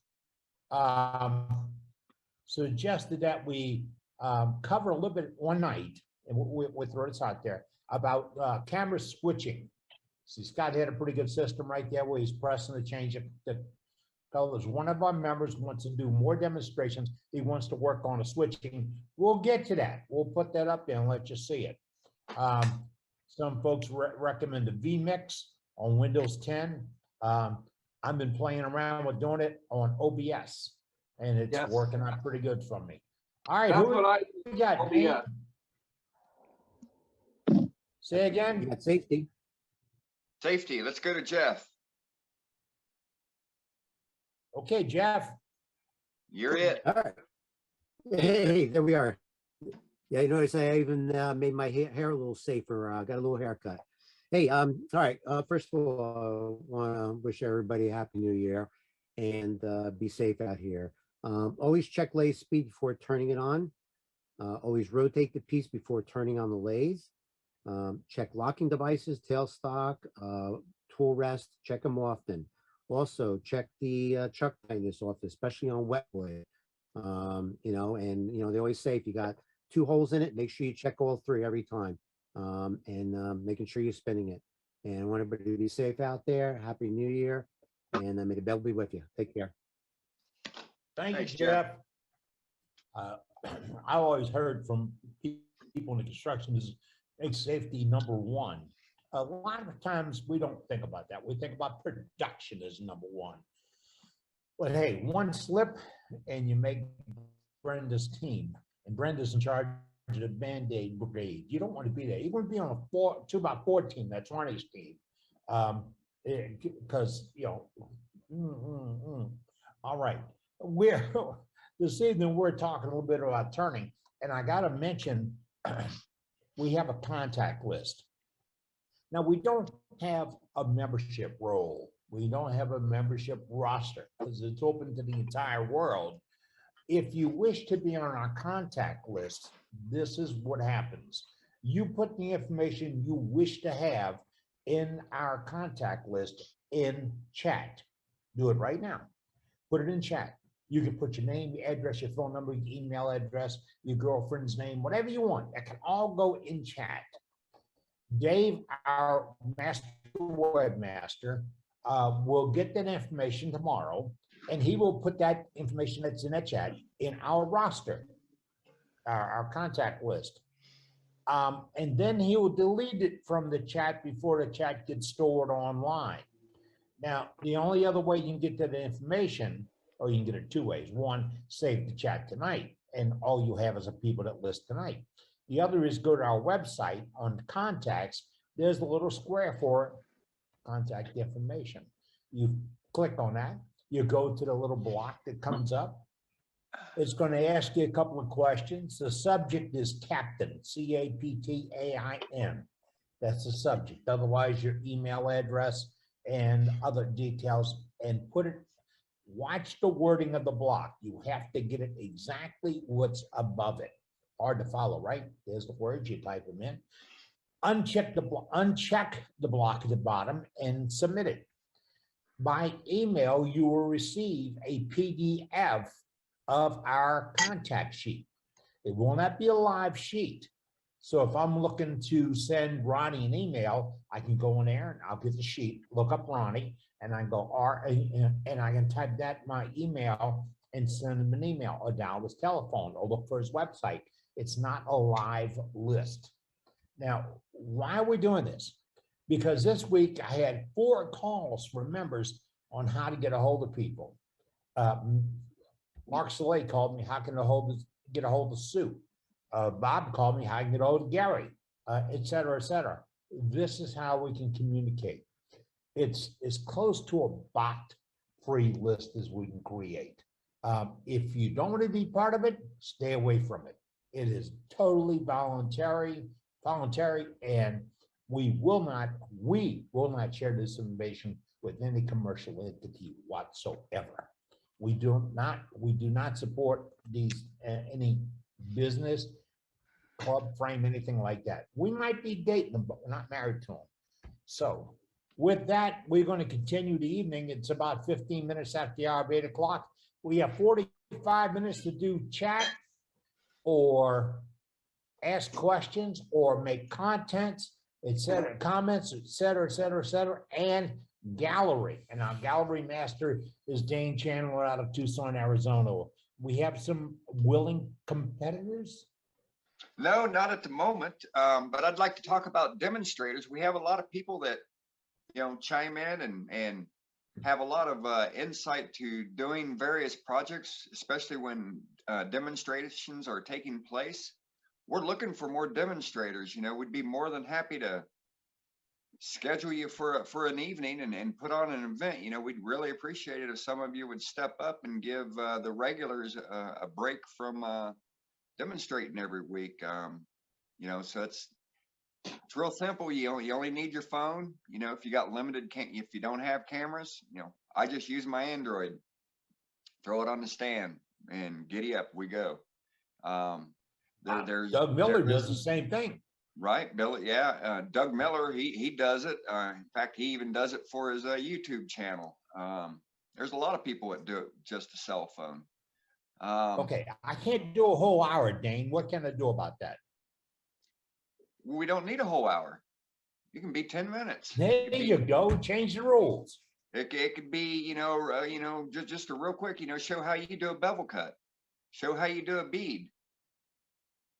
suggested that we cover a little bit one night, and we'll throw this out there, about camera switching. See, Scott had a pretty good system right there where he's pressing the change the colors. One of our members wants to do more demonstrations. He wants to work on a switching. We'll get to that. We'll put that up there and let you see it. Some folks recommend the vMix on Windows 10. I've been playing around with doing it on OBS, and it's working out pretty good for me. All right, That's who what we got? OBS. Say again. You got safety. Safety. Let's go to Jeff. Okay, Jeff. You're it. All right. Hey, there we are. Yeah, you notice I even made my hair a little safer. Got a little haircut. Hey, all right. First of all, I want to wish everybody a happy new year and be safe out here. Always check lathe speed before turning it on. Always rotate the piece before turning on the lathe. Check locking devices, tailstock, tool rest, check them often. Also, check the chuck tightness off, especially on wet wood. You know, and you know, they always say if you got 2 holes in it, make sure you check all 3 every time. And making sure you're spinning it. And I want everybody to be safe out there. Happy New Year. And may the bell be with you. Take care. Thanks, Thanks, Jeff. I always heard from people in the construction is make safety number 1. A lot of times we don't think about that. We think about production as number 1. But hey, one slip and you make Brenda's team. And Brenda's in charge of the Band-Aid brigade. You don't want to be there. You want to be on a 2x4 team. That's Ronnie's team. Because, you know, all right. This evening, we're talking a little bit about turning. And I got to mention, we have a contact list. Now, we don't have a membership role. We don't have a membership roster because it's open to the entire world. If you wish to be on our contact list, this is what happens. You put the information you wish to have in our contact list in chat. Do it right now. Put it in chat. You can put your name, your address, your phone number, your email address, your girlfriend's name, whatever you want. That can all go in chat. Dave, our master webmaster, will get that information tomorrow, and he will put that information that's in that chat in our roster, our contact list. And then he will delete it from the chat before the chat gets stored online. Now, the only other way you can get that information, or you can get it 2 ways. One, save the chat tonight, and all you have is the people that list tonight. The other is go to our website on contacts. There's the little square for contact information. You click on that. You go to the little block that comes up. It's going to ask you a couple of questions. The subject is Captain, C-A-P-T-A-I-N. That's the subject. Otherwise, your email address and other details, and put it, watch the wording of the block. You have to get it exactly what's above it. Hard to follow, right? There's the words, you type them in. Uncheck the block at the bottom and submit it. By email, you will receive a PDF of our contact sheet. It will not be a live sheet. So if I'm looking to send Ronnie an email, I can go in there and I'll get the sheet, look up Ronnie, and I go and I can type that in my email and send him an email or dial his telephone or look for his website. It's not a live list. Now, why are we doing this? Because this week I had 4 calls from members on how to get a hold of people. Mark Soleil called me, how can I get a hold of Sue? Bob called me, how can I get a hold of Gary, et cetera, et cetera. This is how we can communicate. It's as close to a bot-free list as we can create. If you don't want to be part of it, stay away from it. It is totally voluntary, and we will not share this information with any commercial entity whatsoever. We do not support these, any business, club, frame, anything like that. We might be dating them, but we're not married to them. So with that, we're going to continue the evening. It's about 15 minutes after the hour of 8 o'clock. We have 45 minutes to do chat or ask questions or make contents, etc., comments, etc., etc., etc., and gallery. And our gallery master is Dane Chandler out of Tucson, Arizona. We have some willing competitors. No, not at the moment. But I'd like to talk about demonstrators. We have a lot of people that, you know, chime in and have a lot of insight to doing various projects, especially when demonstrations are taking place. We're looking for more demonstrators. You know, we'd be more than happy to schedule you for an evening and put on an event. You know, we'd really appreciate it if some of you would step up and give the regulars a break from demonstrating every week. You know, so it's real simple. You only need your phone. You know, if you got limited, if you don't have cameras, you know, I just use my Android, throw it on the stand, and giddy up, we go. Doug Miller does the same thing. Right, Bill. Yeah, Doug Miller, he does it. In fact, he even does it for his YouTube channel. There's a lot of people that do it with just a cell phone. Okay, I can't do a whole hour, Dane. What can I do about that? We don't need a whole hour. You can be 10 minutes. There you go. Change the rules. It could be, you know, just a real quick, you know, show how you do a bevel cut, show how you do a bead.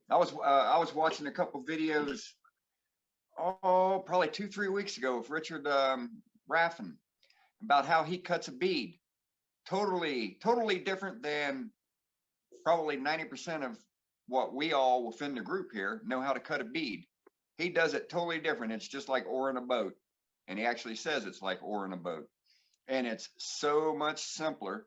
I was watching a couple videos, probably 2-3 weeks ago with Richard Raffin about how he cuts a bead. Totally different than probably 90% of what we all within the group here know how to cut a bead. He does it totally different. It's just like oaring a boat. And he actually says it's like oaring a boat. And it's so much simpler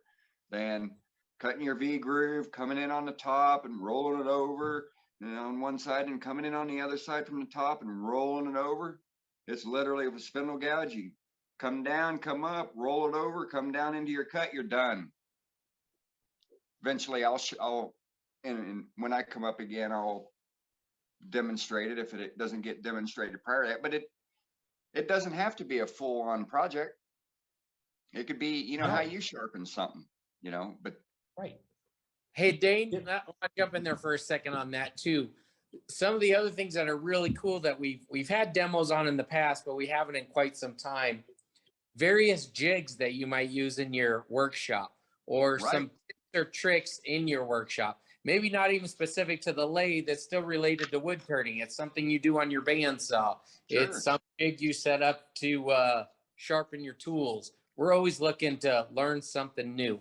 than cutting your V groove, coming in on the top and rolling it over, you know, on one side and coming in on the other side from the top and rolling it over. It's literally with a spindle gouge. You come down, come up, roll it over, come down into your cut, you're done. Eventually and when I come up again, I'll demonstrate it if it doesn't get demonstrated prior to that. But it doesn't have to be a full-on project. It could be, you know, how you sharpen something, you know, but. Right. Hey, Dane, I want to jump in there for a second on that too. Some of the other things that are really cool that we've had demos on in the past, but we haven't in quite some time. Various jigs that you might use in your workshop, or some tips or tricks in your workshop. Maybe not even specific to the lathe, that's still related to wood turning. It's something you do on your bandsaw. Sure. It's some jig you set up to sharpen your tools. We're always looking to learn something new.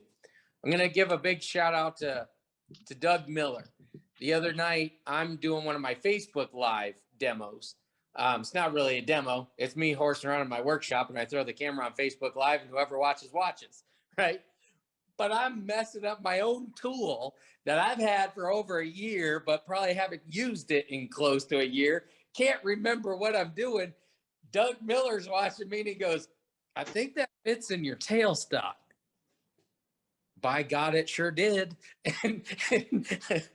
I'm going to give a big shout out to Doug Miller. The other night, I'm doing one of my Facebook Live demos. It's not really a demo. It's me horsing around in my workshop, and I throw the camera on Facebook Live, and whoever watches, watches, right? But I'm messing up my own tool that I've had for over a year, but probably haven't used it in close to a year. Can't remember what I'm doing. Doug Miller's watching me, and he goes, I think that fits in your tailstock. By God, it sure did. And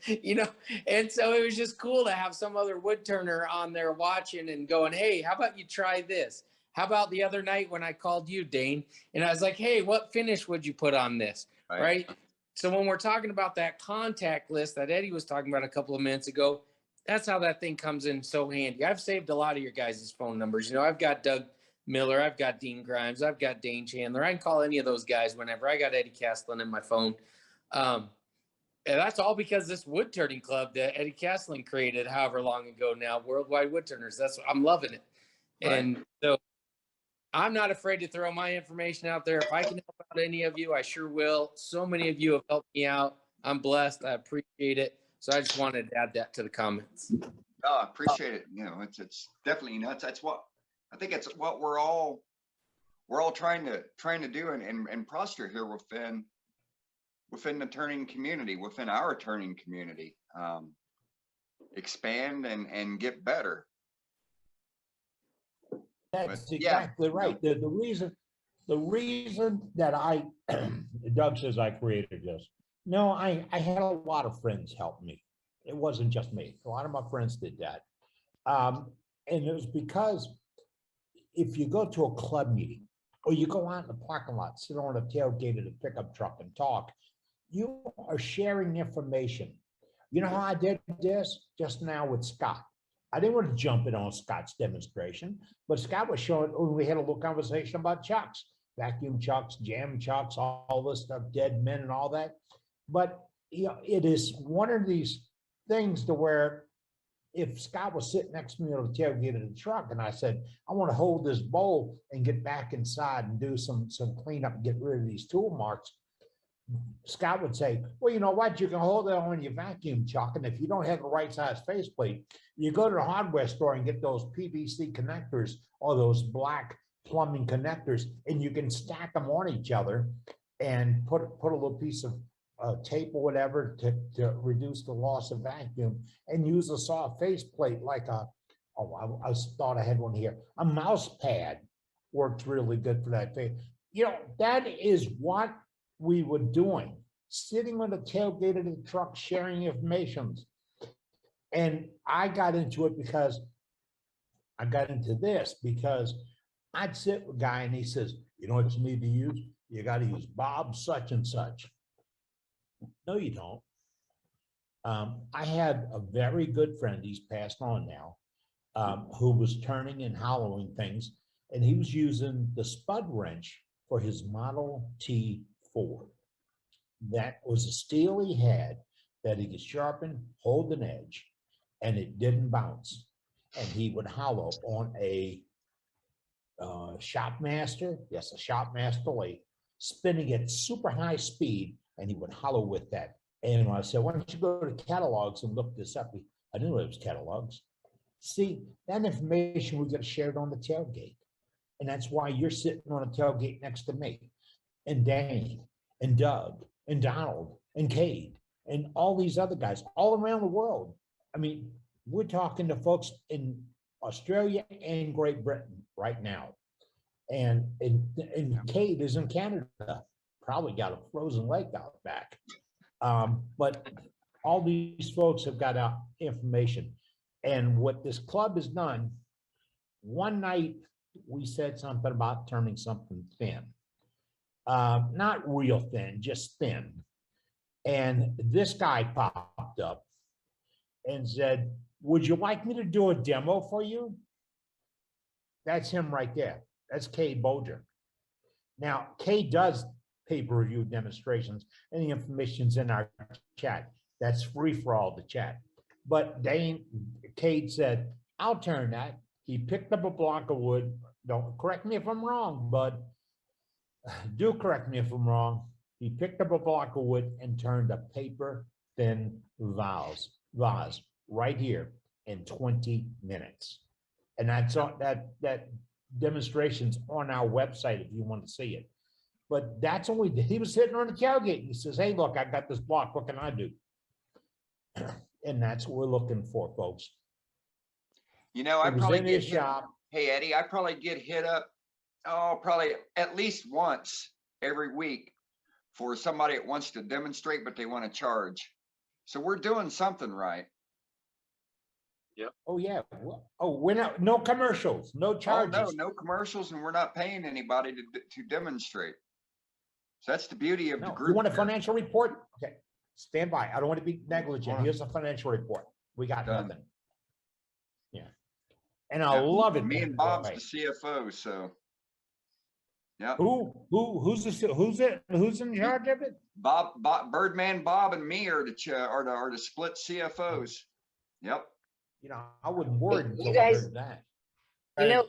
you know, and so it was just cool to have some other wood turner on there watching and going, hey, how about you try this? How about the other night when I called you, Dane, and I was like, hey, what finish would you put on this? Right? So when we're talking about that contact list that Eddie was talking about a couple of minutes ago, that's how that thing comes in so handy. I've saved a lot of your guys' phone numbers. You know, I've got Doug Miller, I've got Dean Grimes, I've got Dane Chandler. I can call any of those guys whenever. I got Eddie Castlin in my phone. And that's all because this wood turning club that Eddie Castlin created however long ago now, Worldwide Wood Turners. I'm loving it. Right. And so I'm not afraid to throw my information out there. If I can help out any of you, I sure will. So many of you have helped me out. I'm blessed. I appreciate it. So I just wanted to add that to the comments. Oh, I appreciate it. You know, it's definitely, you know, that's what I think it's what we're all trying to do and prosper here within the turning community, within our turning community, expand and get better. That's exactly right. The reason The reason that Doug says I created this, no, I had a lot of friends help me. It wasn't just me. A lot of my friends did that. And it was because if you go to a club meeting or you go out in the parking lot, sit on a tailgate of a pickup truck and talk, you are sharing information. You know how I did this just now with Scott? I didn't want to jump in on Scott's demonstration, but Scott was showing, we had a little conversation about chucks, vacuum chucks, jam chucks, all this stuff, dead men and all that. But you know, it is one of these things to where if Scott was sitting next to me on the tailgate of the truck and I said, I want to hold this bowl and get back inside and do some cleanup and get rid of these tool marks, Scott would say, well, you know what? You can hold it on your vacuum chuck. And if you don't have the right size faceplate, you go to the hardware store and get those PVC connectors or those black plumbing connectors, and you can stack them on each other and put a little piece of tape or whatever to reduce the loss of vacuum, and use a soft faceplate like I thought I had one here. A mouse pad works really good for that thing. You know, that is what we were doing, sitting on the tailgate of the truck, sharing information. And I got into it because I'd sit with a guy and he says, you know what you need to use? You got to use Bob such and such. No, you don't. I had a very good friend, he's passed on now, who was turning and hollowing things, and he was using the spud wrench for his Model T4. That was a steel he had that he could sharpen, hold an edge, and it didn't bounce. And he would hollow on a Shopmaster, yes, a Shopmaster lathe, spinning at super high speed, and he would hollow with that. And I said, why don't you go to catalogs and look this up? I knew it was catalogs. See, that information we got to share it on the tailgate. And that's why you're sitting on a tailgate next to me, and Dane, and Doug, and Donald, and Cade, and all these other guys all around the world. I mean, we're talking to folks in Australia and Great Britain right now. And Cade is in Canada, probably got a frozen lake out back. But all these folks have got out information. And what this club has done, one night we said something about turning something thin. Not real thin, just thin. And this guy popped up and said, would you like me to do a demo for you? That's him right there. That's Kay Bolger. Now, Kay does pay-per-view demonstrations, and the information's in our chat. That's free for all the chat. But Cade said, I'll turn that. He picked up a block of wood. Don't correct me if I'm wrong, but do correct me if I'm wrong. He picked up a block of wood and turned a paper-thin vase right here in 20 minutes. And that's on that demonstration's on our website if you want to see it. But that's only, he was sitting on the tailgate and he says, hey, look, I got this block. What can I do? And that's what we're looking for, folks. You know, I probably get hit, shop. Hey, Eddie, I probably get hit up, probably at least once every week for somebody that wants to demonstrate, but they want to charge. So we're doing something right. Yep. Oh, yeah. Oh, we're not, no commercials, no charges. Oh, no commercials, and we're not paying anybody to demonstrate. So that's the beauty of the group. You want a financial report? Okay, stand by. I don't want to be negligent. Here's a financial report. We got nothing. Yeah. And I love it. Me and Bob's the CFO, so. Yeah. Who's in charge of it? Bob, Birdman Bob and me are the split CFOs. Yep. You know, I wouldn't worry You guys, that. That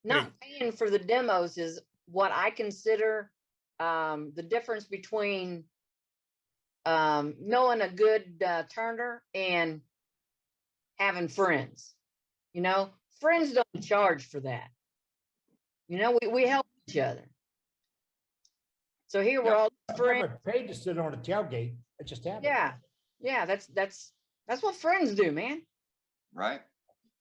not paying for the demos is what I consider the difference between knowing a good turner and having friends. You know, friends don't charge for that. You know, we help each other. So here we're all friends. I never paid to sit on a tailgate. It just happened. Yeah, that's what friends do, man. Right.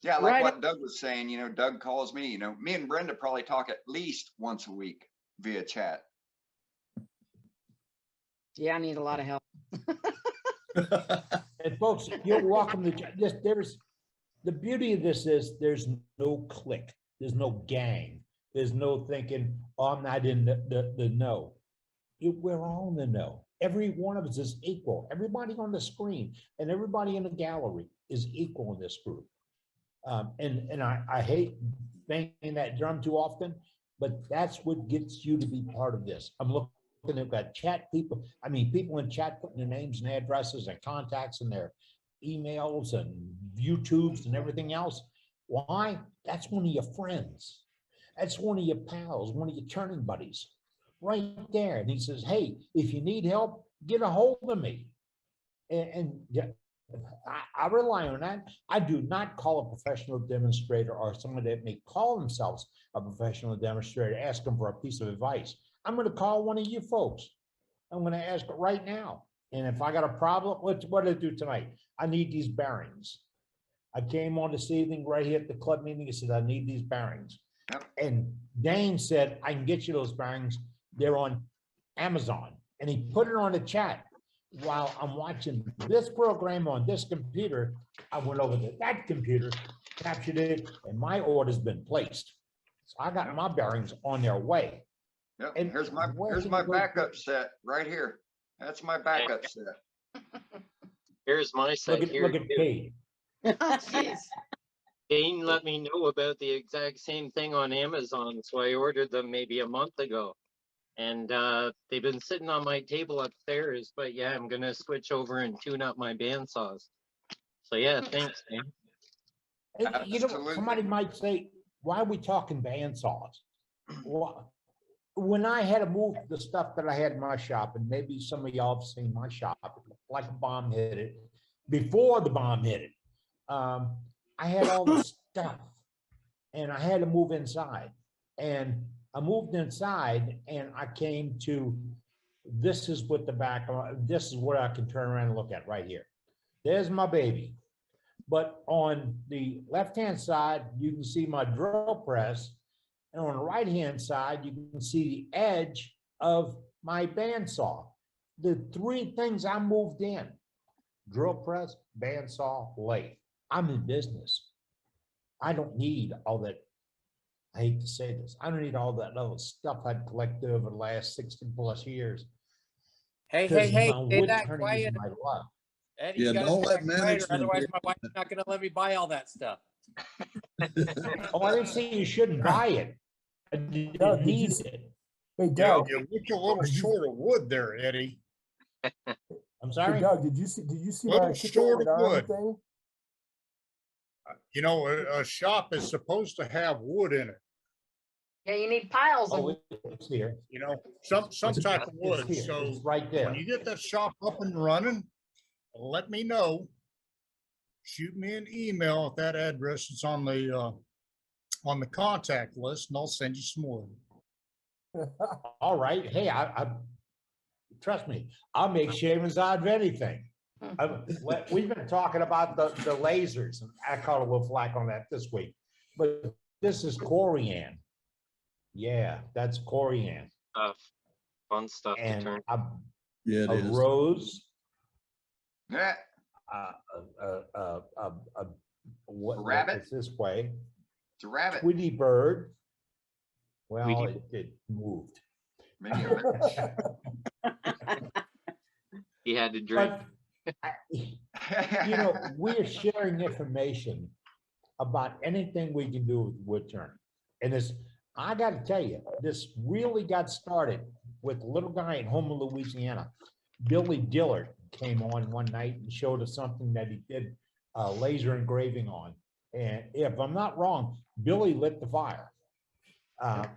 Yeah, like Right. what Doug was saying, Doug calls me, me and Brenda probably talk at least once a week via chat. Yeah, I need a lot of help. And folks, you're welcome to, there's, the beauty of this is there's no clique, there's no gang, there's no thinking, oh, I'm not in the know. We're all in the know. Every one of us is equal. Everybody on the screen and everybody in the gallery is equal in this group. And I hate banging that drum too often, but that's what gets you to be part of this. I'm looking at that chat people. I mean, people in chat putting their names and addresses and contacts and their emails and YouTubes and everything else. Why? That's one of your friends. That's one of your pals, one of your turning buddies right there. And he says, hey, if you need help, get a hold of me. And I rely on that. I do not call a professional demonstrator or someone that may call themselves a professional demonstrator, ask them for a piece of advice. I'm going to call one of you folks. I'm going to ask it right now. And if I got a problem, what did I do tonight? I need these bearings. I came on this evening right here at the club meeting. He said, I need these bearings. Yep. And Dane said, I can get you those bearings. They're on Amazon. And he put it on the chat. While I'm watching this program on this computer, I went over to that computer, captured it, and my order's been placed. So I got my bearings on their way. Yep. And Here's my where can you go- backup set right here. That's my backup set. Here's my set Look here. at too. Kate. Jeez. Dane let me know about the exact same thing on Amazon, so I ordered them maybe a month ago. And they've been sitting on my table upstairs, but yeah, I'm gonna switch over and tune up my bandsaws. So yeah, thanks, Dane. And, you know, somebody might say, why are we talking bandsaws? Well, when I had to move the stuff that I had in my shop, and maybe some of y'all have seen my shop, it looked like a bomb hit it. Before the bomb hit it, I had all the stuff, and I had to move inside. And I moved inside, and I came to, this is what the back, this is what I can turn around and look at right here. There's my baby. But on the left-hand side, you can see my drill press. And on the right-hand side, you can see the edge of my bandsaw. The three things I moved in: drill press, bandsaw, lathe. I'm in business. I don't need all that. I hate to say this. I don't need all that other stuff I'd collected over the last 60 plus years. Hey, Because hey, hey, my stay wood that turning is quiet. my love. Eddie, Yeah, you gotta don't stay let that quieter, management otherwise hear my wife's not gonna let me buy all that stuff. Oh, I didn't say you shouldn't buy it. I didn't Doug, did you need s- it. Hey, You know, Doug, you look a little short of wood there, Eddie. I'm hey, sorry. Doug, did you see Little my short kick-ass of arm wood. thing? You know, a shop is supposed to have wood in it, Yeah, you need piles Oh, of it's here. you know, some type of It's wood. here. So It's right there. when you get that shop up and running, let me know. Shoot me an email at that address. It's on the contact list, and I'll send you some wood. All right. Hey, I trust me, I'll make shavings out of anything. We've been talking about the lasers, and I caught a little flack on that this week. But this is corian. Yeah, that's corian. Fun stuff to And turn. Yeah, it a is. rose. Yeah. What rabbit? it's this way? It's a rabbit. Tweety bird. Well, Tweety- it moved. Many of it. He had to drink. But you know, we're sharing information about anything we can do with wood turning. And this, I got to tell you, this really got started with a little guy in Houma, Louisiana. Billy Dillard came on one night and showed us something that he did laser engraving on. And if I'm not wrong, Billy lit the fire.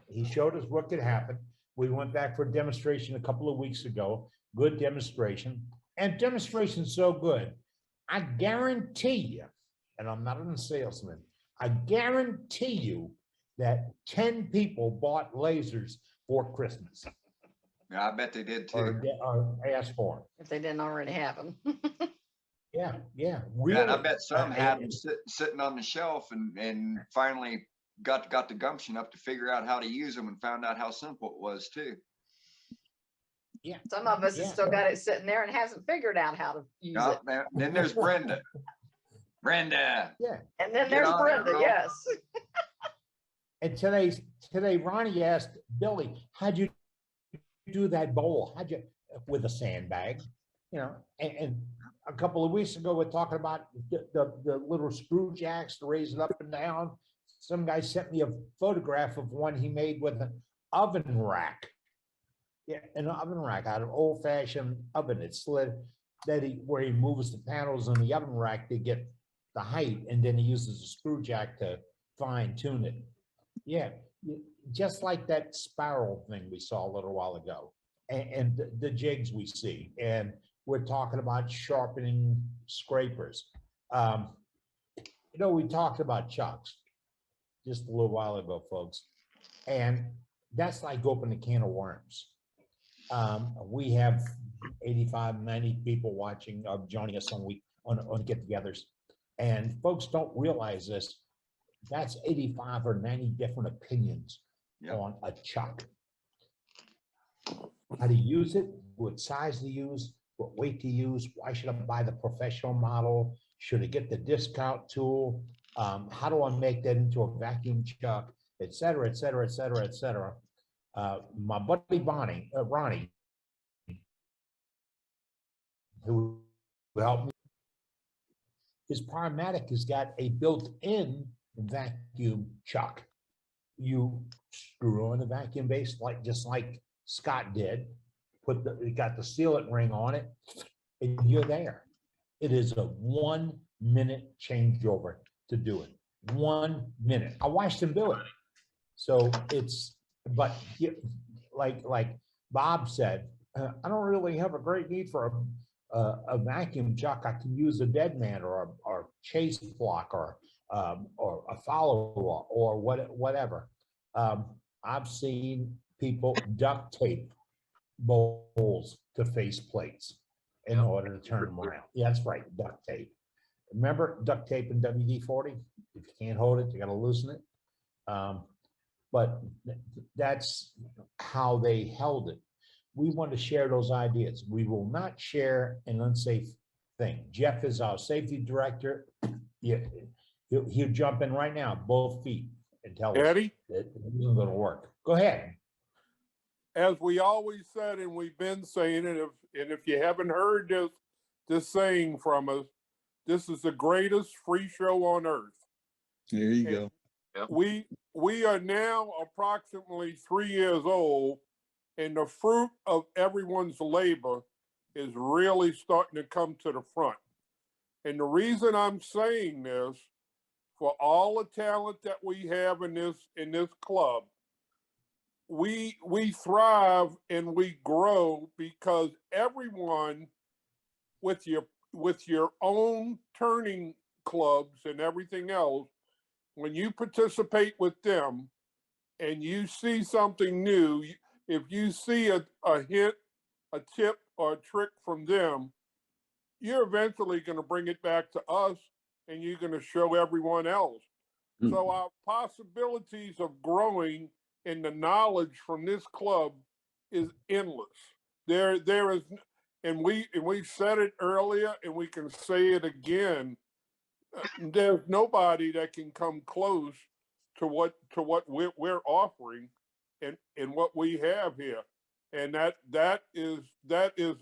He showed us what could happen. We went back for a demonstration a couple of weeks ago. Good demonstration. And demonstration's so good. I guarantee you, and I'm not a salesman, I guarantee you that 10 people bought lasers for Christmas Yeah, I bet they did too. or asked for them. if they didn't already have them. Yeah, Yeah, and I really. bet some had them And sitting on the shelf and finally got the gumption up to figure out how to use them and found out how simple it was too. yeah, Some of us have yeah. still got it sitting there and hasn't figured out how to use Yeah, it. then there's Brenda. Brenda, Yeah. And then get there's on it, Brenda, girl. yes. And today, Ronnie asked Billy, how'd you do that bowl? How'd you, with a sandbag, you know? And a couple of weeks ago, we're talking about the little screw jacks to raise it up and down. Some guy sent me a photograph of one he made with an oven rack. Yeah, an oven rack out of old fashioned oven. It's slid where he moves the panels on the oven rack to get the height, and then he uses a screw jack to fine tune it. Yeah, just like that spiral thing we saw a little while ago, and the jigs we see, and we're talking about sharpening scrapers. You know, we talked about chucks just a little while ago, folks, and that's like opening a can of worms. We have 85, 90 people watching or joining us on get-togethers, and folks don't realize this. That's 85 or 90 different opinions on a chuck. How to use it, what size to use, what weight to use, why should I buy the professional model? Should I get the discount tool? How do I make that into a vacuum chuck, et cetera, et cetera, et cetera, et cetera. My buddy Ronnie, who helped me, his Powermatic has got a built-in vacuum chuck. You screw on the vacuum base just like Scott did. It got the sealant ring on it, and you're there. It is a 1 minute changeover to do it. 1 minute. I watched him do it. So like Bob said, I don't really have a great need for a vacuum chuck. I can use a dead man or chase block or a follow or whatever. I've seen people duct tape bowls to face plates in order to turn them around. Yeah, that's right, duct tape. Remember duct tape in WD-40? If you can't hold it, you got to loosen it. But that's how they held it. We want to share those ideas. We will not share an unsafe thing. Jeff is our safety director. Yeah, he'll jump in right now, both feet, and tell us Eddie? that it isn't going to work. Go ahead. As we always said, and we've been saying it, if you haven't heard this saying from us, this is the greatest free show on earth. There you go. We are now approximately 3 years old, and the fruit of everyone's labor is really starting to come to the front. And the reason I'm saying this, for all the talent that we have in this club, we thrive and we grow because everyone with your own turning clubs and everything else, when you participate with them and you see something new, if you see a hint, a tip, or a trick from them, you're eventually going to bring it back to us and you're going to show everyone else. So our possibilities of growing in the knowledge from this club is endless. There is, and we said it earlier and we can say it again. There's nobody that can come close to what we're offering and what we have here, and that is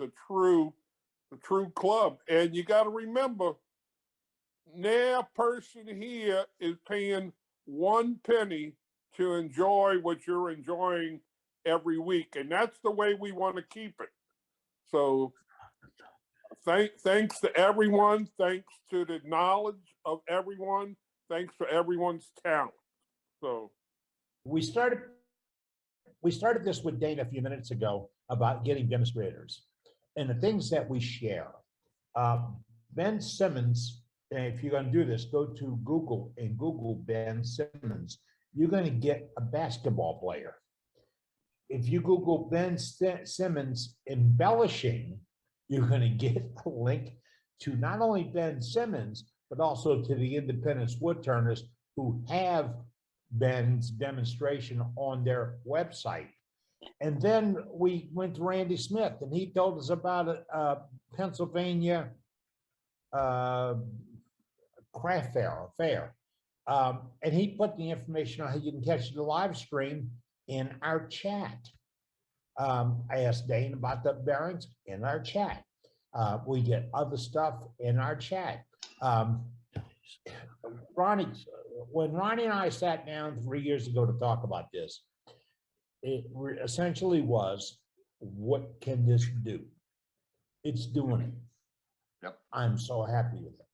a true club. And you got to remember, no person here is paying 1 penny to enjoy what you're enjoying every week, and that's the way we want to keep it. So thanks to everyone. Thanks to the knowledge of everyone. Thanks to everyone's talent. So we started this with Dana a few minutes ago about getting demonstrators and the things that we share. Ben Simmons, if you're going to do this, go to Google and Google Ben Simmons. You're going to get a basketball player. If you Google Ben Simmons embellishing, you're going to get a link to not only Ben Simmons, but also to the independent wood turners who have Ben's demonstration on their website. And then we went to Randy Smith, and he told us about a Pennsylvania craft fair. And he put the information on how you can catch the live stream in our chat. I asked Dane about the bearings in our chat. We get other stuff in our chat. Ronnie, when Ronnie and I sat down 3 years ago to talk about this, it essentially was, what can this do? It's doing it. Yep. I'm so happy with it.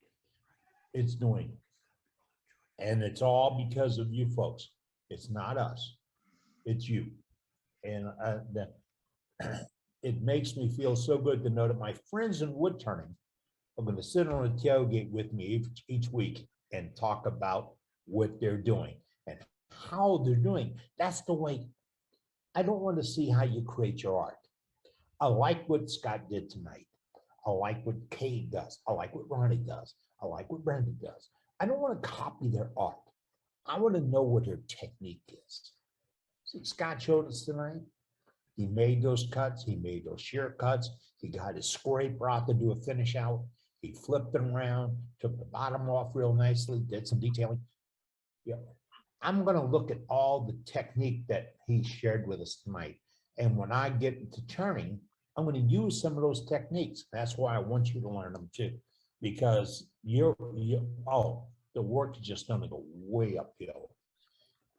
It's doing it. And it's all because of you folks. It's not us. It's you. And it makes me feel so good to know that my friends in wood turning are going to sit on a tailgate with me each week and talk about what they're doing and how they're doing. That's the way. I don't want to see how you create your art. I like what Scott did tonight. I like what Cade does. I like what Ronnie does. I like what Brenda does. I don't want to copy their art. I want to know what their technique is. See, Scott showed us tonight. He made those cuts. He made those shear cuts. He got his scraper out to do a finish out. He flipped it around, took the bottom off real nicely, did some detailing. Yeah. I'm going to look at all the technique that he shared with us tonight. And when I get into turning, I'm going to use some of those techniques. That's why I want you to learn them too, because the work is just going to go way uphill.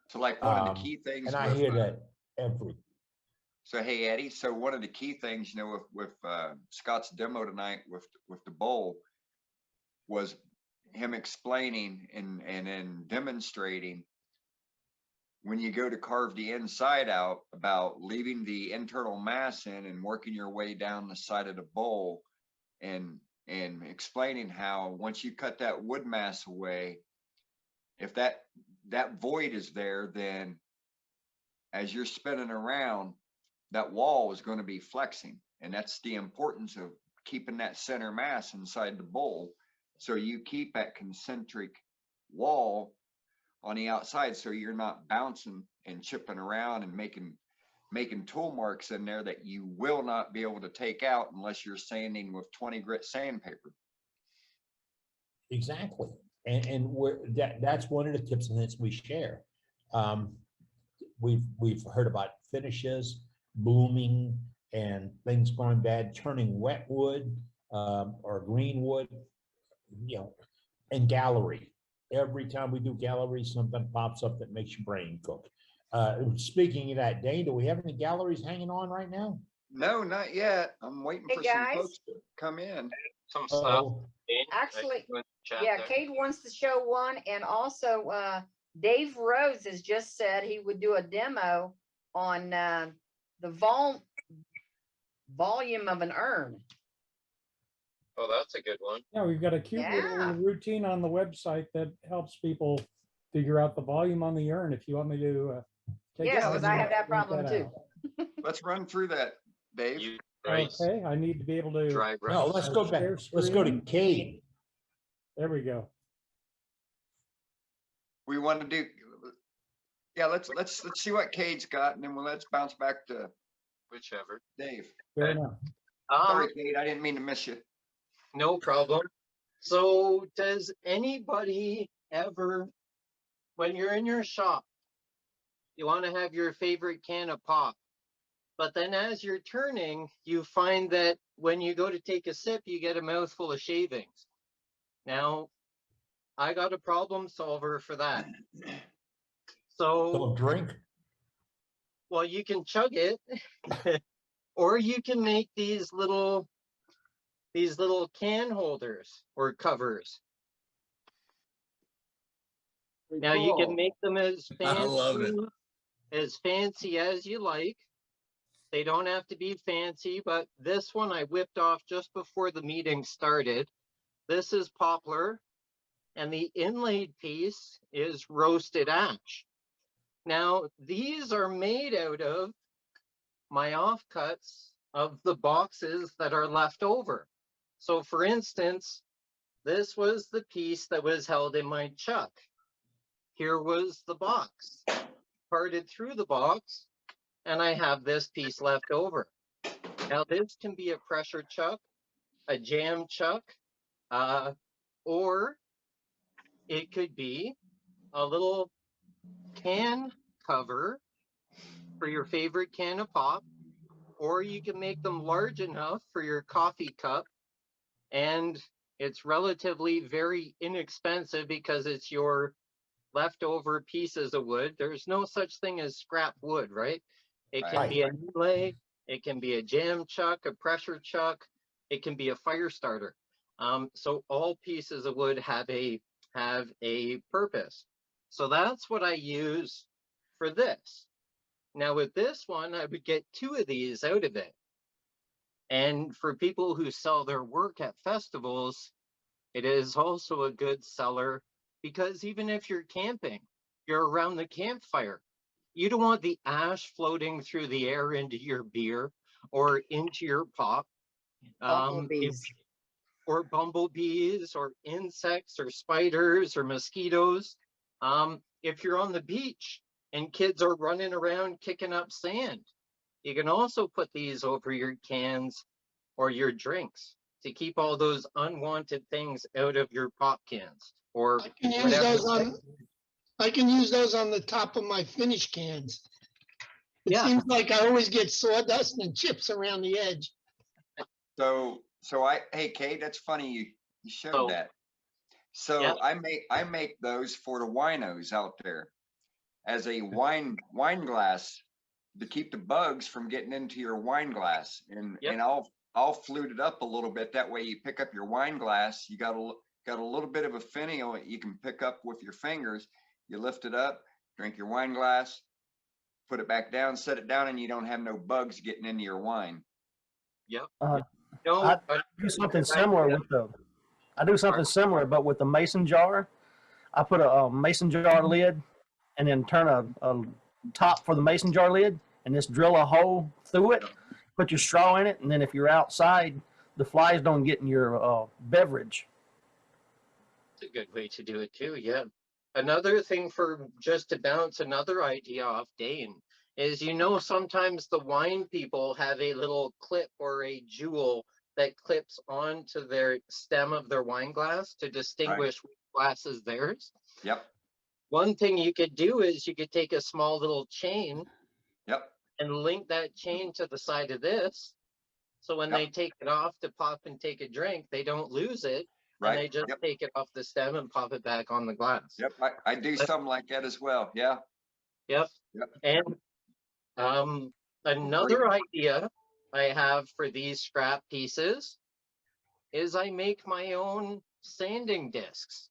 So like one of the key things, and I hear that every. So hey Eddie, so one of the key things, with Scott's demo tonight with the bowl was him explaining and then demonstrating when you go to carve the inside out about leaving the internal mass in and working your way down the side of the bowl, and explaining how once you cut that wood mass away, if that void is there, then as you're spinning around, that wall is going to be flexing. And that's the importance of keeping that center mass inside the bowl. So you keep that concentric wall on the outside, so you're not bouncing and chipping around and making tool marks in there that you will not be able to take out unless you're sanding with 20 grit sandpaper. Exactly. And that's one of the tips and hints we share. We've heard about finishes, blooming, and things going bad, turning wet wood or green wood, and gallery. Every time we do gallery, something pops up that makes your brain cook. Speaking of that, Dane, do we have any galleries hanging on right now? No, not yet. I'm waiting Hey, for some guys. folks to come in. Some stuff. Actually, yeah, Cade wants to show one, and also Dave Rose has just said he would do a demo on the volume of an urn. Oh, that's a good one. Yeah, we've got a cute little routine on the website that helps people figure out the volume on the urn. If you want me to take Yes, time because I to have that print problem too. out. Let's run through that, Dave. Okay, I need to be able to. No, let's go back. Let's go to Cade. There we go. We want to do, yeah, let's see what Cade's got, and then let's bounce back to whichever. Dave. Fair enough. Sorry, Cade, I didn't mean to miss you. No problem. So does anybody ever, when you're in your shop, you want to have your favorite can of pop, but then as you're turning, you find that when you go to take a sip, you get a mouthful of shavings. Now, I got a problem solver for that. So don't drink. Well, you can chug it, or you can make these little can holders or covers. Now you can make them as I love it. fancy as you like. They don't have to be fancy, but this one I whipped off just before the meeting started. This is poplar, and the inlaid piece is roasted ash. Now, these are made out of my offcuts of the boxes that are left over. So for instance, this was the piece that was held in my chuck. Here was the box, parted through the box, and I have this piece left over. Now this can be a pressure chuck, a jam chuck, or it could be a little can cover for your favorite can of pop, or you can make them large enough for your coffee cup. And it's relatively very inexpensive because it's your leftover pieces of wood. There's no such thing as scrap wood, right? It can be a lathe, it can be a jam chuck, a pressure chuck, it can be a fire starter. So all pieces of wood have a purpose. So that's what I use for this. Now with this one, I would get 2 of these out of it. And for people who sell their work at festivals, it is also a good seller because even if you're camping, you're around the campfire, you don't want the ash floating through the air into your beer or into your pop. Or bumblebees or insects or spiders or mosquitoes. If you're on the beach and kids are running around kicking up sand, you can also put these over your cans or your drinks to keep all those unwanted things out of your pop cans or I can use whatever. those on, I can use those on the top of my finish cans. It Yeah. seems like I always get sawdust and chips around the edge. Hey, Kate, that's funny you showed that. So I make those for the winos out there as a wine glass to keep the bugs from getting into your wine glass, and I'll flute it up a little bit. That way you pick up your wine glass, you got a little bit of a finial that you can pick up with your fingers. You lift it up, drink your wine glass, put it back down, set it down, and you don't have no bugs getting into your wine. Yep. I do something similar with but with the mason jar. I put a mason jar lid and then turn a top for the mason jar lid and just drill a hole through it, put your straw in it, and then if you're outside, the flies don't get in your beverage. It's a good way to do it too, yeah. Another thing for just to bounce another idea off Dane is, sometimes the wine people have a little clip or a jewel that clips onto their stem of their wine glass to distinguish which glass is theirs. Yep. One thing you could do is you could take a small little chain and link that chain to the side of this. So when they take it off to pop and take a drink, they don't lose it. And they just take it off the stem and pop it back on the glass. Yep, I do something like that as well. Yeah. Yep. And another idea I have for these scrap pieces is I make my own sanding discs.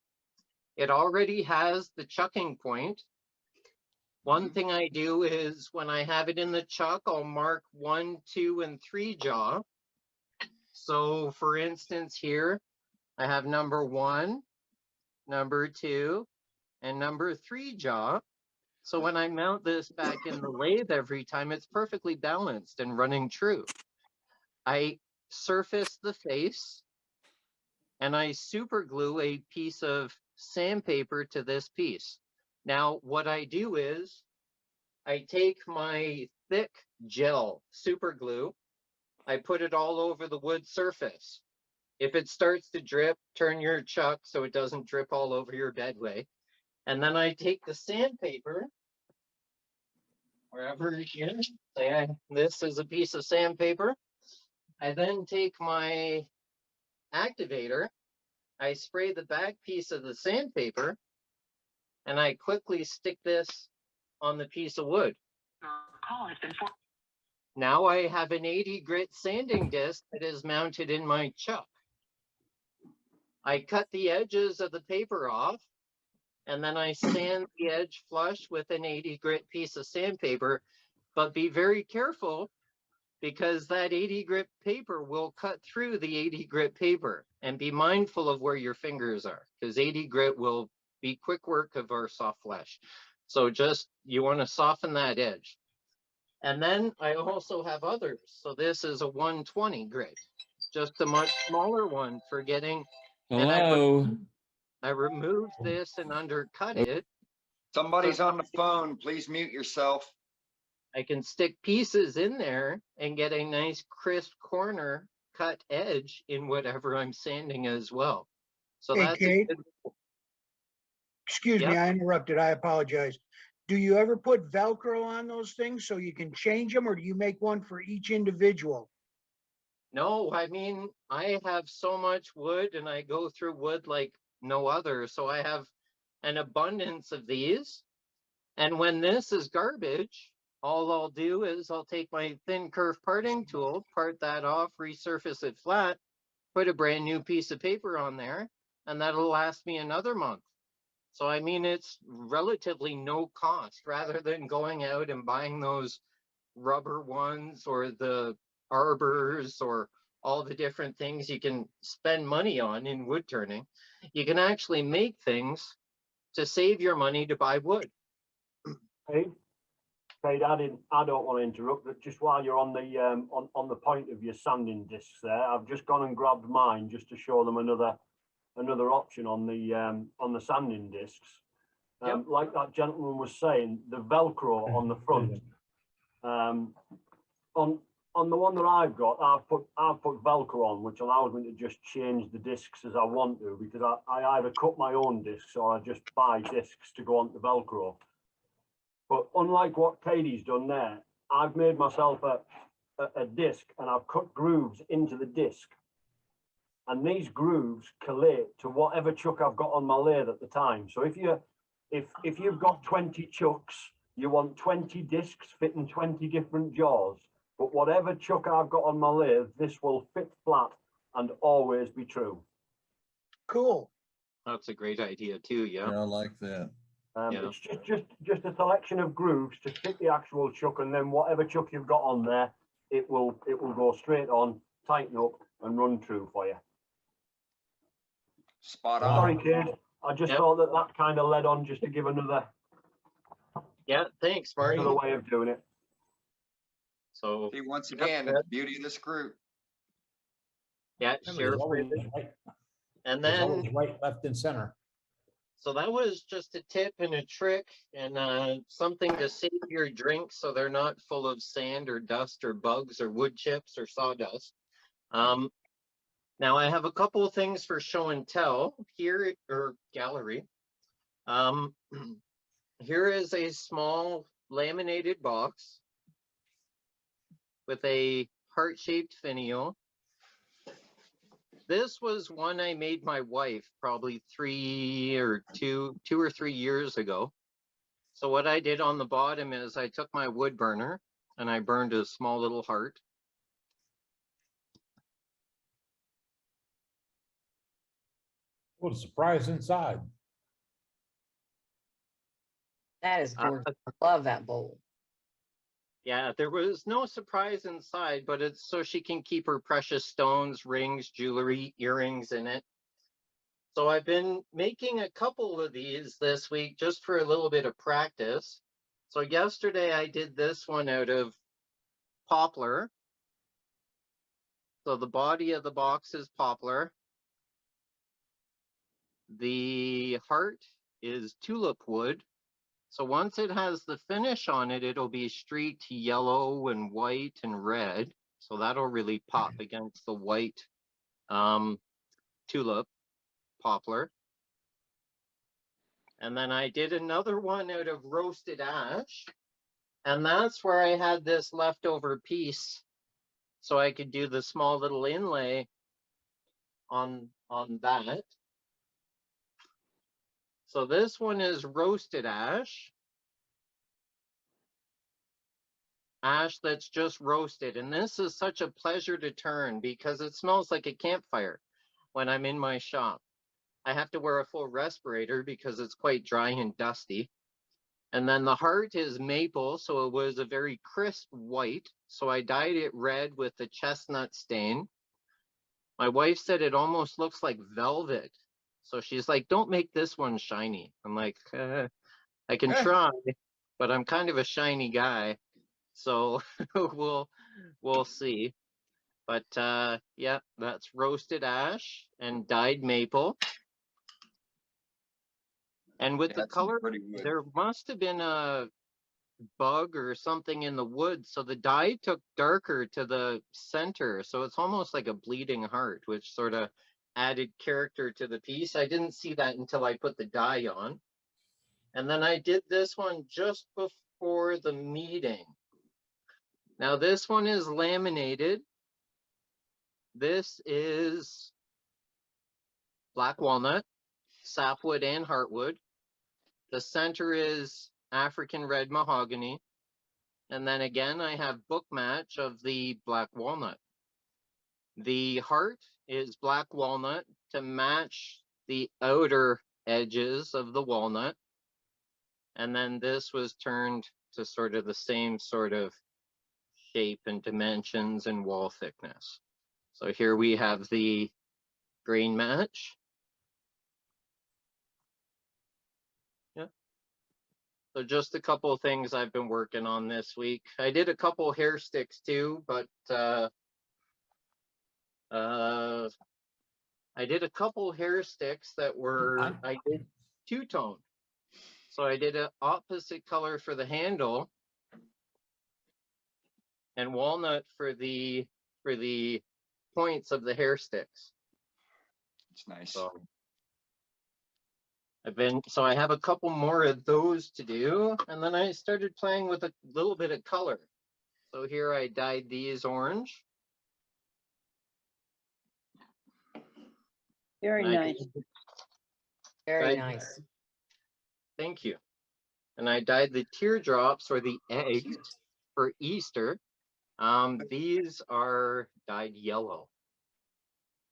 It already has the chucking point. One thing I do is when I have it in the chuck, I'll mark 1, 2, and 3 jaw. So for instance, here I have number 1, number 2, and number 3 jaw. So when I mount this back in the lathe every time, it's perfectly balanced and running true. I surface the face and I super glue a piece of sandpaper to this piece. Now, what I do is I take my thick gel super glue, I put it all over the wood surface. If it starts to drip, turn your chuck so it doesn't drip all over your bedway. And then I take the sandpaper, wherever you can, say this is a piece of sandpaper. I then take my activator, I spray the back piece of the sandpaper, and I quickly stick this on the piece of wood. Now I have an 80 grit sanding disc that is mounted in my chuck. I cut the edges of the paper off, and then I sand the edge flush with an 80 grit piece of sandpaper, but be very careful because that 80 grit paper will cut through the 80 grit paper, and be mindful of where your fingers are because 80 grit will be quick work of our soft flesh. So just, you want to soften that edge. And then I also have others. So this is a 120 grit. just a much smaller one for getting. Hello. I removed this and undercut it. Somebody's So on the phone. Please mute yourself. I can stick pieces in there and get a nice crisp corner cut edge in whatever I'm sanding as well. So Hey, that's Kate. a good, Excuse me, Yep. I interrupted. I apologize. Do you ever put Velcro on those things so you can change them, or do you make one for each individual? No, I mean, I have so much wood and I go through wood like no other. So I have an abundance of these. And when this is garbage, all I'll do is I'll take my thin curve parting tool, part that off, resurface it flat, put a brand new piece of paper on there, and that'll last me another month. So, I mean, it's relatively no cost rather than going out and buying those rubber ones or the arbors or all the different things you can spend money on in wood turning. You can actually make things to save your money to buy wood. Hey, I don't want to interrupt, but just while you're on the on the point of your sanding discs there, I've just gone and grabbed mine just to show them another option on the sanding discs. Like that gentleman was saying, the Velcro on the front. On the one that I've got, I've put Velcro on, which allows me to just change the discs as I want to, because I either cut my own discs or I just buy discs to go on the Velcro. But unlike what Katie's done there, I've made myself a disc and I've cut grooves into the disc. And these grooves collate to whatever chuck I've got on my lathe at the time. So if you've got 20 chucks, you want 20 discs fitting 20 different jaws. But whatever chuck I've got on my lathe, this will fit flat and always be true. Cool. That's a great idea too, yeah. I like that. It's just a selection of grooves to fit the actual chuck, and then whatever chuck you've got on there, it will go straight on, tighten up, and run true for you. Spot on. Sorry, Kate. I just thought that kind of led on just to give another thanks, Marty. Another way of doing it. So see, once again, it's the beauty of this group. Yeah, sure. And then right, left, and center. So that was just a tip and a trick and something to save your drinks so they're not full of sand or dust or bugs or wood chips or sawdust. Now I have a couple of things for show and tell here, or gallery. Here is a small laminated box with a heart-shaped finial. This was one I made my wife probably 2 or 3 years ago. So what I did on the bottom is I took my wood burner and I burned a small little heart. What a surprise inside. That is gorgeous. I love that bowl. Yeah, there was no surprise inside, but it's so she can keep her precious stones, rings, jewelry, earrings in it. So I've been making a couple of these this week just for a little bit of practice. So yesterday I did this one out of poplar. So the body of the box is poplar. The heart is tulip wood. So once it has the finish on it, it'll be streaked yellow and white and red. So that'll really pop against the white tulip poplar. And then I did another one out of roasted ash. And that's where I had this leftover piece so I could do the small little inlay on that. So this one is roasted ash. Ash that's just roasted. And this is such a pleasure to turn because it smells like a campfire when I'm in my shop. I have to wear a full respirator because it's quite dry and dusty. And then the heart is maple, so it was a very crisp white. So I dyed it red with the chestnut stain. My wife said it almost looks like velvet. So she's like, don't make this one shiny. I'm like, I can try, but I'm kind of a shiny guy. So we'll see. But yeah, that's roasted ash and dyed maple. And with the That's some color, pretty wood. there must have been a bug or something in the wood. So the dye took darker to the center. So it's almost like a bleeding heart, which sort of added character to the piece. I didn't see that until I put the dye on. And then I did this one just before the meeting. Now this one is laminated. This is black walnut, sapwood, and heartwood. The center is African red mahogany. And then again, I have book match of the black walnut. The heart is black walnut to match the outer edges of the walnut. And then this was turned to sort of the same sort of shape and dimensions and wall thickness. So here we have the grain match. Yeah. So just a couple of things I've been working on this week. I did a couple hair sticks too, but I did a couple hair sticks that were, I did two-tone. So I did an opposite color for the handle and walnut for the points of the hair sticks. It's nice. So I have a couple more of those to do, and then I started playing with a little bit of color. So here I dyed these orange. Very And nice. Very dyed- nice. Thank you. And I dyed the teardrops or the eggs for Easter. These are dyed yellow.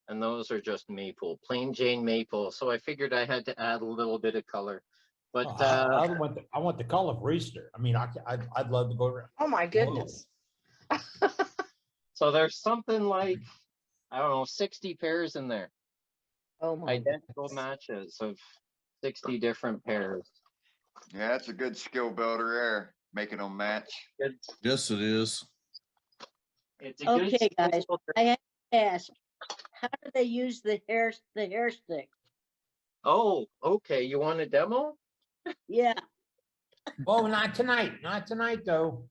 And those are just maple, plain Jane maple. So I figured I had to add a little bit of color. But I want the color for Easter. I mean, I'd love to go around. Oh my goodness. so there's something like, I don't know, 60 pairs in there. Oh my Identical matches of 60 different pairs. Yeah, that's a good skill builder there, making them match. Yes, it is. It's a good Okay, skill guys, builder. I have to ask, how do they use the hair stick? Oh, okay. You want a demo? Yeah. Oh, not tonight. Not tonight, though.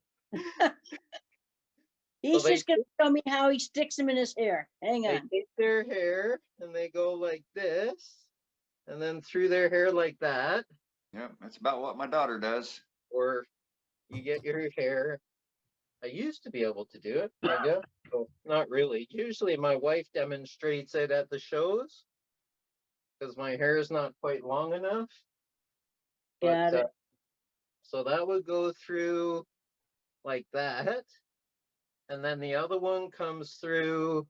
He's they just gonna show me how he sticks them in his hair. Hang They on. take their hair and they go like this, and then through their hair like that. Yep, that's about what my daughter does. Or you get your hair. I used to be able to do it. I guess. So not really. Usually my wife demonstrates it at the shows because my hair is not quite long enough. Got it. So that would go through like that. And then the other one comes through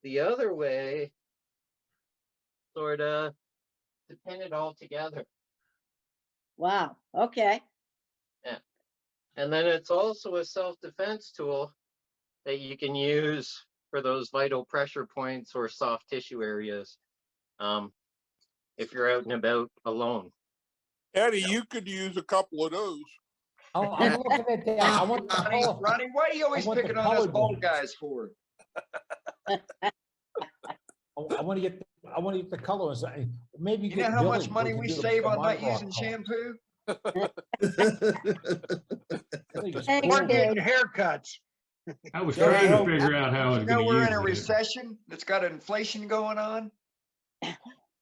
the other way, sort of to pin it all together. Wow. Okay. Yeah. And then it's also a self-defense tool that you can use for those vital pressure points or soft tissue areas if you're out and about alone. Eddie, you could use a couple of those. Oh, I'm looking at that. I want the color. Ronnie, why are you always I want the picking on us colored bald ones. guys for? I want to get the colors. Maybe You know get how much Billy, money can we do the save on not Monroe using color. shampoo? Or getting haircuts. I was trying to figure out how I was You know going to we're use in a it. recession that's got inflation going on.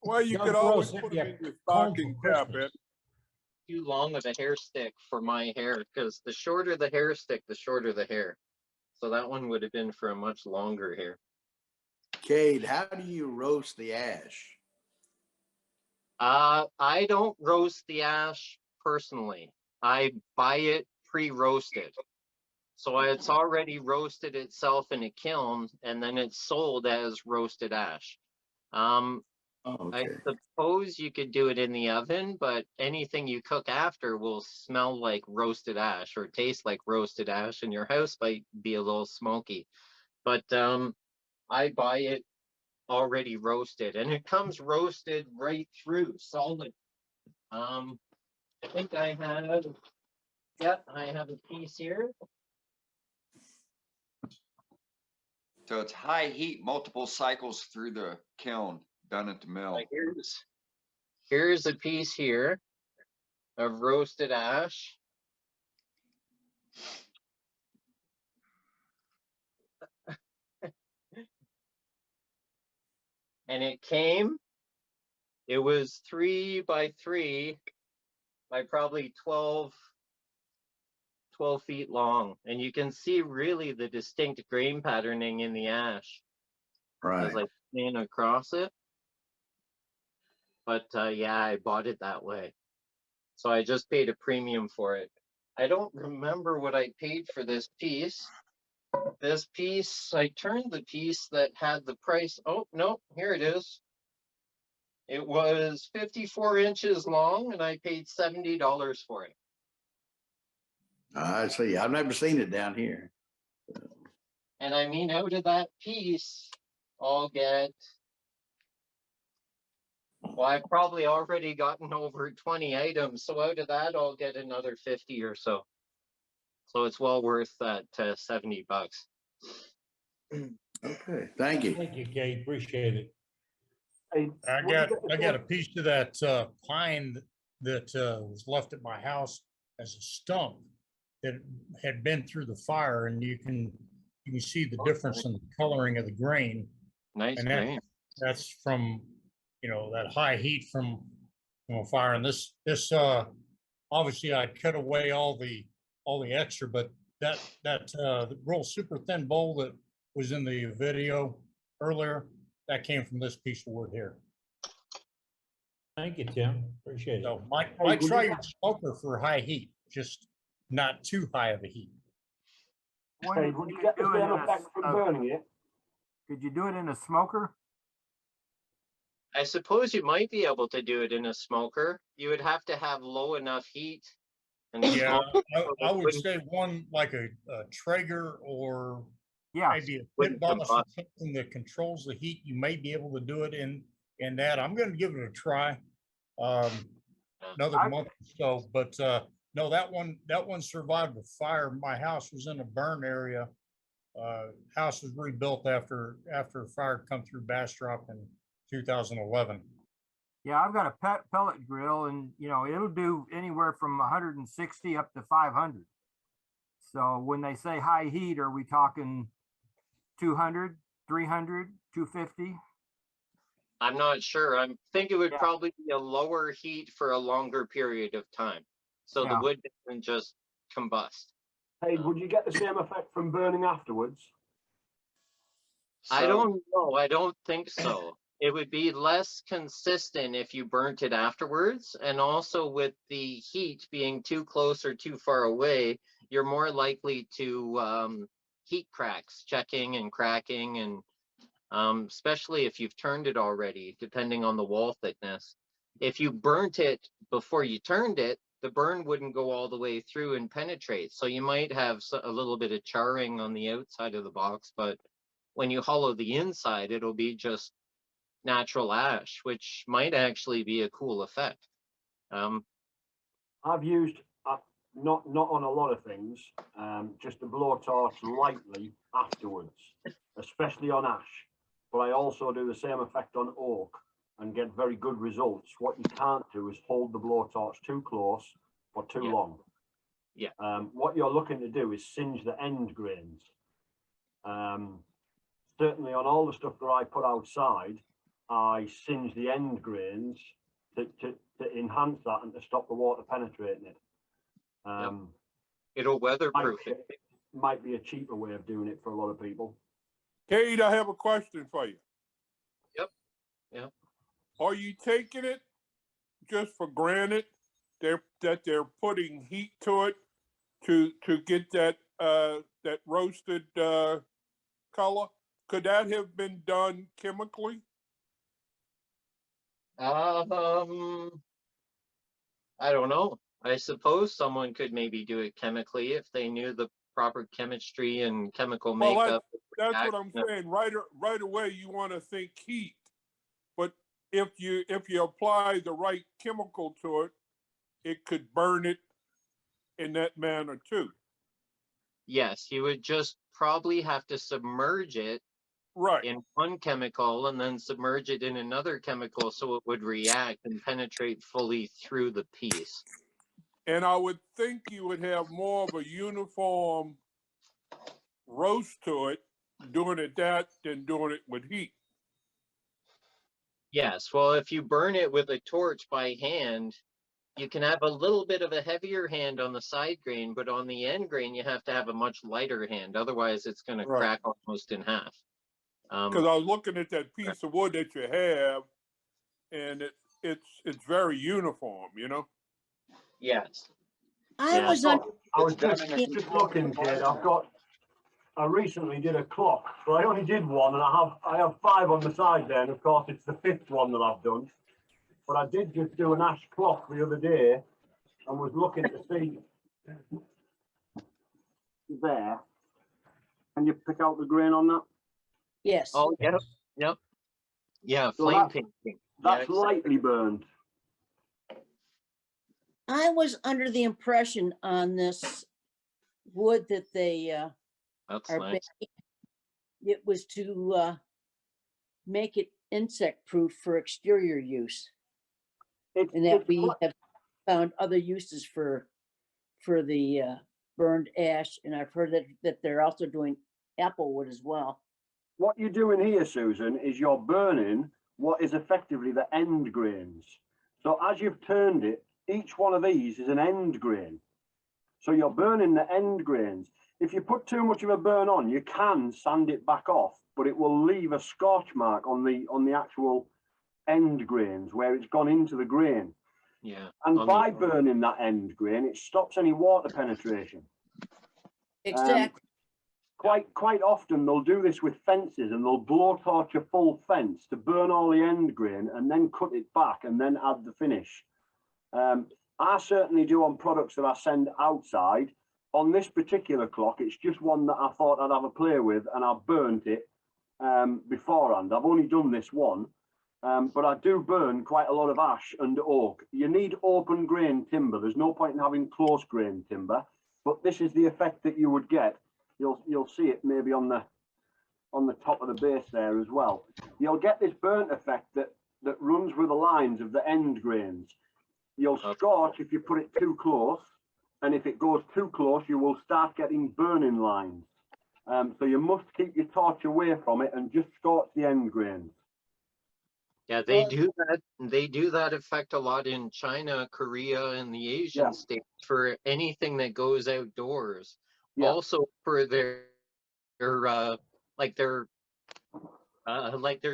Well, you Young could girls always sent put me them a in your comb stocking for cap, Christmas. Ed. Too long of a hair stick for my hair because the shorter the hair stick, the shorter the hair. So that one would have been for a much longer hair. Cade, how do you roast the ash? I don't roast the ash personally. I buy it pre-roasted. So it's already roasted itself in a kiln and then it's sold as roasted ash. I suppose you could do it in the oven, but anything you cook after will smell like roasted ash or taste like roasted ash, and your house might be a little smoky. But I buy it already roasted, and it comes roasted right through, solid. I think I have a piece here. So it's high heat, multiple cycles through the kiln done at the mill. Like here's a piece here of roasted ash. And it was 3 by 3 by probably 12 feet long. And you can see really the distinct grain patterning in the ash. Right. As I pan across it. But yeah, I bought it that way. So I just paid a premium for it. I don't remember what I paid for this piece. This piece, I turned the piece that had the price. Oh, no, here it is. It was 54 inches long and I paid $70 for it. I see. I've never seen it down here. And I mean, out of that piece, I'll get, well, I've probably already gotten over 20 items. So out of that, I'll get another 50 or so. So it's well worth that $70. Okay, thank you. Thank you, Kate. Appreciate it. I got a piece of that pine that was left at my house as a stump that had been through the fire, and you can see the difference in the coloring of the grain. Nice and grain. That's from that high heat from a fire. And this obviously I cut away all the extra, but that real super thin bowl that was in the video earlier, that came from this piece of wood here. Thank you, Tim. Appreciate it. So might try your smoker for high heat, just not too high of a heat. Hey, would you get the same effect from burning it? Could you do it in a smoker? I suppose you might be able to do it in a smoker. You would have to have low enough heat. And Yeah, I would say one like a Traeger or maybe a pit boss or something that controls the heat. You may be able to do it in that. I'm going to give it a try. Another month or so, but no, that one survived the fire. My house was in a burn area. House was rebuilt after a fire come through Bastrop in 2011. Yeah, I've got a pellet grill, and it'll do anywhere from 160 up to 500. So when they say high heat, are we talking 200, 300, 250? I'm not sure. I think it would probably be a lower heat for a longer period of time. So the wood doesn't just combust. Hey, would you get the same effect from burning afterwards? I don't know. I don't think so. It would be less consistent if you burnt it afterwards. And also with the heat being too close or too far away, you're more likely to heat cracks, checking and cracking, and especially if you've turned it already, depending on the wall thickness. If you burnt it before you turned it, the burn wouldn't go all the way through and penetrate. So you might have a little bit of charring on the outside of the box, but when you hollow the inside, it'll be just natural ash, which might actually be a cool effect. I've used, not on a lot of things, just a blowtorch lightly afterwards, especially on ash. But I also do the same effect on oak and get very good results. What you can't do is hold the blowtorch too close or too long. Yeah. What you're looking to do is singe the end grains. Certainly on all the stuff that I put outside, I singe the end grains to enhance that and to stop the water penetrating it. It'll weatherproof it. Might be a cheaper way of doing it for a lot of people. Kate, I have a question for you. Yep. Are you taking it just for granted that they're putting heat to it to get that that roasted color? Could that have been done chemically? I don't know. I suppose someone could maybe do it chemically if they knew the proper chemistry and chemical makeup. That's what I'm saying. Right away, you want to think heat, but if you apply the right chemical to it, it could burn it in that manner too. Yes, you would just probably have to submerge it Right. in one chemical and then submerge it in another chemical so it would react and penetrate fully through the piece. And I would think you would have more of a uniform roast to it doing it that than doing it with heat. Yes, well, if you burn it with a torch by hand, you can have a little bit of a heavier hand on the side grain, but on the end grain, you have to have a much lighter hand. Otherwise, it's going to crack almost in half. Because I was looking at that piece of wood that you have, and it's very uniform, you know. Yes. I was just looking, kid. I recently did a clock, but I only did one, and I have 5 on the side there, and of course it's the 5th one that I've done. But I did just do an ash clock the other day, and was looking to see there. Can you pick out the grain on that? Yes. Oh, yep, yep. Yeah, So flame painting. That's lightly burned. I was under the impression on this wood that they That's are nice. baking, it was to make it insect proof for exterior use. And that we have found other uses for the burned ash, and I've heard that they're also doing apple wood as well. What you're doing here, Susan, is you're burning what is effectively the end grains. So as you've turned it, each one of these is an end grain. So you're burning the end grains. If you put too much of a burn on, you can sand it back off, but it will leave a scorch mark on the actual end grains where it's gone into the grain. Yeah. And by burning that end grain, it stops any water penetration. Exactly. Quite often they'll do this with fences, and they'll blowtorch a full fence to burn all the end grain and then cut it back and then add the finish. I certainly do on products that I send outside. On this particular clock, it's just one that I thought I'd have a play with, and I burnt it beforehand. I've only done this one, but I do burn quite a lot of ash and oak. You need open grain timber. There's no point in having close grain timber, but this is the effect that you would get. You'll see it maybe on the top of the base there as well. You'll get this burnt effect that runs with the lines of the end grains. You'll scorch if you put it too close, and if it goes too close, you will start getting burning lines. So you must keep your torch away from it and just scorch the end grains. Yeah, they do that. They do that effect a lot in China, Korea, and the Asian states for anything that goes outdoors. Yeah. Also for their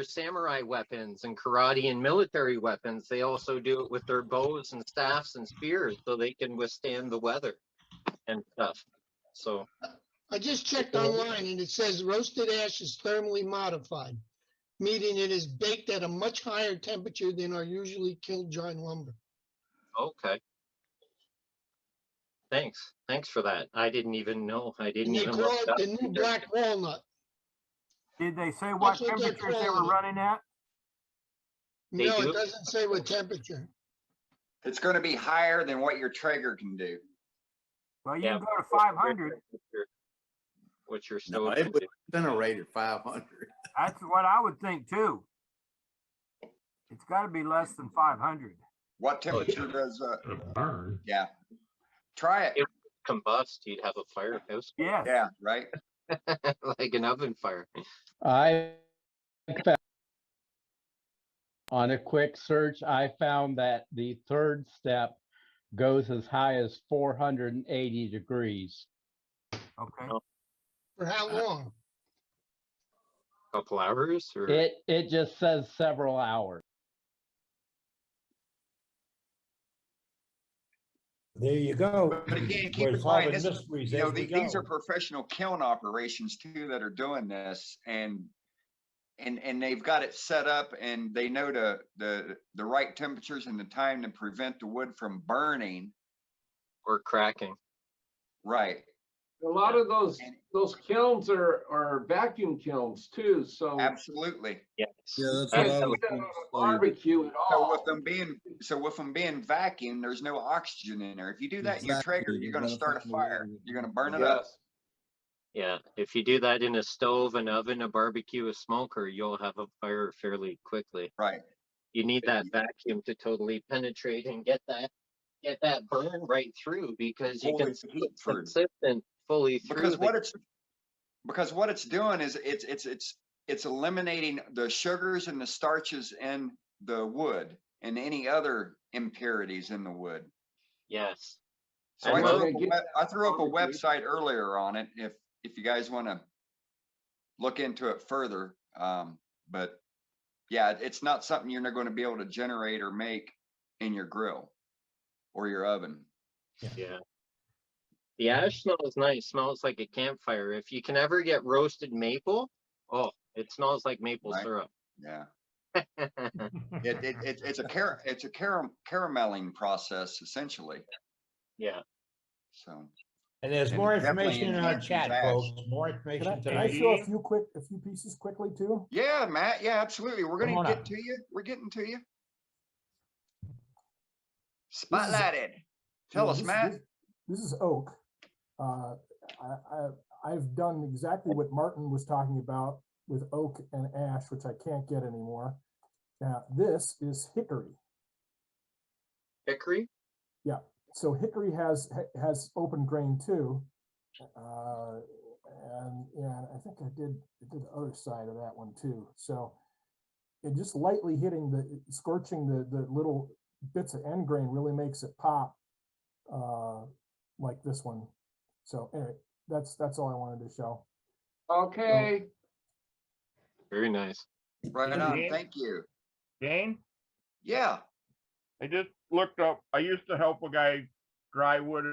samurai weapons and karate and military weapons. They also do it with their bows and staffs and spears so they can withstand the weather and stuff. So I just checked online and it says roasted ash is thermally modified, meaning it is baked at a much higher temperature than our usually kiln-dried lumber. okay. Thanks for that. I didn't even know. I didn't And they even call look it up. the new black walnut. Did they say what That's what they're temperatures they were calling it. running at? They No, do? it doesn't say what temperature. It's going to be higher than what your Traeger can do. Well, you Yeah, can go to 500. What's your No, stove? it can was do. incinerated 500. That's what I would think too. It's got to be less than 500. What temperature does A burn. yeah. Try it. It would combust. You'd have a firehouse. Yeah. Yeah, right. Like an oven fire. I found on a quick search, I found that the third step goes as high as 480 degrees. Okay. For how long? Couple hours or It just says several hours. There you go. But again, keep We're in solving mind, this, mysteries you know, as we these go. are professional kiln operations too that are doing this, and they've got it set up, and they know the right temperatures and the time to prevent the wood from burning or cracking. Right. A lot of those kilns are vacuum kilns too, so. Absolutely. Yes. Yeah, that's Can't what I do was that gonna on a say. barbecue at all. So with them being vacuum, there's no oxygen in there. If you do that in your Traeger, Exactly. you're You going to gotta start a find a way fire. to- You're going to burn it up. Yes. Yeah, if you do that in a stove, an oven, a barbecue, a smoker, you'll have a fire fairly quickly. Right. You need that vacuum to totally penetrate and get that burn right through, because you Pull can the heat through. consistent fully through Because what it's doing is it's eliminating the sugars and the starches in the wood and any other impurities in the wood. Yes. So I threw up a website earlier on it if you guys want to look into it further. But yeah, it's not something you're not going to be able to generate or make in your grill or your oven. Yeah. The ash smells nice. Smells like a campfire. If you can ever get roasted maple, oh, it smells like maple syrup. Yeah. It's a carameling process essentially. Yeah. So. And there's And more it definitely information in our enhances chat, ash. folks. More Can information I tonight. show a few pieces quickly too? Yeah, Matt. Yeah, absolutely. We're Come gonna on get up. to you. We're getting to you. This is- Spotlighted. Tell us, Matt. This is oak. I've done exactly what Martin was talking about with oak and ash, which I can't get anymore. Now, this is hickory. Hickory? Yeah. So hickory has open grain too. And I think I did the other side of that one too. So it just lightly scorching the little bits of end grain really makes it pop like this one. So anyway, that's all I wanted to show. Okay. Very nice. Right on. Thank you. Dane? Yeah. I just looked up, I used to help a guy dry wood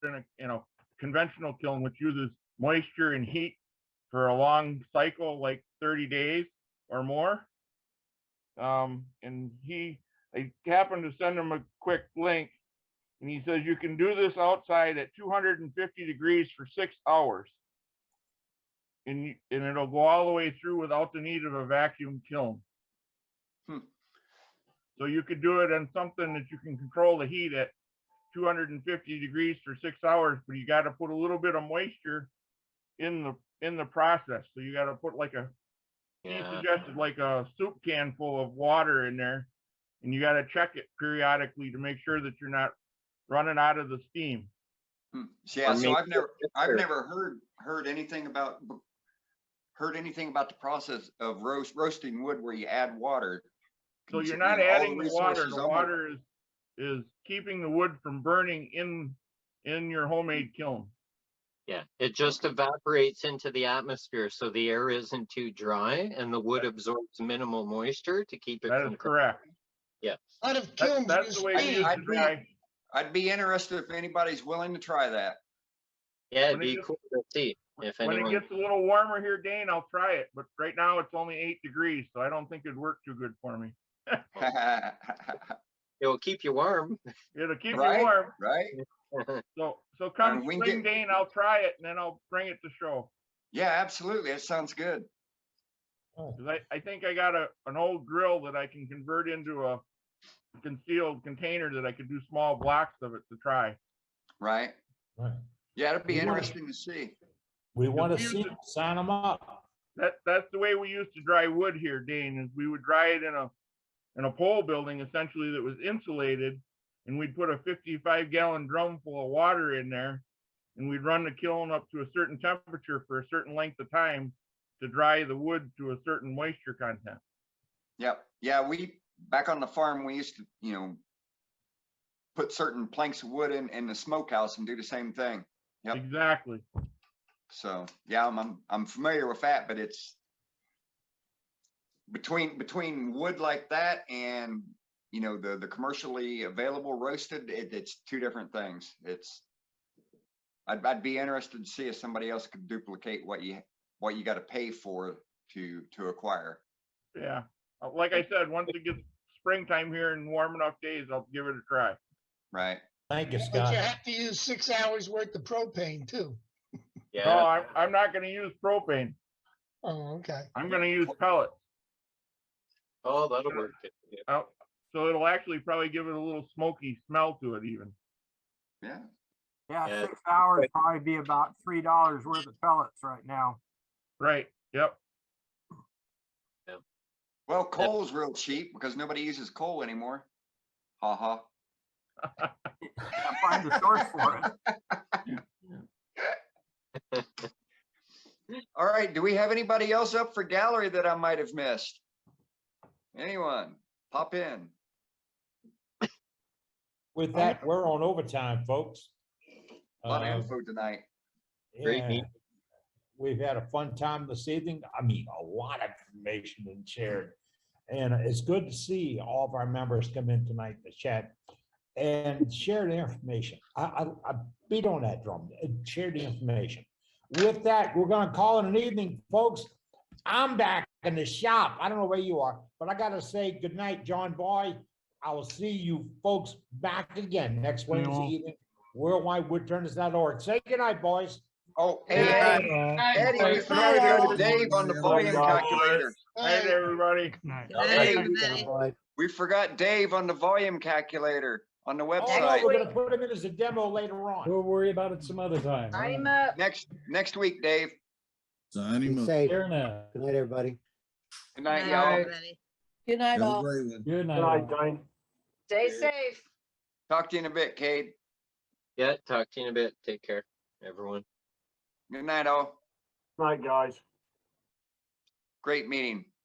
in a conventional kiln, which uses moisture and heat for a long cycle, like 30 days or more. And I happened to send him a quick link, and he says you can do this outside at 250 degrees for 6 hours. And it'll go all the way through without the need of a vacuum kiln. So you could do it on something that you can control the heat at 250 degrees for 6 hours, but you got to put a little bit of moisture in the process. So you got to put he suggested like a soup can full of water in there, and you got to check it periodically to make sure that you're not running out of the steam. Yeah. So I've never heard anything about the process of roasting wood where you add water. So you're not adding the water. The water is keeping the wood from burning in your homemade kiln. Yeah, it just evaporates into the atmosphere, so the air isn't too dry, and the wood absorbs minimal moisture to keep it. That is correct. Yeah. Out of kilns, that's the way we used to dry. I'd be interested if anybody's willing to try that. Yeah, it'd be cool to see if When anyone. it gets a little warmer here, Dane, I'll try it. But right now it's only 8 degrees, so I don't think it'd work too good for me. It'll keep you warm. It'll keep you Right, warm. right. So come And we spring, Dane, I'll try it, and then I'll bring it to show. Yeah, absolutely. It sounds good. 'Cause I think I got an old grill that I can convert into a concealed container that I could do small blocks of it to try. Right. Right. Yeah, it'd be We wanna- interesting to see. We want to see, sign them up. That's the way we used to dry wood here, Dane, is we would dry it in a pole building essentially that was insulated, and we'd put a 55-gallon drum full of water in there, and we'd run the kiln up to a certain temperature for a certain length of time to dry the wood to a certain moisture content. Yep. Yeah, back on the farm, we used to, put certain planks of wood in the smokehouse and do the same thing. Yep. Exactly. So yeah, I'm familiar with that, but it's between wood like that and the commercially available roasted, it's two different things. I'd be interested to see if somebody else could duplicate what you got to pay for to acquire. Yeah. Like I said, once it gets springtime here and warm enough days, I'll give it a try. Right. Thank you, But Scott. you have to use 6 hours worth of propane too. Yeah. No, I'm not going to use propane. Oh, okay. I'm going to use pellets. Oh, that'll work. Yeah. So it'll actually probably give it a little smoky smell to it even. Yeah. Yeah, Yeah. 6 hours probably be about $3 worth of pellets right now. Right, yep. Well, coal's real cheap because nobody uses coal anymore. Ha ha. Can't find the source for it. All right, do we have anybody else up for gallery that I might have missed? Anyone? Pop in. With that, we're on overtime, folks. A lot of info tonight. Great Yeah. meeting. We've had a fun time this evening. I mean, a lot of information been shared. And it's good to see all of our members come in tonight to chat and share the information. I beat on that drum, share the information. With that, we're gonna call it an evening, folks. I'm back in the shop. I don't know where you are, but I gotta say good night, John Boy. I will see you folks back again next Wednesday evening. worldwidewoodturners.org. Say good night, boys. Oh, Eddie, we forgot to go to Dave on the volume calculator. Night, everybody. Hey, we forgot Dave on the volume calculator on the Oh, no, website. we're gonna put him in as a demo later on. We'll worry about it some other time. Sign him up. Next week, Dave. Sign him up. Fair enough. Good night, everybody. Good night, y'all. Good night, Have a all. great one. Good Good night. night, Dane. Stay safe. Talk to you in a bit, Cade. Yeah, talk to you in a bit. Take care, everyone. Good night, all. Night, guys. Great meeting.